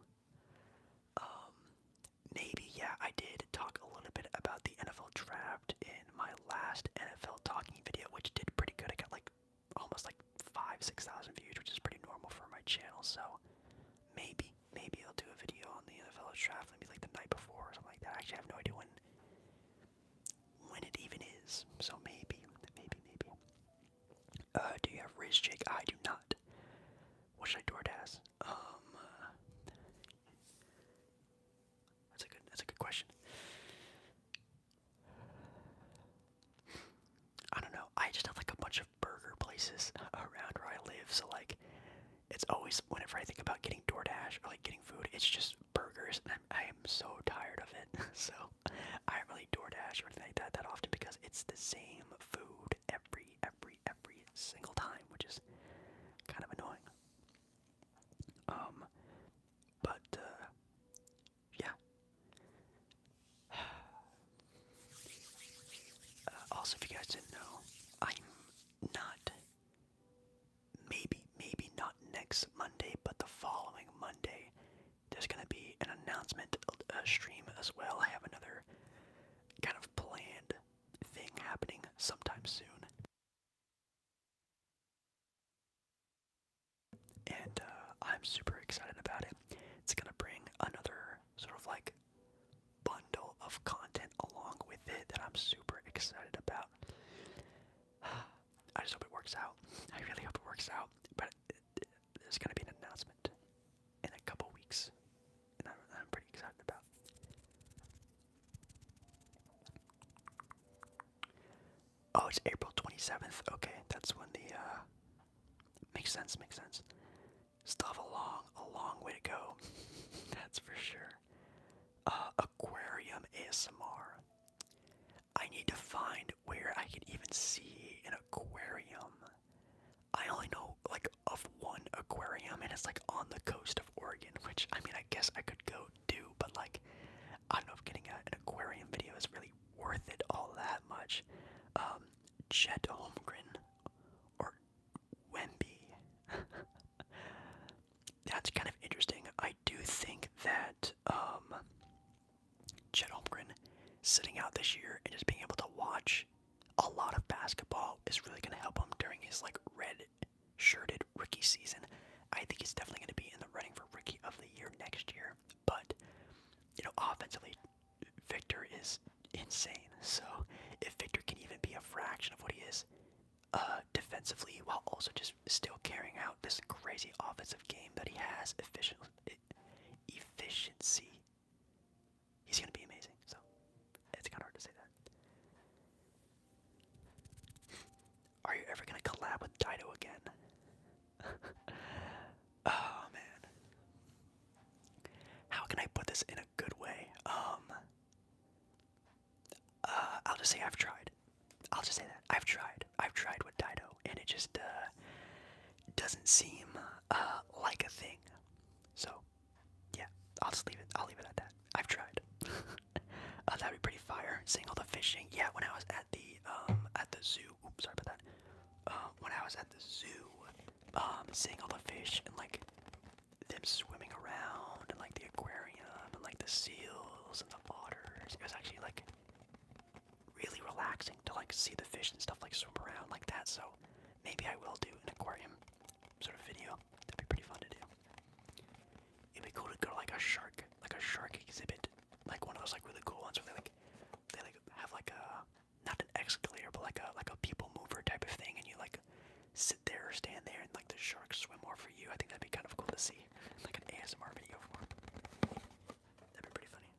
Maybe, yeah, I did talk a little bit about the NFL draft in my last NFL talking video, which did pretty good. I got like almost like 5,000-6,000 views, which is pretty normal for my channel. So maybe I'll do a video on the NFL draft, maybe like the night before or something like that. Actually, I have no idea when it even is. So maybe. Do you have Riz Jake? I do not. What should I DoorDash? That's a good question. I don't know. I just have like a bunch of burger places around where I live, so like it's always, whenever I think about getting DoorDash or like getting food, it's just burgers, and I am so tired of it. So I don't really DoorDash or anything like that often because it's the same food every single time, which is kind of annoying. But yeah. Also, if you guys didn't know, I'm not, maybe not next Monday, but the following Monday, there's gonna be an announcement stream as well. I have another kind of planned thing happening sometime soon. And I'm super excited about it. It's gonna bring another sort of like bundle of content along with it that I'm super excited about. I just hope it works out. I really hope it works out. But there's gonna be an announcement in a couple weeks, and I'm pretty excited about. Oh, it's April 27th. Okay, that's when the makes sense. Still have a long way to go. That's for sure. Aquarium ASMR. I need to find where I can even see an aquarium. I only know like of one aquarium, and it's like on the coast of Oregon, which I mean I guess I could go do, but like I don't know if getting an aquarium video is really worth it all that much. Chet Holmgren or Wemby. That's kind of interesting. I do think that Chet Holmgren sitting out this year and just being able to watch a lot of basketball is really going to help him during his like red-shirted rookie season. I think he's definitely going to be in the running for rookie of the year next year. But offensively, Victor is insane. So if Victor can even be a fraction of what he is defensively, while also just still carrying out this crazy offensive game that he has, efficiency, he's going to be amazing. So it's kind of hard to say that. Are you ever going to collab with Dido again? Oh man. How can I put this in a good way? I'll just say I've tried. I'll just say that. I've tried. I've tried with Dido, and it just doesn't seem like a thing. So, yeah, I'll just leave it. I'll leave it at that. I've tried. That'd be pretty fire. Seeing all the fishing. Yeah, when I was at the zoo. Oops, sorry about that. When I was at the zoo, seeing all the fish and like them swimming around and like the aquarium and like the seals and the otters. It was actually like really relaxing to like see the fish and stuff like swim around like that. So maybe I will do an aquarium sort of video. That'd be pretty fun to do. It'd be cool to go to like a shark exhibit, like one of those like really cool ones where they have like a, not an excavator but like a people mover type of thing, and you like sit there or stand there and like the sharks swim over you. I think that'd be kind of cool to see, like an ASMR video for. That'd be pretty funny.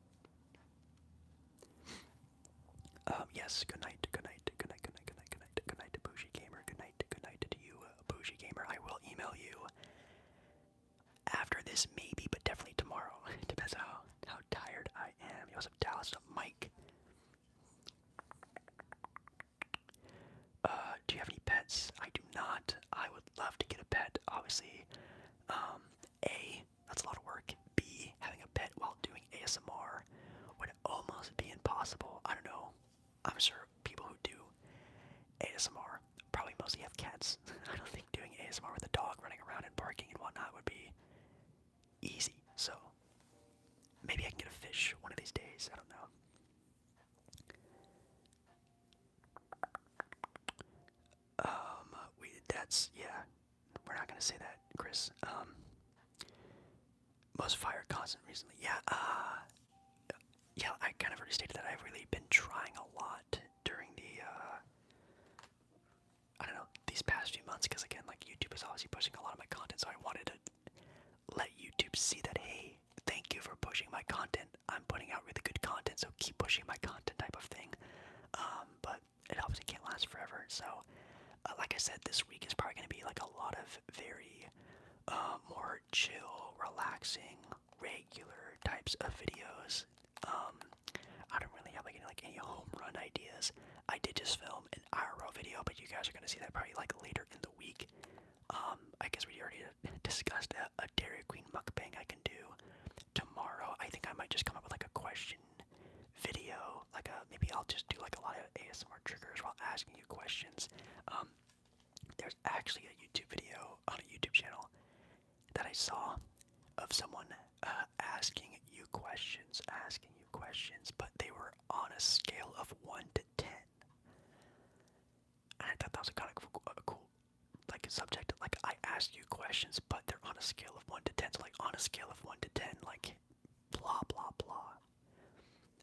Yes, good night, good night, good night, good night, good night, good night, good night to Bougie Gamer, good night to you, Bougie Gamer. I will email you after this, maybe, but definitely tomorrow. It depends on how tired I am. What's up, Dallas? What's up, Mike? Do you have any pets? I do not. I would love to get a pet, obviously. A, that's a lot of work. B, having a pet while doing ASMR would almost be impossible. I don't know. I'm sure people who do ASMR probably mostly have cats. I don't think doing ASMR with a dog running around and barking and whatnot would be easy. So maybe I can get a fish one of these days. I don't know. Yeah, we're not gonna say that, Chris. Most fire content recently. Yeah, I kind of already stated that I've really been trying a lot during the, I don't know, these past few months, because again, like, YouTube is obviously pushing a lot of my content, so I wanted to let YouTube see that, hey, thank you for pushing my content. I'm putting out really good content, so keep pushing my content type of thing. But it obviously can't last forever, so like I said, this week is probably going to be like a lot of very more chill, relaxing, regular types of videos. I don't really have like any home run ideas. I did just film an IRL video, but you guys are going to see that probably like later in the week. I guess we already discussed a Dairy Queen mukbang I can do tomorrow. I think I might just come up with like a question video, like maybe I'll just do like a lot of ASMR triggers while asking you questions. There's actually a YouTube video on a YouTube channel that I saw of someone asking you questions, but they were on a scale of 1 to 10. And I thought that was a kind of cool like subject. Like, I asked you questions, but they're on a scale of 1 to 10. So like on a scale of 1 to 10, like blah blah blah.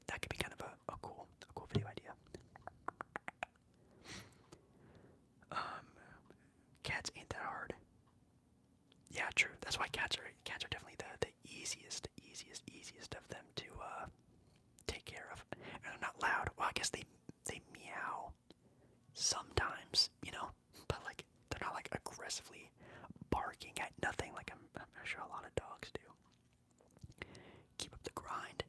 That could be kind of a cool video idea. Cats ain't that hard. Yeah, true. That's why cats are definitely the easiest of them to take care of. And they're not loud. Well, I guess they meow sometimes, but like they're not like aggressively barking at nothing like I'm sure a lot of dogs do. Keep up the grind.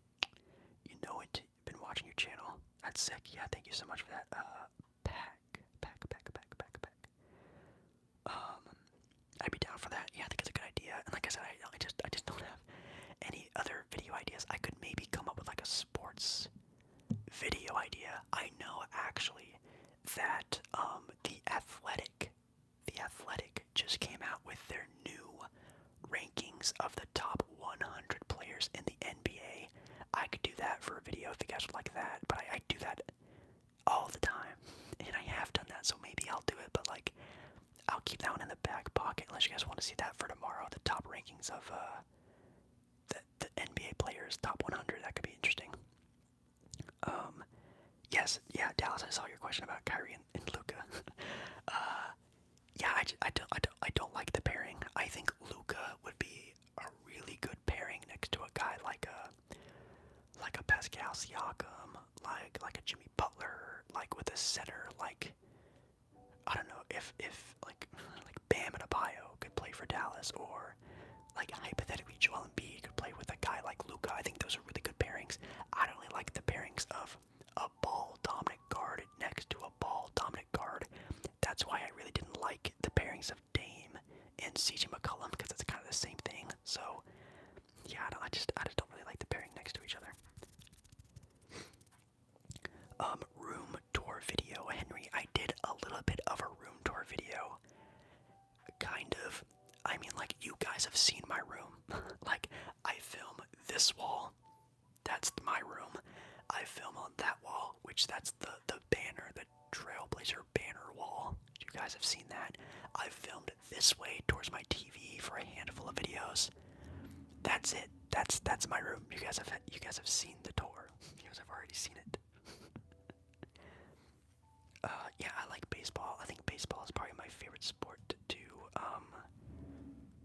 You know it. Been watching your channel. That's sick. Yeah, thank you so much for that. Pack. I'd be down for that. Yeah, I think it's a good idea. And like I said, I just don't have any other video ideas. I could maybe come up with like a sports video idea. I know actually that the Athletic just came out with their new rankings of the top 100 players in the NBA. I could do that for a video if you guys would like that, but I want to see that for tomorrow. The top rankings of the NBA players, top 100. That could be interesting. Yes, yeah, Dallas. I saw your question about Kyrie and Luka. Yeah, I don't like the pairing. I think Luka would be a really good pairing next to a guy like a Pascal Siakam, like a Jimmy Butler, like with a center, like I don't know if like Bam Adebayo could play for Dallas, or like hypothetically Joel Embiid could play with a guy like Luka. I think those are really good pairings. I don't really like the pairings of a ball dominant guard next to a ball dominant guard. That's why I really didn't like the pairings of Dame and CJ McCollum, because it's kind of the same thing. So yeah, I just don't really like the pairing next to each other. Room tour video, Henry. I did a little bit of a room tour video. Kind of. I mean, like, you guys have seen my room. Like, I film this wall. That's my room. I film on that wall, which that's the banner, the Trailblazer banner wall. You guys have seen that. I've filmed this way towards my TV for a handful of videos. That's it. That's my room. You guys have seen the tour. You guys have already seen it. Yeah, I like baseball. I think baseball is probably my favorite sport to do.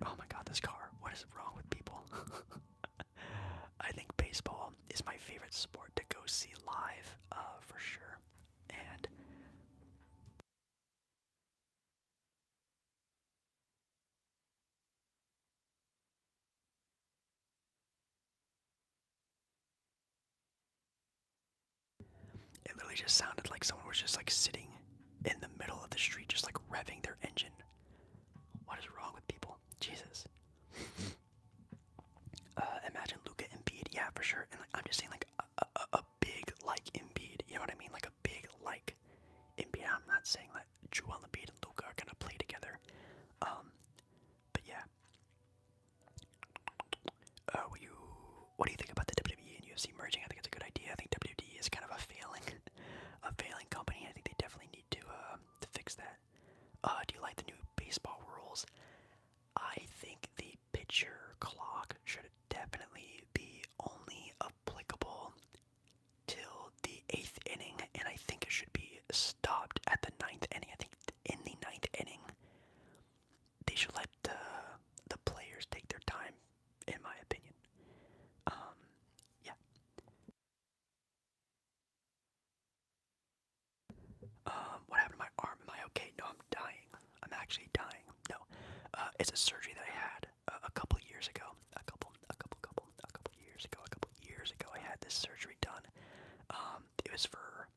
Oh my god, this car. What is wrong with people? I think baseball is my favorite sport to go see live, for sure. And it literally just sounded like someone was just like sitting in the middle of the street, just like revving their engine. What is wrong with people? Jesus. Imagine Luka Embiid, yeah, for sure. And like, I'm just saying, like a big like Embiid. You know what I mean? Like a big like Embiid. I'm not saying that Joel Embiid and Luka are gonna play together. But yeah. What do you think about the WWE and UFC merging? I think it's a good idea. I think WWE is kind of a failing company. I think they definitely need to fix that. Do you like the new baseball rules? I think the pitcher clock should definitely be only applicable till the 8th inning, and I think it should be stopped at the 9th inning. I think in the 9th inning, they should let the players take their time, in my opinion. Yeah. What happened to my arm? Am I okay? No, I'm dying. I'm actually dying. No. It's a surgery that I had a couple years ago. A couple years ago, I had this surgery done. It was for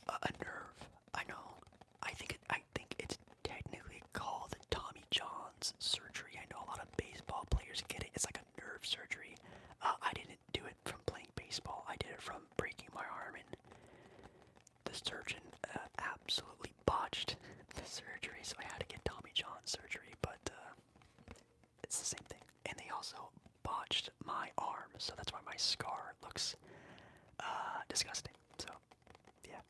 a nerve. I know. I think it's technically called Tommy John's surgery. I know a lot of baseball players get it. It's like a nerve surgery. I didn't do it from playing baseball. I did it from breaking my arm, and the surgeon absolutely botched the surgery, so I had to get Tommy John surgery, but it's the same thing. And they also botched my arm, so that's why my scar looks disgusting. So, yeah.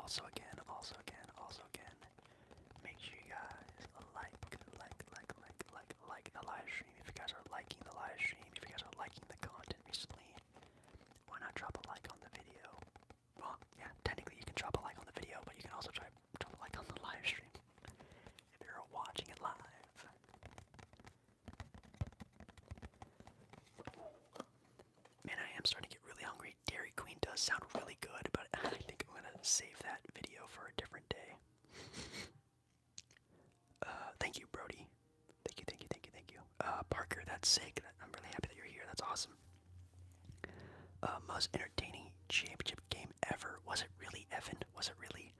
Also again, make sure you guys like the live stream. If you guys are liking the live stream, if you guys are liking the content recently, why not drop a like on the video? Well, yeah, technically you can drop a like on the video, but you can also drop a like on the live stream if you're watching it live. Man, I am starting to get really hungry. Dairy Queen does sound really good, but I think I'm gonna save that video for a different day. Thank you, Brody. Thank you. Parker, that's sick. I'm really happy that you're here. That's awesome. Most entertaining championship game ever. Was it really, Evan? Was it really?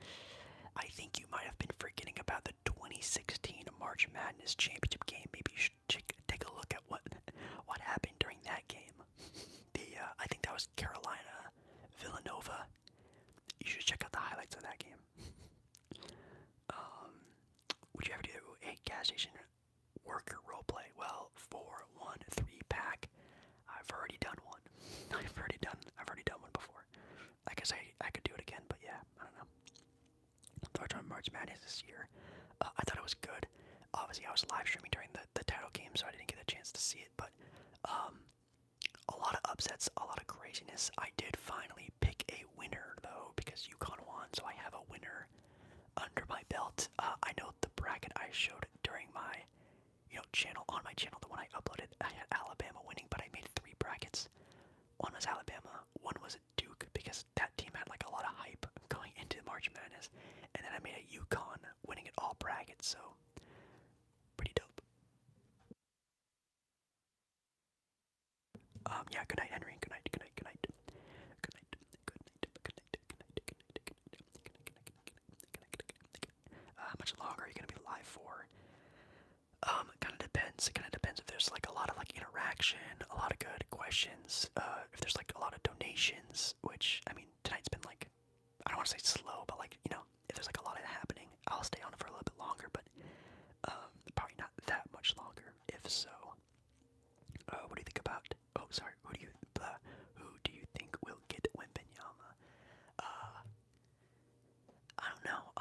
I think you might have been forgetting about the 2016 March Madness championship game. Maybe you should take a look at what happened during that game. I think that was Carolina Villanova. You should check out the highlights of that game. Would you ever do a gas station worker roleplay? Well, for 1-3-pack, I've already done one. I've already done one before. I guess I could do it again, but yeah, I don't know. obviously I was live streaming during the title game, so I didn't get a chance to see it. But a lot of upsets, a lot of craziness. I did finally pick a winner though, because UConn won, so I have a winner under my belt. I know the bracket I showed during my channel, on my channel, the one I uploaded, I had Alabama winning, but I made 3 brackets. One was Alabama, one was Duke, because that team had like a lot of hype going into March Madness, and then I made a UConn winning at all brackets, so pretty dope. Yeah, good night, Henry. Good night, good night, good night. Good night, good night, good night, good night, good night, good night, good night. How much longer are you gonna be live for? Kind of depends. It kind of depends if there's like a lot of like interaction, a lot of good questions, if there's like a lot of donations, which, I mean, tonight's been like, I don't want to say slow, but like, if there's like a lot of happening, I'll stay on for a little bit longer, but probably not that much longer, if so. What do you think about, oh, sorry, who do you think will get Wembanyama? I don't know.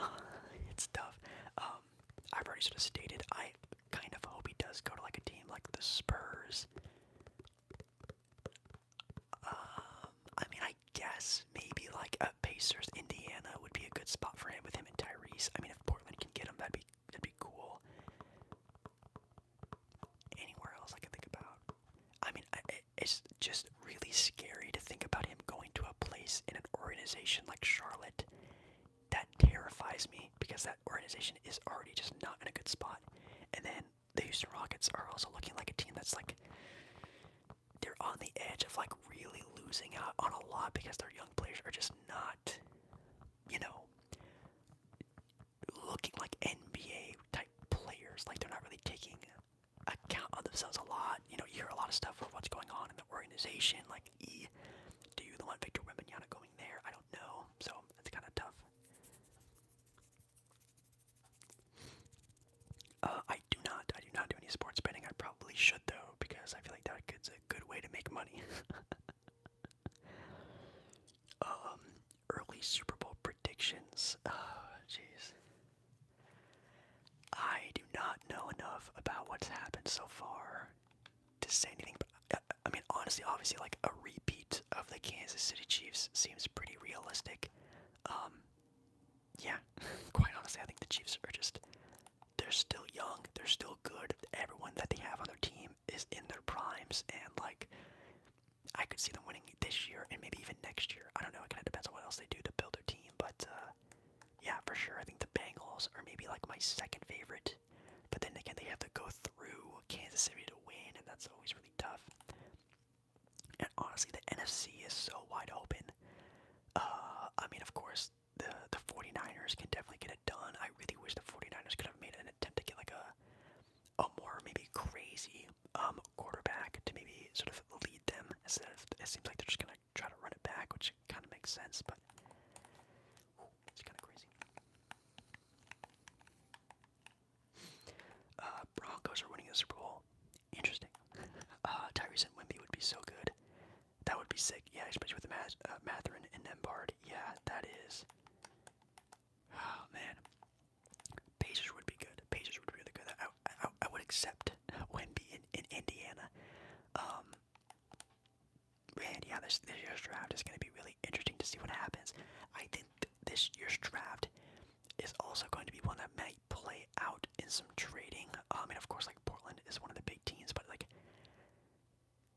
It's tough. I've already sort of stated I kind of hope he does go to like a team like the Spurs. I mean, I guess maybe like a Pacers, Indiana would be a good spot for him with him and Tyrese. I mean, if Portland can get him, that'd be cool. Anywhere else I can think about. I mean, it's just really scary to think about him going to a place in an organization like Charlotte. That terrifies me because that organization is already just not in a good spot. And then the Houston Rockets are also looking like a team that's like, they're on the edge of like really losing out on a lot because their young players are just not, looking like NBA type players. Like they're not really taking account of themselves a lot. You hear a lot of stuff of what's going on in the organization. Like, do you want Victor Wembanyama going there? I don't know. So it's kind of tough. I do not do any sports betting. I probably should though, because I feel like that's a good way to make money. Early Super Bowl predictions. Jeez. I do not know enough about what's happened so far to say anything. But I mean, honestly, obviously, like a repeat of the Kansas City Chiefs seems pretty realistic. Yeah, quite honestly, I think the Chiefs are they're still young, they're still good. Everyone that they have on their team is in their primes, and like, I could see them winning this year and maybe even next year. I don't know, it kind of depends on what else they do to build their team, but yeah, for sure, I think the Bengals are maybe like my second favorite, but then again, they have to go through Kansas City to win, and that's always really tough. And honestly, the NFC is so wide open. I mean, of course, the 49ers can definitely get it done. I really wish the 49ers could have made an attempt to get like a more maybe crazy quarterback to maybe sort of lead them, instead of, it seems like they're just gonna try to run it back, which kind of makes sense, but it's kind of crazy. Broncos are winning the Super Bowl. Interesting. Tyrese and Wemby would be so good. That would be sick. Yeah, especially with the Matherin and Nembhard. Yeah, that is. Oh man, Pacers would be good. Pacers would be really good. I would accept Wemby in Indiana. And yeah, this year's draft is going to be really interesting to see what happens. I think this year's draft is also going to be one that might play out in some trading. And of course, like Portland is one of the big teams, but like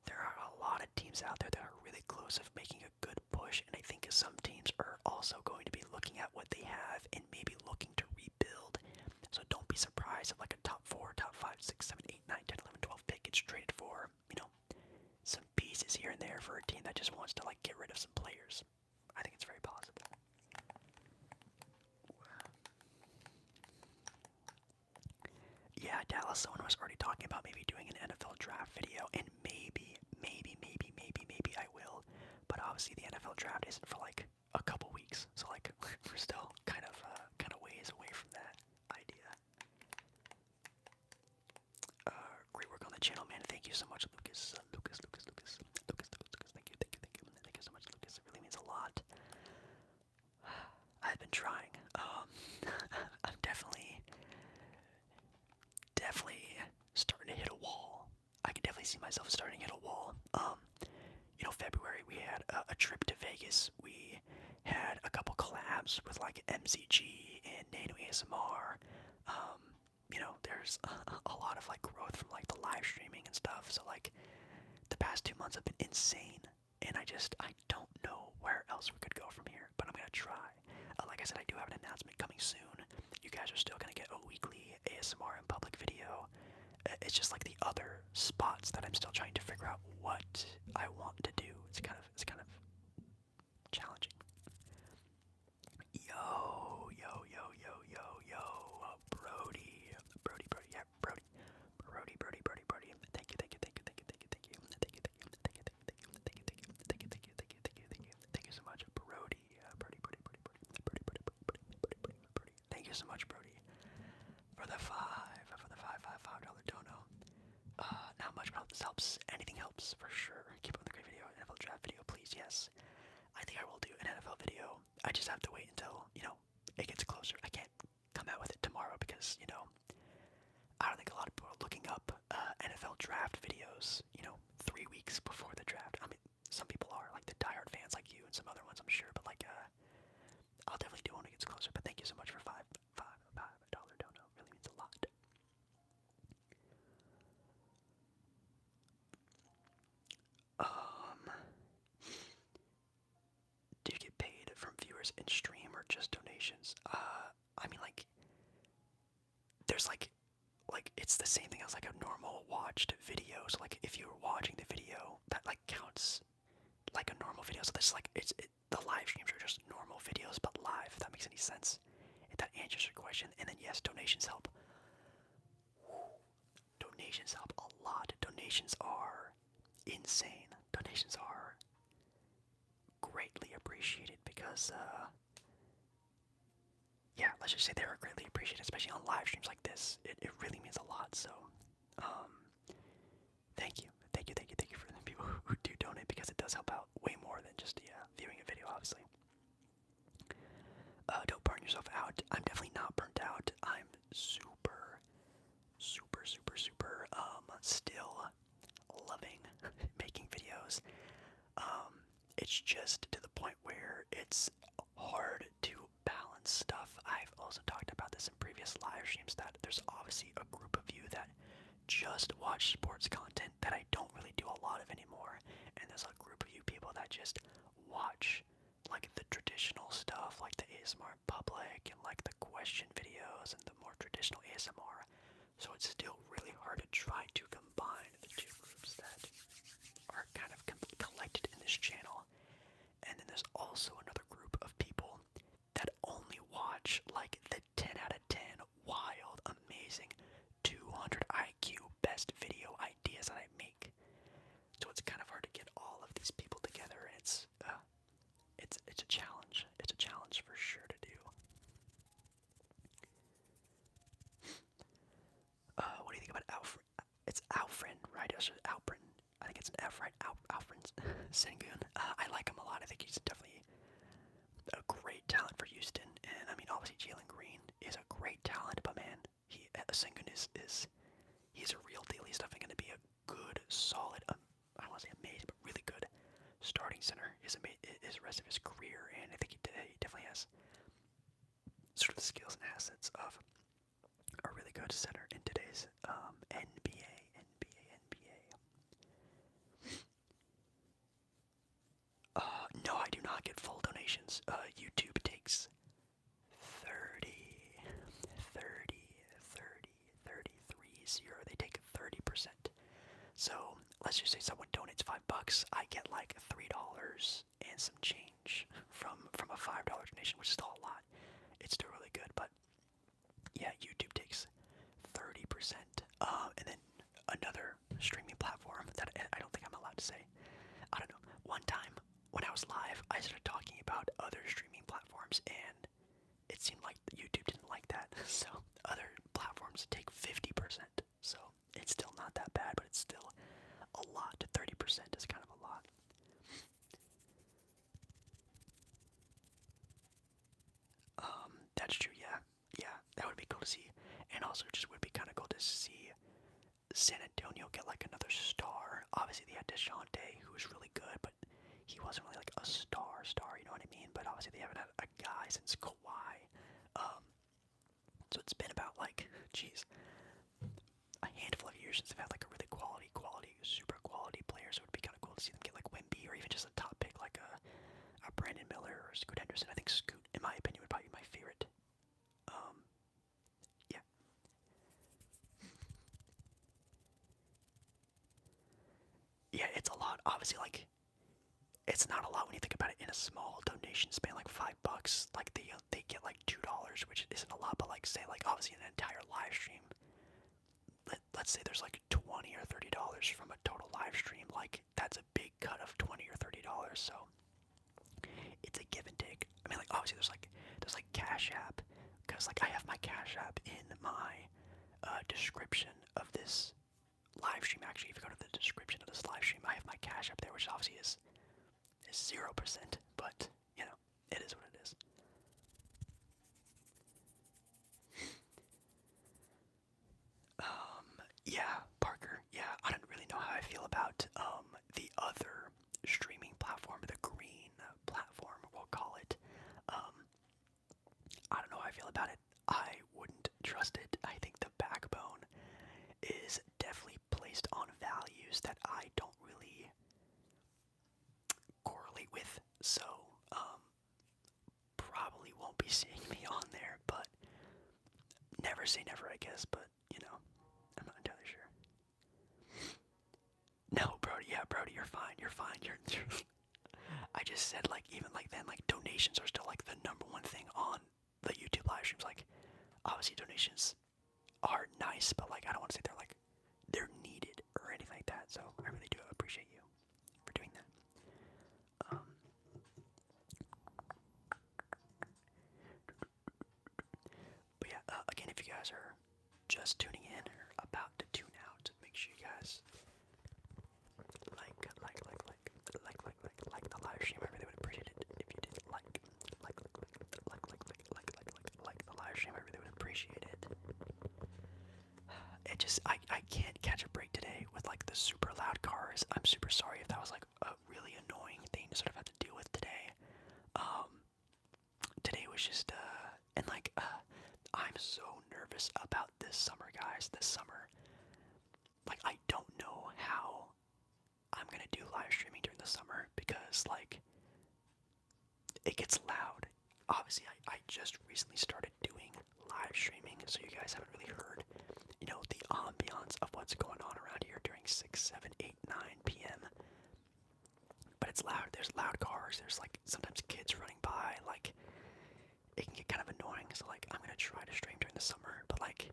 there are a lot of teams out there that are really close of making a good push, and I think some teams are also going to be looking at what they have and maybe looking to rebuild. So don't be surprised if like a top 4, top 5, 6, 7, 8, 9, 10, 11, 12 pick gets traded for, some pieces here and there for a team that just wants to like get rid of some players. I think it's very possible. Yeah, Dallas, someone was already talking about maybe doing an NFL draft video, and maybe I will. But obviously the NFL draft isn't for like a couple weeks, so like we're still kind of ways away from that idea. Great work on the channel, man. Thank you so much, Lucas. Lucas. Thank you so much, Lucas. It really means a lot. I've been trying. I'm definitely see myself starting to hit a wall. February we had a trip to Vegas. We had a couple collabs with like MCG and NATO ASMR. There's a lot of like growth from like the live streaming and stuff. So like the past 2 months have been insane, and I don't know where else we could go from here. But I'm gonna try. Like I said, I do have an announcement coming soon. You guys are still gonna get a weekly ASMR in public video. It's just like the other spots that I'm still trying to figure out what I want to do. It's kind of challenging. Yo, Brody, yeah, Brody. Thank you so much, Brody. Thank you so much, Brody, for the $5 dono. Not much, but this helps. Anything helps for sure. Keep up the great video. NFL draft video, please. Yes, I think I will do an NFL video. I just have to wait until it gets closer. I can't come out with it tomorrow because I don't think a lot of people are looking up NFL draft videos. 3 weeks before the draft. I mean, some people are, like the diehard fans like you and some other ones, I'm sure. But like, I'll definitely do one when it gets closer. But thank you so much for $5 dono. Really means a lot. Do you get paid from viewers in stream or just donations? I mean, like, there's like it's the same thing as like a normal watched video. So like, if you're watching the video, that like counts like a normal video. So this like the live streams are just normal videos but live. If that makes any sense. If that answers your question. And then yes, donations help. Donations help a lot. Donations are insane. Donations are greatly appreciated because yeah, let's just say they are greatly appreciated, especially on live streams like this. It really means a lot. So thank you for the people who do donate, because it does help out way more than just viewing a video, obviously. Don't burn yourself out. I'm definitely not burnt out. I'm super still loving making videos. It's just to the point where it's hard to balance stuff. I've also talked about this in previous live streams, that there's obviously a group of you that just watch sports content that I don't really do a lot of anymore, and there's a group of you people that just watch like the traditional stuff, like the ASMR in public and like the question videos and the more traditional ASMR. So it's still really hard to try to combine the two groups that are kind of collected in this channel. And then there's also another group of people that only watch like the 10 out of 10 wild, amazing, 200 IQ best video ideas that I make. So it's kind of hard to get all of these people together, and it's a challenge. It's a challenge for sure to do. What do you think about Alfred? It's Alfred, right? It's Alfred. I think it's an F, right? Alfred Sengun. I like him a lot. I think he's definitely a great talent for Houston. And I mean, obviously Jalen Green is a great talent, but man, Sengun is he's a real deal. He's definitely going to be a good, solid, I don't want to say amazing, but really good starting center his rest of his career. And I think he definitely has sort of the skills and assets of a really good center in today's NBA. No, I do not get full donations. YouTube takes 30, 0. They take 30%. So let's just say someone donates $5. I get like $3 and some change from a $5 donation, which is still a lot. It's still really good, but yeah, YouTube takes 30%. And then another streaming platform that I don't think I'm allowed to say. I don't know. One time when I was live, I started talking about other streaming platforms, and it seemed like YouTube didn't like that. So other platforms take 50%. So it's still not that bad, but it's still a lot. 30% is kind of a lot. That's true, yeah. Yeah, that would be cool to see. And also just would be kind of cool to see San Antonio get like another star. Obviously they had DeJounte, who was really good, but he wasn't really like a star, you know what I mean? But obviously they haven't had a guy since Kawhi. So it's been about like, geez, a handful of years since they've had like a really super quality player. So it would be kind of cool to see them get like Wemby or even just a top pick like a Brandon Miller or Scoot Henderson. I think Scoot, in my opinion, would probably be my favorite. Yeah. Yeah, it's a lot. Obviously, like, it's not a lot when you think about it in a small donation span, like $5. Like they get like $2, which isn't a lot, but like say like obviously an entire live stream. Let's say there's like $20 or $30 from a total live stream. Like that's a big cut of $20 or $30. So it's a give and take. I mean, like obviously there's like Cashapp, because like I have my Cashapp in my description of this live stream. Actually, if you go to the description of this live stream, I have my Cashapp there, which obviously is 0%, but you know, it is what it is. Yeah, Parker. Yeah, I don't really know how I feel about the other streaming platform, the green platform, we'll call it. I don't know how I feel about it. I wouldn't trust it. I think the backbone is definitely placed on values that I don't really correlate with, so probably won't be seeing me on there, but never say never, I guess, but you know, I'm not entirely sure. No, Brody, yeah, Brody, you're fine, you're fine, you're I just said, like, even like then, like, donations are still like the number one thing on the YouTube live streams. Like, obviously donations are nice, but like I don't want to say they're needed or anything like that, so I really do appreciate you for doing that. But yeah, again, if you guys are just tuning in or about to tune out, make sure you guys like the live stream. I really would appreciate it if you did like the live stream. I really would appreciate it. It just, I can't catch a break today with like the super loud cars. I'm super sorry if that was like a really annoying thing to sort of have to deal with today. Today was just, and like, I'm so nervous about this summer, guys. This summer, like, I don't know how I'm gonna do live streaming during the summer because, like, it gets loud. Obviously, I just recently started doing live streaming, so you guys haven't really heard, you know, the ambiance of what's going on around here during 6, 7, 8, 9 p.m. But it's loud. There's loud cars. There's, like, sometimes kids running by. Like, it can get kind of annoying. So, like, I'm gonna try to stream during the summer, but, like,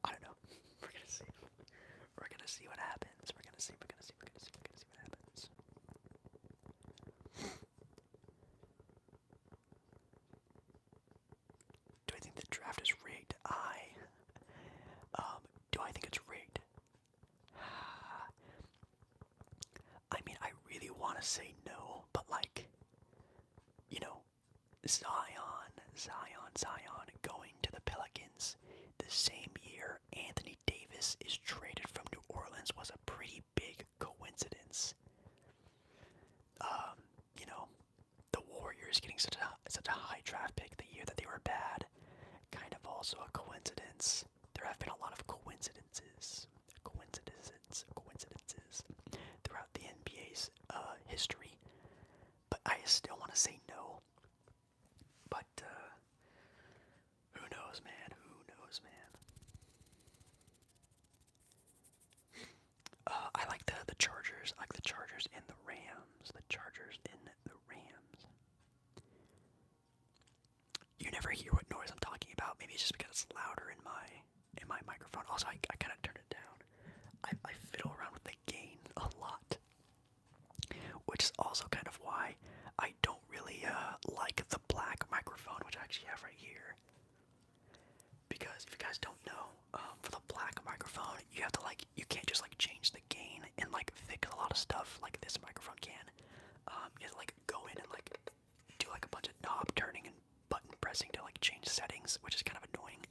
I don't know. We're gonna see. We're gonna see what happens. We're gonna see what happens. Do I think the draft is rigged? Do I think it's rigged? I mean, I really want to say no, but like, you know, Zion going to the Pelicans the same year Anthony Davis is traded from New Orleans was a pretty big coincidence. You know, the Warriors getting such a high draft pick the year that they were bad, kind of also a coincidence. There have been a lot of coincidences throughout the NBA's history, but I still want to say no. But who knows, man? Who knows, man? I like the Chargers. I like the Chargers and the Rams. The Chargers and the Rams. You never hear what noise I'm talking about. Maybe it's just because it's louder in my microphone. Also, I kind of turn it down. I fiddle around with the gain a lot, which is also kind of why I don't really like the black microphone, which I actually have right here. Because if you guys don't know, for the black microphone, you have to you can't just change the gain and fix a lot of stuff like this microphone can. You have to go in and do a bunch of knob turning and button pressing to change settings, which is kind of annoying.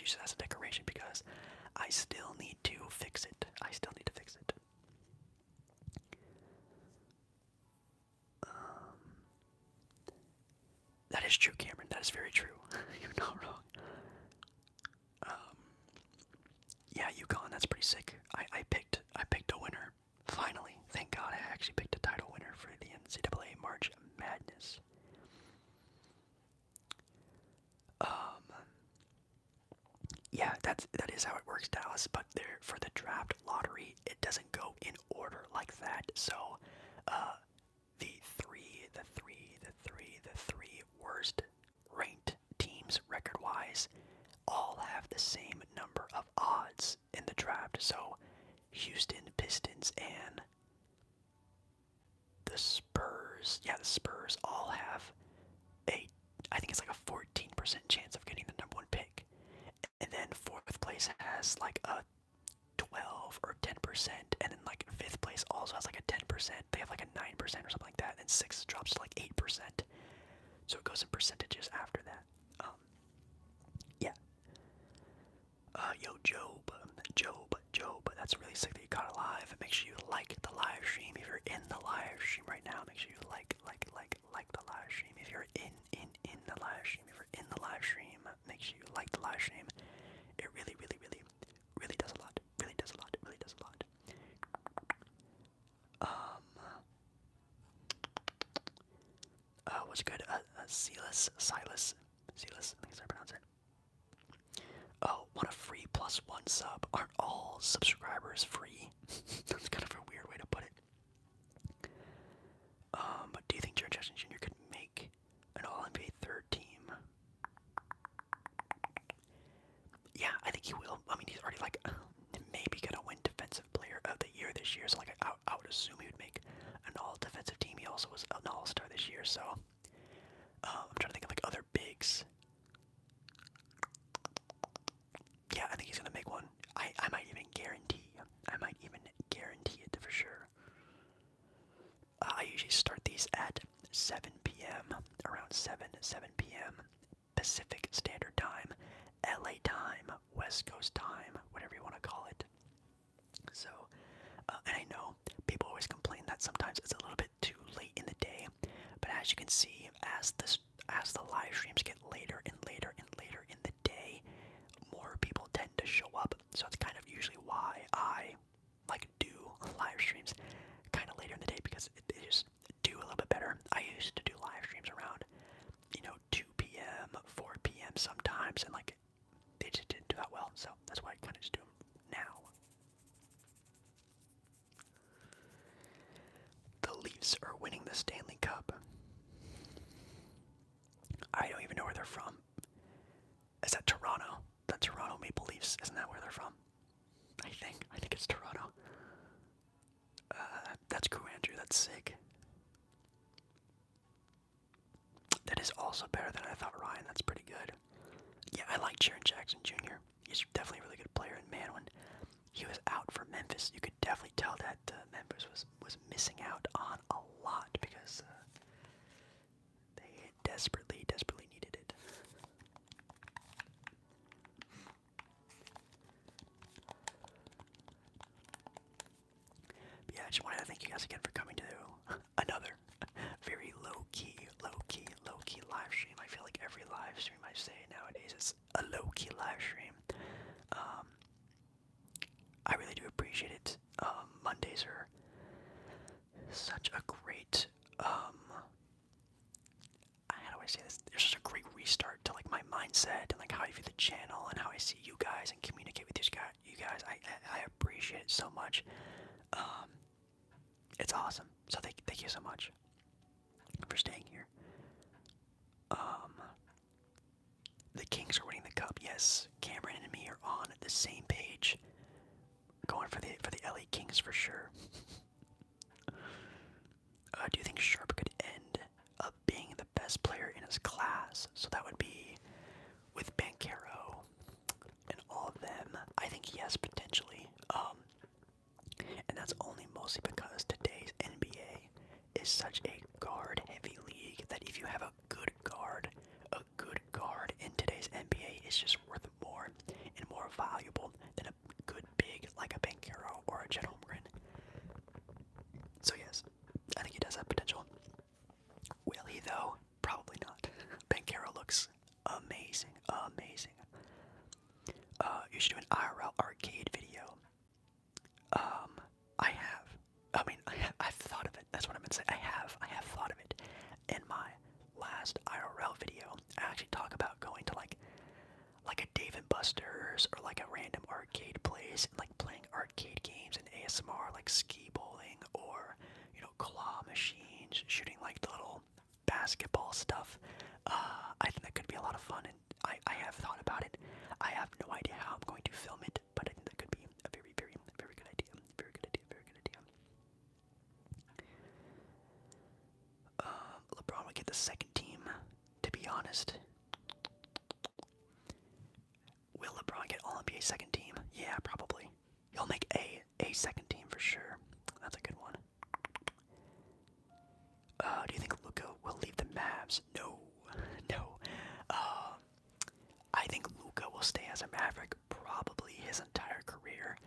use it as a decoration because I still need to fix it. That is true, Cameron. That is very true. You're not wrong. Yeah, UConn. That's pretty sick. I picked a winner. Finally, thank God, I actually picked a title winner for the NCAA March Madness. Yeah, that is how it works, Dallas. But there, for the draft lottery, it doesn't go in order like that. So, the three worst ranked teams record-wise all have the same number of odds in the draft. So, Houston Pistons and the Spurs, the Spurs all have I think it's like a 14% chance of getting the number 1 pick. And then 4th place has like a 12 or 10%, and then like 5th place also has like a 10%. They have like a 9% or something like that, and 6th drops to like 8%. So it goes in percentages after that. Yeah. Yo, Job, that's really sick that you got alive. Make sure you like the live stream. If you're in the live stream right now, make sure you like the live stream. If you're in the live stream, make sure you like the live stream. It really does a lot. Really does a lot. What's good? Silas, I think that's how I pronounce it. Oh, want a free +1 sub? Aren't all subscribers free? That's kind of a weird way to put it. But do you think Jaren Jackson Jr. could make an All-NBA third team? Yeah, I think he will. I mean, he's already like maybe gonna win Defensive Player of the Year this year, so like I would assume he would make an All-Defensive team. He also was an All-Star this year, so I'm trying to think of like other bigs. Yeah, I think he's gonna make one. I might even guarantee it for sure. I usually start these at 7 p.m. around 7 p.m. Pacific Standard Time, LA time, West Coast time, whatever you want to call it. So, and I know people always complain that sometimes it's a little bit too late in the day, but as you can see, as the live streams get later and later in the day, more people tend to show up. So it's kind of usually why I like do live streams kind of later in the day, because they just do a little bit better. I used to do live streams around 2 p.m., 4 p.m. sometimes, and like they just didn't do that well. So that's why I kind of just do them now. The Leafs are winning the Stanley Cup. I don't even know where they're from. Is that Toronto? The Toronto Maple Leafs, isn't that where they're from? I think it's Toronto. That's cool, Andrew. That's sick. That is also better than I thought, Ryan. That's pretty good. Yeah, I like Jaren Jackson Jr. He's definitely a really good player, and man, when he was out for Memphis, you could definitely tell that Memphis was missing out on a lot because they desperately needed it. But yeah, I just wanted to thank you guys again for coming to another very low-key live stream. I feel like every live stream I say nowadays is a low-key live stream. I really do appreciate it. Mondays are such a great, how do I say this? There's such a great restart to like my mindset and like how I view the channel and how I see you guys and communicate with you guys. I appreciate it so much. It's awesome. So thank you so much for staying here. The Kings are winning the cup. Yes, Cameron and me are on the same page. Going for the LA Kings for sure. Do you think Sharp could end up being the best player in his class? So that would be with Banchero and all of them. I think yes, potentially. And that's only mostly because today's NBA is such a guard-heavy league that if you have a good guard in today's NBA is just worth more. bars or like a random arcade place and like playing arcade games and ASMR like ski bowling or claw machines, shooting like the little basketball stuff. I think that could be a lot of fun, and I have thought about it. I have no idea how I'm going to film it, but I think that could be a very, very, very good idea. Very good idea. Very good idea. LeBron will get the second team. To be honest, will LeBron get All-NBA second team? Yeah, probably. He'll make a second team for sure. That's a good one. Do you think Luka will leave the Mavs? No, no. I think Luka will stay as a Maverick probably his entire career.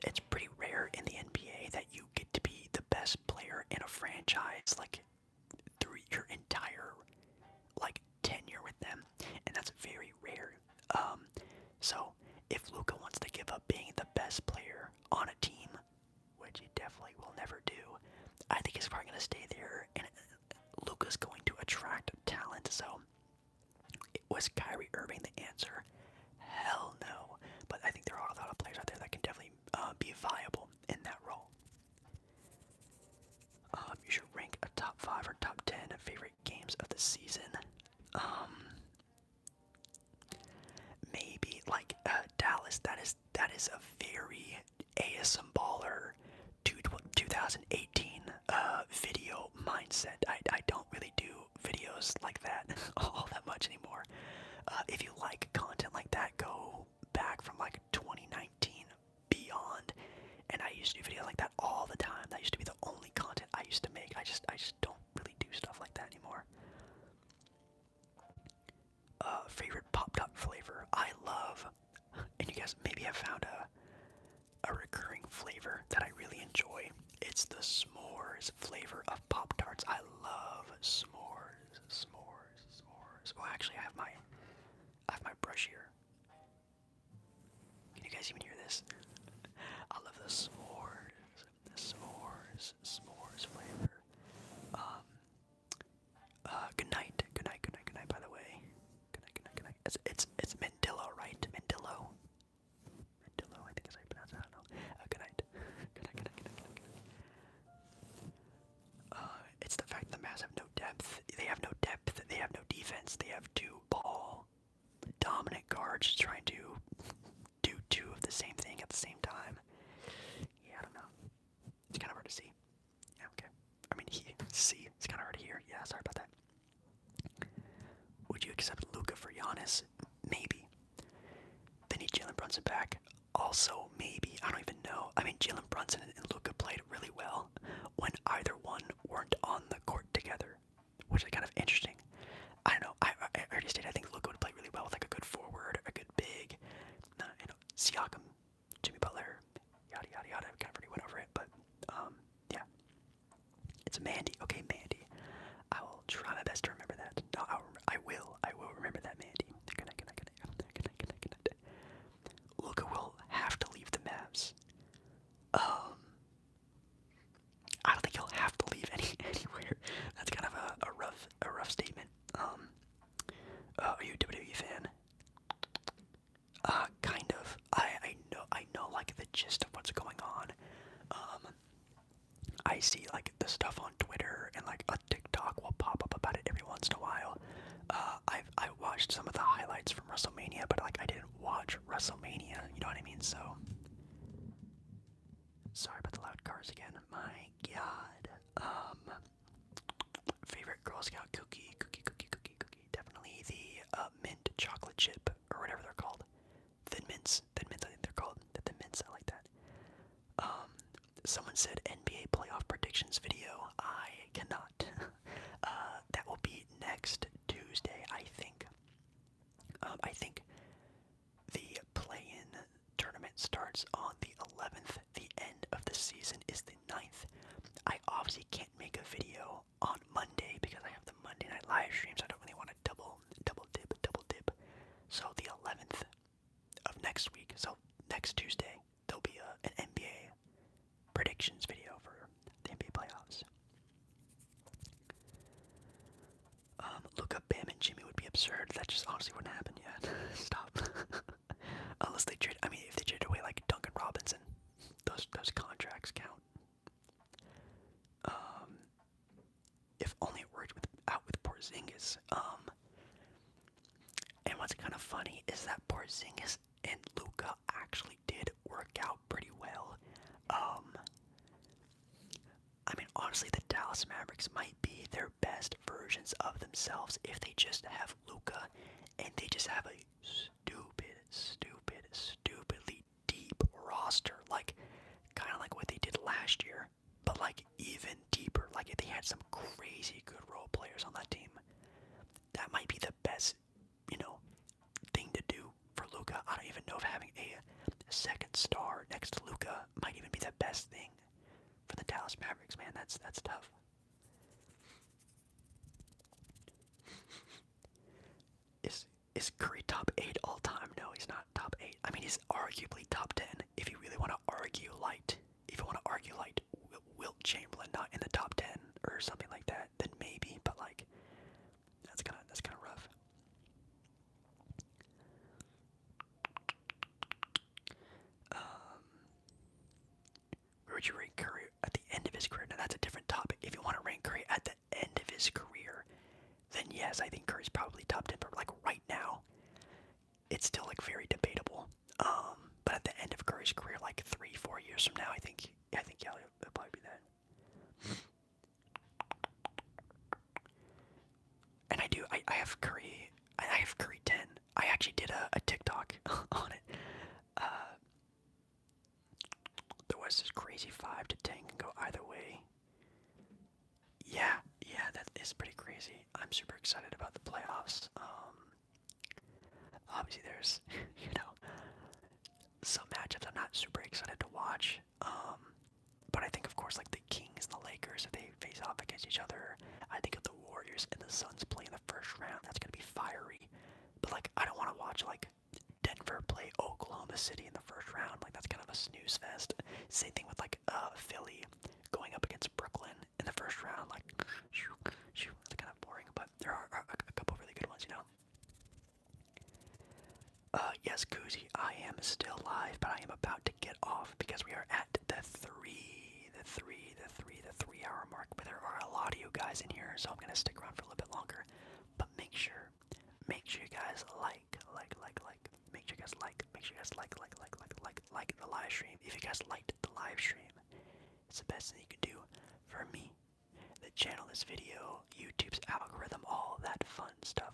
It's pretty rare in the NBA that you get to be the best player in a franchise like through your entire like tenure with them, and that's very rare. So if Luka wants to give up being the best player on a team, which he definitely will never do, I think he's probably going to stay there, and Luka's going to attract talent. So was Kyrie Irving the answer? Hell no. But I think there are a lot of players out there that can definitely be viable in that role. You should rank a top 5 or top 10 favorite games of the season. Maybe like Dallas. That is a very ASM baller 2018 video mindset. I don't really do videos like that all that much anymore. If you like content like that, go back from like 2019 beyond. And I used to do videos like that all the time. That used to be the only content I used to make. I just don't really do stuff like that anymore. Favorite Pop-Tart flavor? I love, and you guys maybe have found a recurring flavor that I really enjoy. It's the s'mores flavor of Pop-Tarts. I love s'mores, s'mores, s'mores. Oh, actually, I have my brush here. Can you guys even hear this? I love the s'mores flavor. Good night, by the way. Good night. It's Mendillo, right? Mendillo, I think is how you pronounce it. I don't know. Good night. It's the fact that the Mavs have no depth. They have no depth. They have no defense. They have two ball dominant guards trying to do two of the same thing at the same time. Yeah, I don't know. It's kind of hard to see. Yeah, okay. I mean, it's kind of hard to hear. Yeah, sorry about that. Would you accept Luka for Giannis? Maybe. They need Jalen Brunson back. Also, maybe. I don't even know. I mean, Jalen Brunson and Luka played really well when either one weren't on the court together, which is kind of interesting. I don't know. I already stated I think Luka would play really well with like a good forward, a good big, Siakam, Jimmy Butler, yada yada yada. I kind of already went over it, but yeah. It's Mandy. Okay, Mandy. I will try my best to remember that. No, I will remember that, Mandy. Good night. Luka will have to leave the Mavs. I don't think he'll have to leave anywhere. That's kind of a rough statement. Are you a WWE fan? Kind of. I know like the gist of what's going on. I see like the stuff on Twitter and like a TikTok will pop up about it every once in a while. I watched some of the highlights from WrestleMania, but like I didn't watch WrestleMania, you know what I mean? So sorry about the loud cars again. My God. Favorite Girl Scout cookie. Definitely the mint chocolate chip or whatever they're called. Thin mints, I think they're called. The Thin Mints, I like that. Someone said NBA playoff predictions video. I cannot. That will be next Tuesday, I think. I think the play-in tournament starts on the 11th. The end of the season is the 9th. I obviously can't make a video on Monday because I have the Monday night live stream, so I don't really want to double dip. So the 11th of next week, so next Tuesday, there'll be an NBA predictions video for the NBA playoffs. Luka, Bam, and Jimmy would be absurd. That just honestly wouldn't happen yet. Stop. they trade, I mean, if they trade away like Duncan Robinson, those contracts count. If only it worked out with Porzingis. And what's kind of funny is that Porzingis and Luka actually did work out pretty well. I mean, honestly, the Dallas Mavericks might be their best versions of themselves if they just have Luka and they just have a stupidly deep roster, like kind of like what they did last year, but like even deeper. Like if they had some crazy good role players on that team, that might be the best, thing to do for Luka. I don't even know if having a second star next to Luka might even be the best thing for the Dallas Mavericks, man. That's tough. Is Curry top 8 all time? No, he's not top 8. I mean, he's arguably top 10 if you really want to argue light. If you want to argue like Wilt Chamberlain not in the top 10 or something like that, then maybe. But like, that's kind of rough. Where would you rank Curry at the end of his career? Now that's a different topic. If you want to rank Curry at the end of his career, then yes, I think Curry's probably top 10. But like right now, it's still like very debatable. But at the end of Curry's career, like 3-4 years from now, I think yeah, it'll probably be that. And I have Curry. I have Curry 10. I actually did a TikTok on it. The West is crazy. 5 to 10 can go either way. Yeah, that is pretty crazy. I'm super excited about the playoffs. Obviously there's, some matchups I'm not super excited to watch. But I think of course like the Kings and the Lakers, if they face off against each other, I think of the Warriors and the Suns play in the first round, that's gonna be fiery. But like I don't want to watch like Denver play Oklahoma City in the first round. Like that's kind of a snooze fest. Same thing with like Philly going up against Brooklyn in the first round. Like, it's kind of boring. But there are a couple really good ones, Yes, Koozie, I am still live, but I am about to get off because we are at the 3-hour mark. But there are a lot of you guys in here, so I'm gonna stick around for a little bit longer. But make sure you guys like. Make sure you guys like the live stream. If you guys liked the live stream, it's the best thing you can do for me, the channel, this video, YouTube's algorithm, all that fun stuff.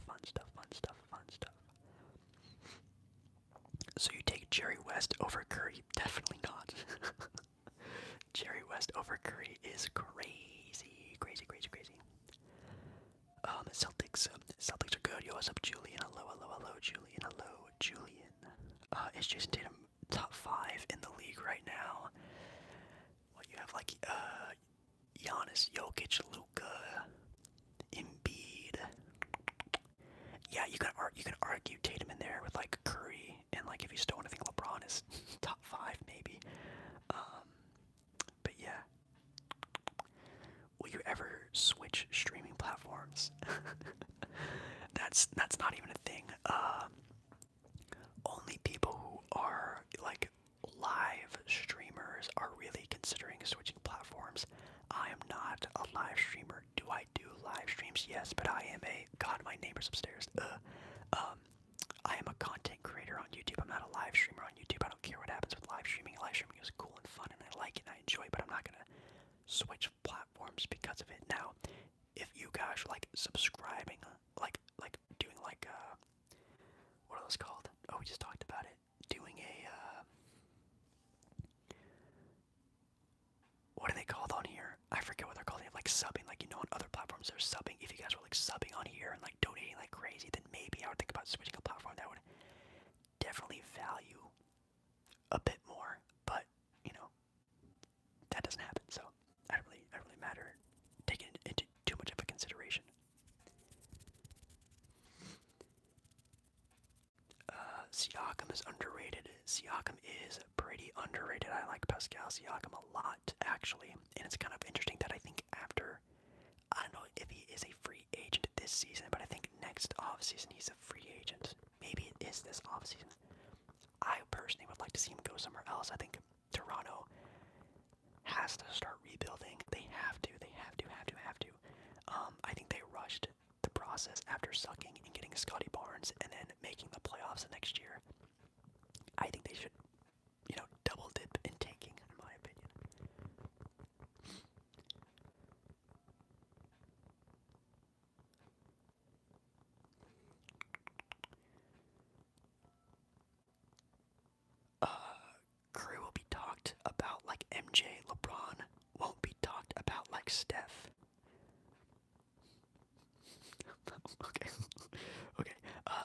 So you take Jerry West over Curry? Definitely not. Jerry West over Curry is crazy. Celtics are good. Yo, what's up, Julian? Hello, Julian. Is Jason Tatum top 5 in the league right now? Well, you have like Giannis, Jokic, Luka, Embiid. Yeah, you can argue Tatum in there with like Curry, and like if you still want to think LeBron is top 5 maybe. But yeah. Will you ever switch streaming platforms? That's not even a thing. Only people who are like live streamers are really considering switching platforms. I am not a live streamer. Do I do live streams? Yes, but I am God, my neighbor's upstairs. I am a content creator on YouTube. I'm not a live streamer on YouTube. I don't care what happens with live streaming. Live streaming is cool and fun, and I like it and I enjoy it, but I'm not gonna switch platforms because of it. Now, if you guys are like subscribing, like doing like what are those called? Oh, we just talked about it. Doing a what are they called on here? I forget what they're called. They have like subbing, like on other platforms they're subbing. If you guys were like subbing on here and like donating like crazy, then maybe I would think about switching a platform that would definitely value a bit more. But that doesn't happen, so I don't really matter taking it into too much of a consideration. Siakam is underrated. Siakam is pretty underrated. I like Pascal Siakam a lot, actually. And it's kind of interesting that I think after, I don't know if he is a free agent this season, but I think next offseason he's a free agent. Maybe it is this offseason. I personally would like to see him go somewhere else. I think Toronto has to start rebuilding. They have to. They have to. Have to. Have to. I think they rushed the process after sucking and getting Scotty Barnes and then making the playoffs the next year. I think they should, double dip in tanking, in my opinion. Curry will be talked about like MJ. LeBron won't be talked about like Steph. Okay. Okay.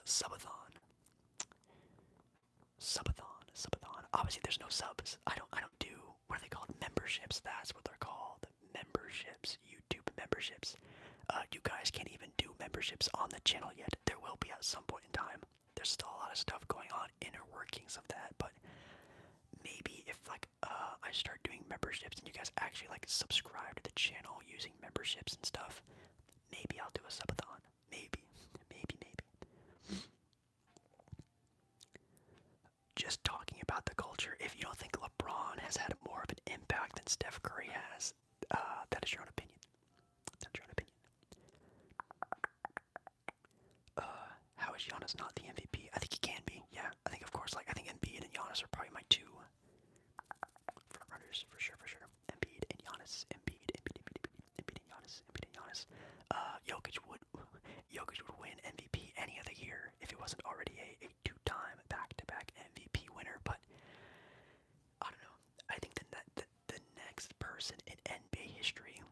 Subathon. Subathon. Obviously, there's no subs. I don't do, what are they called? Memberships. That's what they're called. Memberships. YouTube memberships. You guys can't even do memberships on the channel yet. There will be at some point in time. There's still a lot of stuff going on, inner workings of that, but maybe if I start doing memberships and you guys actually subscribe to the channel using memberships and stuff, maybe I'll do a subathon. Maybe. Just talking about the culture, if you don't think LeBron has had more of an impact than Steph Curry has, that is your own opinion. That's your own opinion. How is Giannis not the MVP? I think he can be. Yeah, I think of course. I think Embiid and Giannis are probably my two front runners for sure. Embiid and Giannis. Embiid and Giannis. Jokic would win MVP any other year if it wasn't already a two-time back-to-back MVP winner. But I don't know. I think the next person in NBA history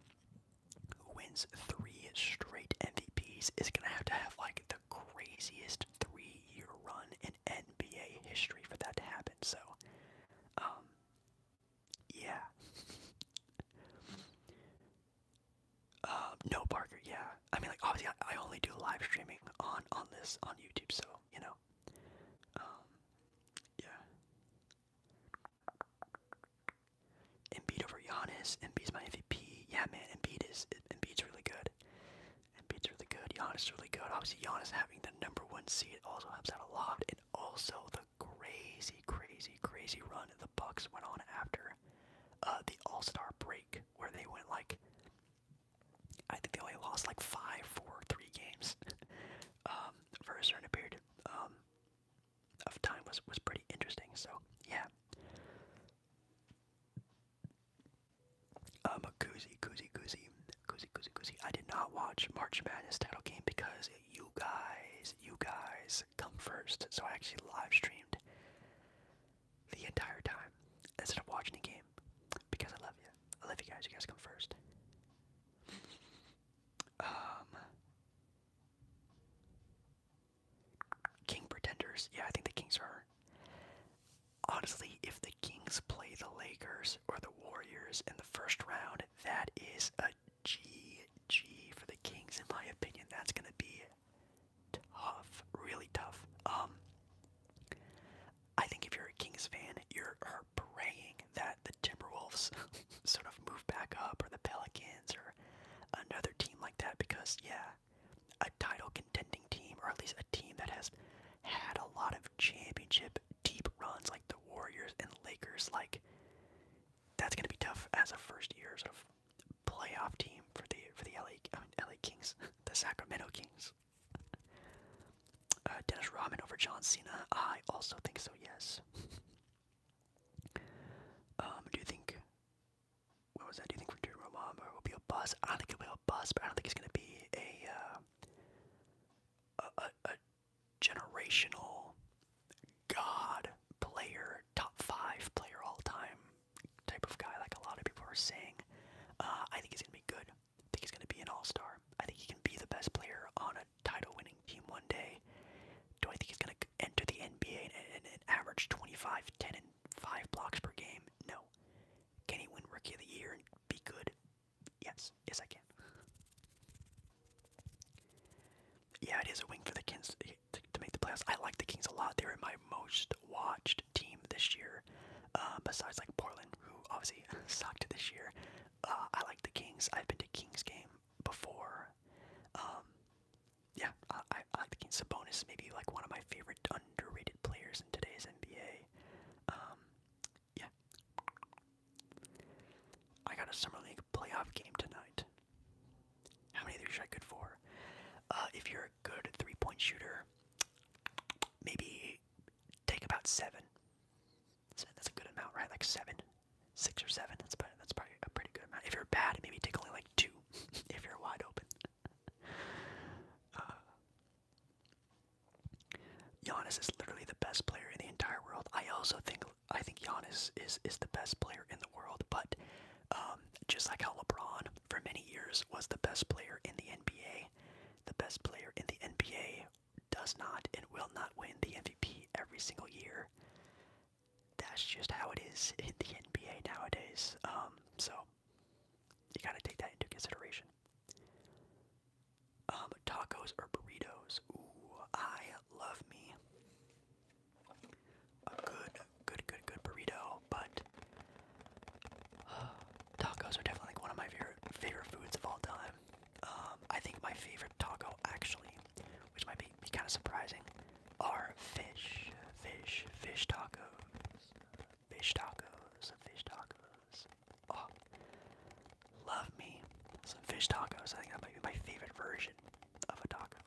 who wins 3 straight MVPs is gonna have to have the craziest 3-year run in NBA history for that to happen. So, yeah. No, Parker, yeah. I mean, obviously, I only do live streaming on YouTube, so, yeah. Embiid over Giannis. Embiid's my MVP. Yeah, man, Embiid's really good. Embiid's really good. Giannis is really good. Obviously, Giannis having the #1 seed also helps out a lot, and also the crazy run the Bucks went on after the All-Star break, where they went I think they only lost 5 for 3 games for a certain period of time was pretty interesting. So yeah. Koozie. I did not watch March Madness title game because you guys come first. So I actually live streamed the entire time instead of watching the game because I love you. I love you guys. You guys come first. King Pretenders. Yeah, I think the Kings are. Honestly, if the Kings play the Lakers or the Warriors in the first round, that is a GG for the Kings, in my opinion. That's gonna be tough, really tough. I think if you're a Kings fan, you're praying that the Timberwolves sort of move back up, or the Pelicans, or another team like that, because yeah, a title contending team, or at least a team that has had a lot of championship deep runs like the Warriors and Lakers, that's gonna be tough as a first year sort of playoff team for the LA Kings, the Sacramento Kings. Dennis Rodman over John Cena. I also think so. Yes. Do you think? What was that? Do you think Victor Wembanyama will be a bust? I don't think it'll be a bust, but I don't think he's gonna be a generational god player, top 5 player all time type of guy like a lot of people are saying. I think he's gonna be good. I think he's gonna be an all-star. I think he can be the best player on a title-winning team one day. Do I think he's gonna enter the NBA and average 25, 10, and 5 blocks per game? No. Can he win Rookie of the Year and be good? Yes. Yes, I can. Yeah, it is a win for the Kings to make the playoffs. I like the Kings a lot. They were my most watched team this year, besides Portland, who obviously sucked this year. I like the Kings. I've been to Kings game before. Yeah, I like the Kings. Sabonis, maybe one of my favorite underrated players in today's NBA. got a summer league playoff game tonight. How many of these should I good for? If you're a good 3-point shooter, maybe take about 7. That's a good amount, right? Like 7, 6 or 7. That's probably a pretty good amount. If you're bad, maybe take only like 2. If you're wide open. Giannis is literally the best player in the entire world. I think Giannis is the best player in the world, but just like how LeBron for many years was the best player in the NBA, the best player in the NBA does not and will not win the MVP every single year. That's just how it is in the NBA nowadays. So you gotta take that into consideration. Tacos or burritos? Ooh, I love me a good burrito, but tacos are definitely like one of my favorite foods of all time. I think my favorite taco, actually, which might be kind of surprising, are fish tacos. Fish tacos. Oh, love me some fish tacos. I think that might be my favorite version of a taco.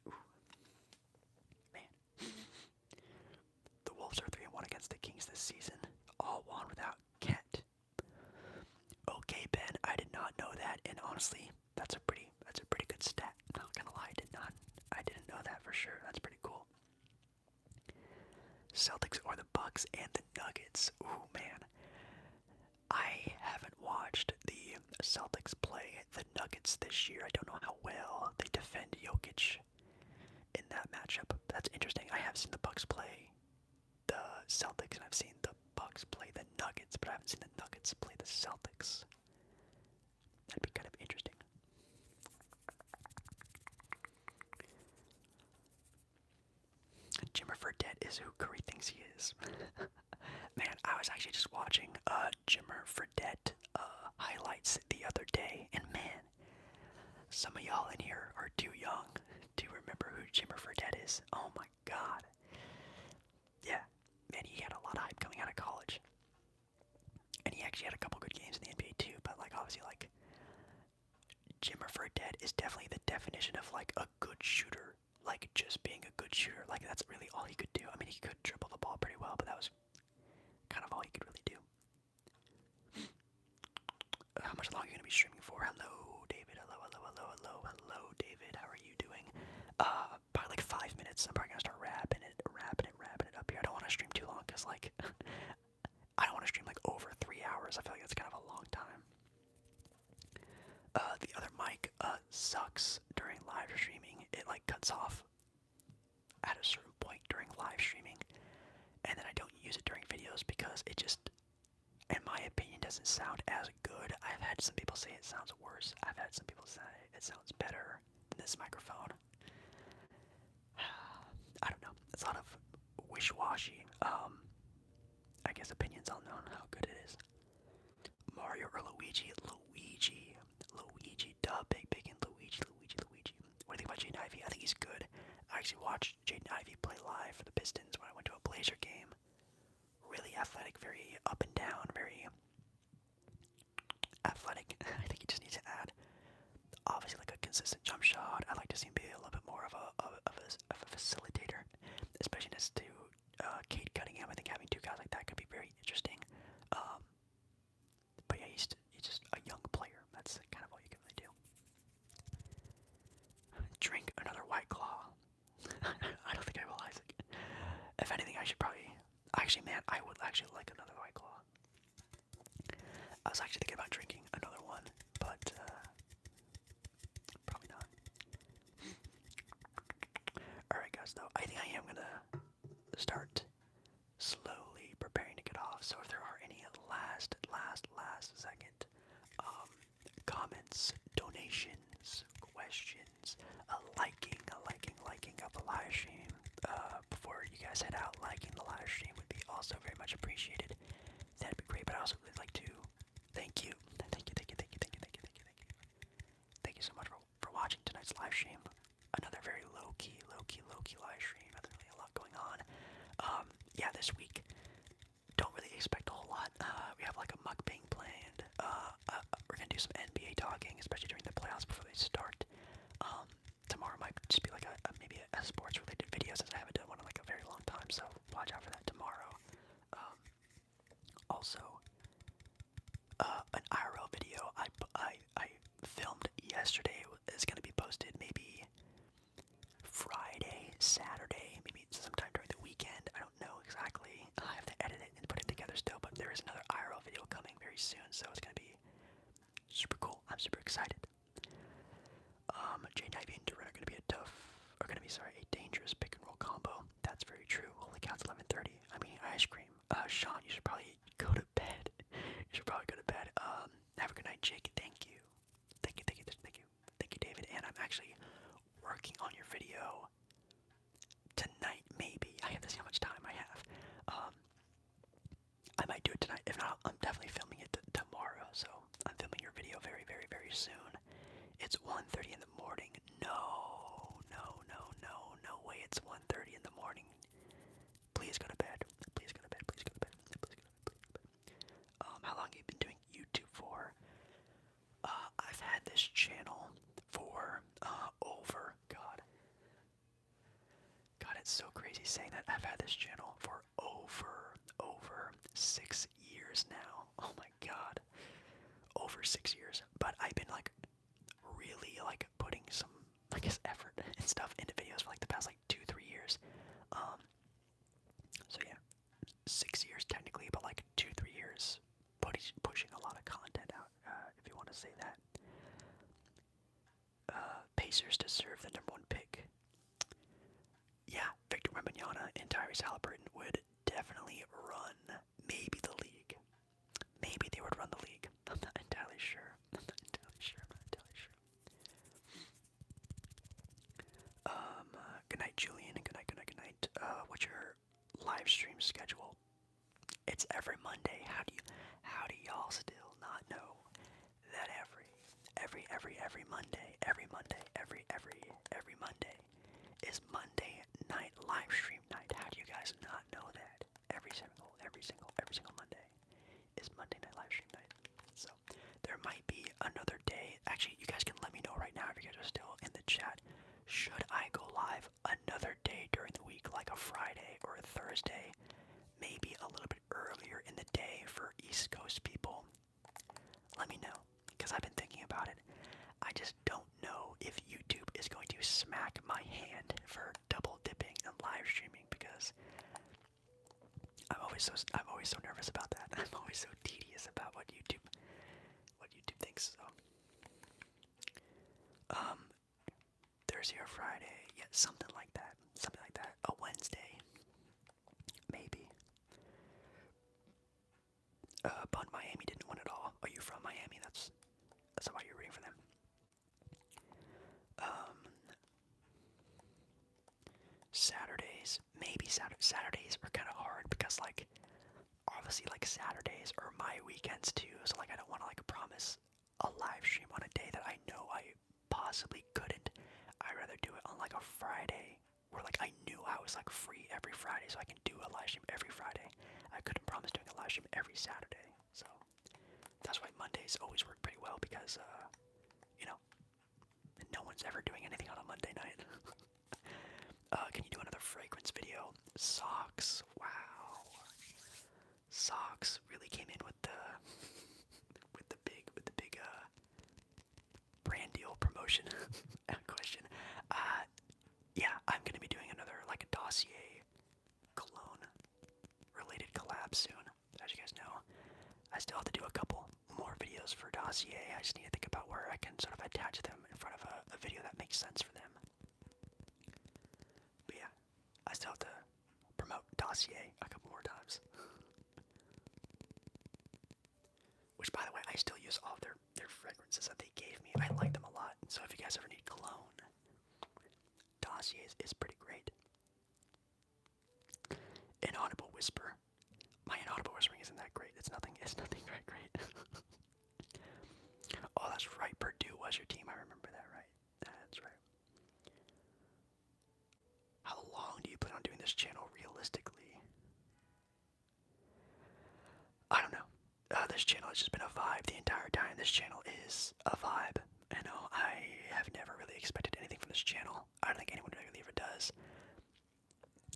Ooh. Man. The Wolves are 3-1 against the Kings this season. All won without Ket. Okay, Ben, I did not know that, and honestly, that's a pretty good stat. Not gonna lie, I didn't know that for sure. That's pretty cool. Celtics or the Bucks and the Nuggets. Ooh, man. I haven't watched the Celtics play the Nuggets this year. I don't know how well they defend Jokic in that matchup. That's interesting. I have seen the Bucks play the Celtics, and I've seen the Bucks play the Nuggets, but I haven't seen the Nuggets play the Celtics. That'd be kind of interesting. Jimmer Fredette is who Curry thinks he is. Man, I was actually just watching Jimmer Fredette highlights the other day, and man, some of y'all in here are too young to remember who Jimmer Fredette is. Oh my god. Yeah, man, he had a lot of hype coming out of college. And he actually had a couple good games in the NBA too, but like obviously like Jimmer Fredette is definitely the definition of like a good shooter. Like just being a good shooter. Like that's really all he could do. I mean, he could dribble the ball pretty well, but that was kind of all he could really do. How much longer are you gonna be streaming for? Hello, David. Hello, David. How are you doing? Probably like 5 minutes. I'm probably gonna start wrapping it up here. I don't want to stream too long because like I don't want to stream like over 3 hours. I feel like that's kind of a long time. The other mic sucks during live streaming. It like cuts off at a certain point during live streaming, and then I don't use it during videos because it just, in my opinion, doesn't sound as good. I've had some people say it sounds worse. I've had some people say it sounds better than this microphone. I don't know. It's a lot of wish-washy, I guess, opinions on how good it is. Mario or Luigi? Luigi, duh, big and Luigi. What do you think about Jaden Ivey? I think he's good. I actually watched Jaden Ivey play live for the Pistons when I went to a Blazer game. Really athletic, very up and down, very athletic. I think he just needs to add, obviously, like a consistent jump shot. I'd like to see him be a little bit more of a facilitator, especially next to Cade Cunningham. I think having two guys like that could be very interesting. But yeah, he's just a young player. That's kind of all you can really do. Drink another White Claw. I don't think I will, Isaac. If anything, I should probably... Actually, man, I would actually like another White Claw. I was actually thinking about drinking another one, but probably not. Alright, guys, though, I think I am gonna start slowly preparing to get off. So if there are any last second comments, donations, questions, liking of the live stream before you guys head out, liking the live stream would be also very much appreciated. That'd be great. But I also really like to thank you so much for watching tonight's live stream. Another very low key live stream. Nothing really a lot going on. Yeah, this week, don't really expect a whole lot. We have like a mukbang planned. We're gonna do some NBA talking, especially during the playoffs before they start. Tomorrow might just be like maybe a sports related video since I haven't done one in like a very long time. So watch out for that tomorrow. Also, an IRL video I filmed yesterday is gonna be posted maybe Friday, Saturday, maybe sometime during the weekend. I don't know exactly. I have to edit it and put it together still, but there is another IRL video coming very soon, so it's gonna be super cool. I'm super excited. J-Nivey and Durant are gonna be a dangerous pick and roll combo. That's very true. Holy cow, it's 11:30. I'm eating ice cream. Sean, you should probably go to bed. Have a good night, Jake. Thank you. Thank you, David. And I'm actually working on your video tonight, maybe. I have to see how much time I have. I might do it tonight. If not, I'm definitely filming it tomorrow. So I'm filming your video very, very, very soon. It's 1:30 in the morning. No way. It's 1:30 in the morning. Please go to bed. Please go to bed. How long have you been doing YouTube for? I've had this channel for God, it's so crazy saying that. I've had this channel for over 6 years now. Oh my God, over 6 years. But I've been like really like putting some, I guess, effort and stuff into videos for like the past like 2-3 years. So yeah, 6 years technically, but like 2-3 years pushing a lot of content out, if you want to say that. Pacers deserve the #1 pick. Yeah, Victor Wembanyama and Tyrese Halliburton would definitely run maybe the league. Maybe they would run the league. I'm not entirely sure. Good night, Julian. Good night. What's your live stream schedule? It's every Monday. How do y'all still not know that every Monday is Monday night live stream night? How do you guys not know that? Every single Monday is Monday night live stream night. So there might be another day. Actually, you guys can let me know right now if you guys are still in the chat. Should I go live another day during the week, like a Friday or a Thursday? Maybe a little bit earlier in the day for East Coast people. Let me know, because I've been thinking about it. I just don't know if YouTube is going to smack my hand for double dipping and live streaming, because I'm always so nervous about that. I'm always so tedious about what YouTube thinks. So Thursday or Friday, yeah, something like that. A Wednesday, maybe. Bun Miami didn't win at all. Are you from Miami? That's why you're rooting for them. Saturdays, maybe Saturdays are kind of hard because like obviously like Saturdays are my weekends too. So like I don't want to like promise a live stream on a day that I know I possibly couldn't. I'd rather do it on like a Friday where like I knew I was like free every Friday, so I can do a live stream every Friday. I couldn't promise doing a live stream every Saturday, so that's why Mondays always work pretty well because no one's ever doing anything on a Monday night. Can you do another fragrance video? Socks, wow. Socks really came in with the big brand deal promotion question. Yeah, I'm gonna be doing another like dossier cologne related collab soon. As you guys know, I still have to do a couple more videos for dossier. I just need to think about where I can sort of attach them in front of a video that makes sense for them. But yeah, I still have to promote dossier a couple more times. Which, by the way, I still use all of their fragrances that they gave me. I like them a lot. So if you guys ever need cologne, dossier is pretty great. Inaudible whisper. My inaudible whispering isn't that great. It's nothing very great. Oh, that's right. Purdue was your team. I remember that right. That's right. How long do you plan on doing this channel realistically? this channel has just been a vibe the entire time. This channel is a vibe. I know I have never really expected anything from this channel. I don't think anyone really ever does.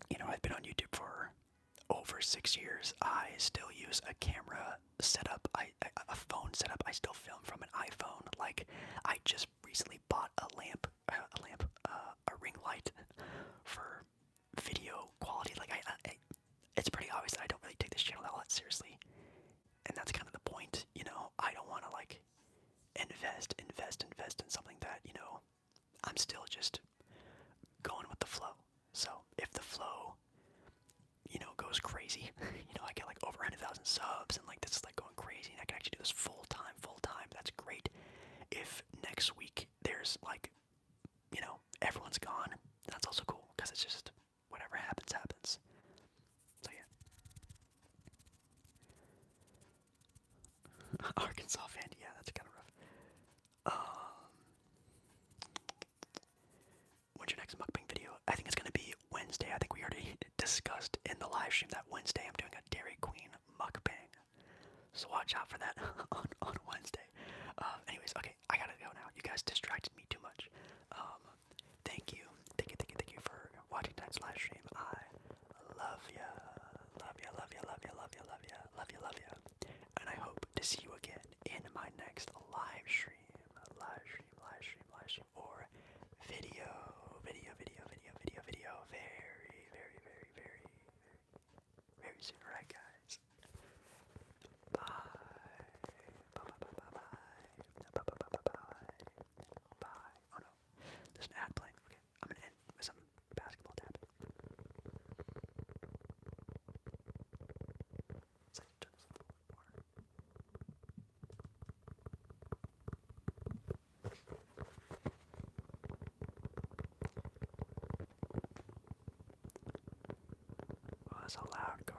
You know, I've been on YouTube for over 6 years. I still use a camera setup, a phone setup. I still film from an iPhone. Like, I just recently bought a ring light for video quality. Like, it's pretty obvious that I don't really take this channel all that seriously, and that's kind of the point. You know, I don't want to like invest in something that, you know, I'm still just going with the flow. So if the flow, you know, goes crazy, you know, I get like over 100,000 subs and like this is like going crazy and I can actually do this full time, that's great. If next week there's like, you know, everyone's gone, that's also cool because it's just whatever happens, happens. So yeah. Arkansas fan, yeah, that's kind of rough. When's your next mukbang video? I think it's gonna be Wednesday. I think we already discussed in the live stream that Wednesday I'm doing a Dairy Queen mukbang. So watch out for that on Wednesday. Anyways, okay, I gotta go now. You guys distracted me too much. Thank you for watching tonight's live stream. I love ya, love ya. And I hope to see you again in my next live stream, or video, very soon, alright guys? Bye. Bye. Oh no, there's an ad playing. Okay, I'm gonna end with some basketball tapping. It's like, turn this a little more. Oh, that's a loud car.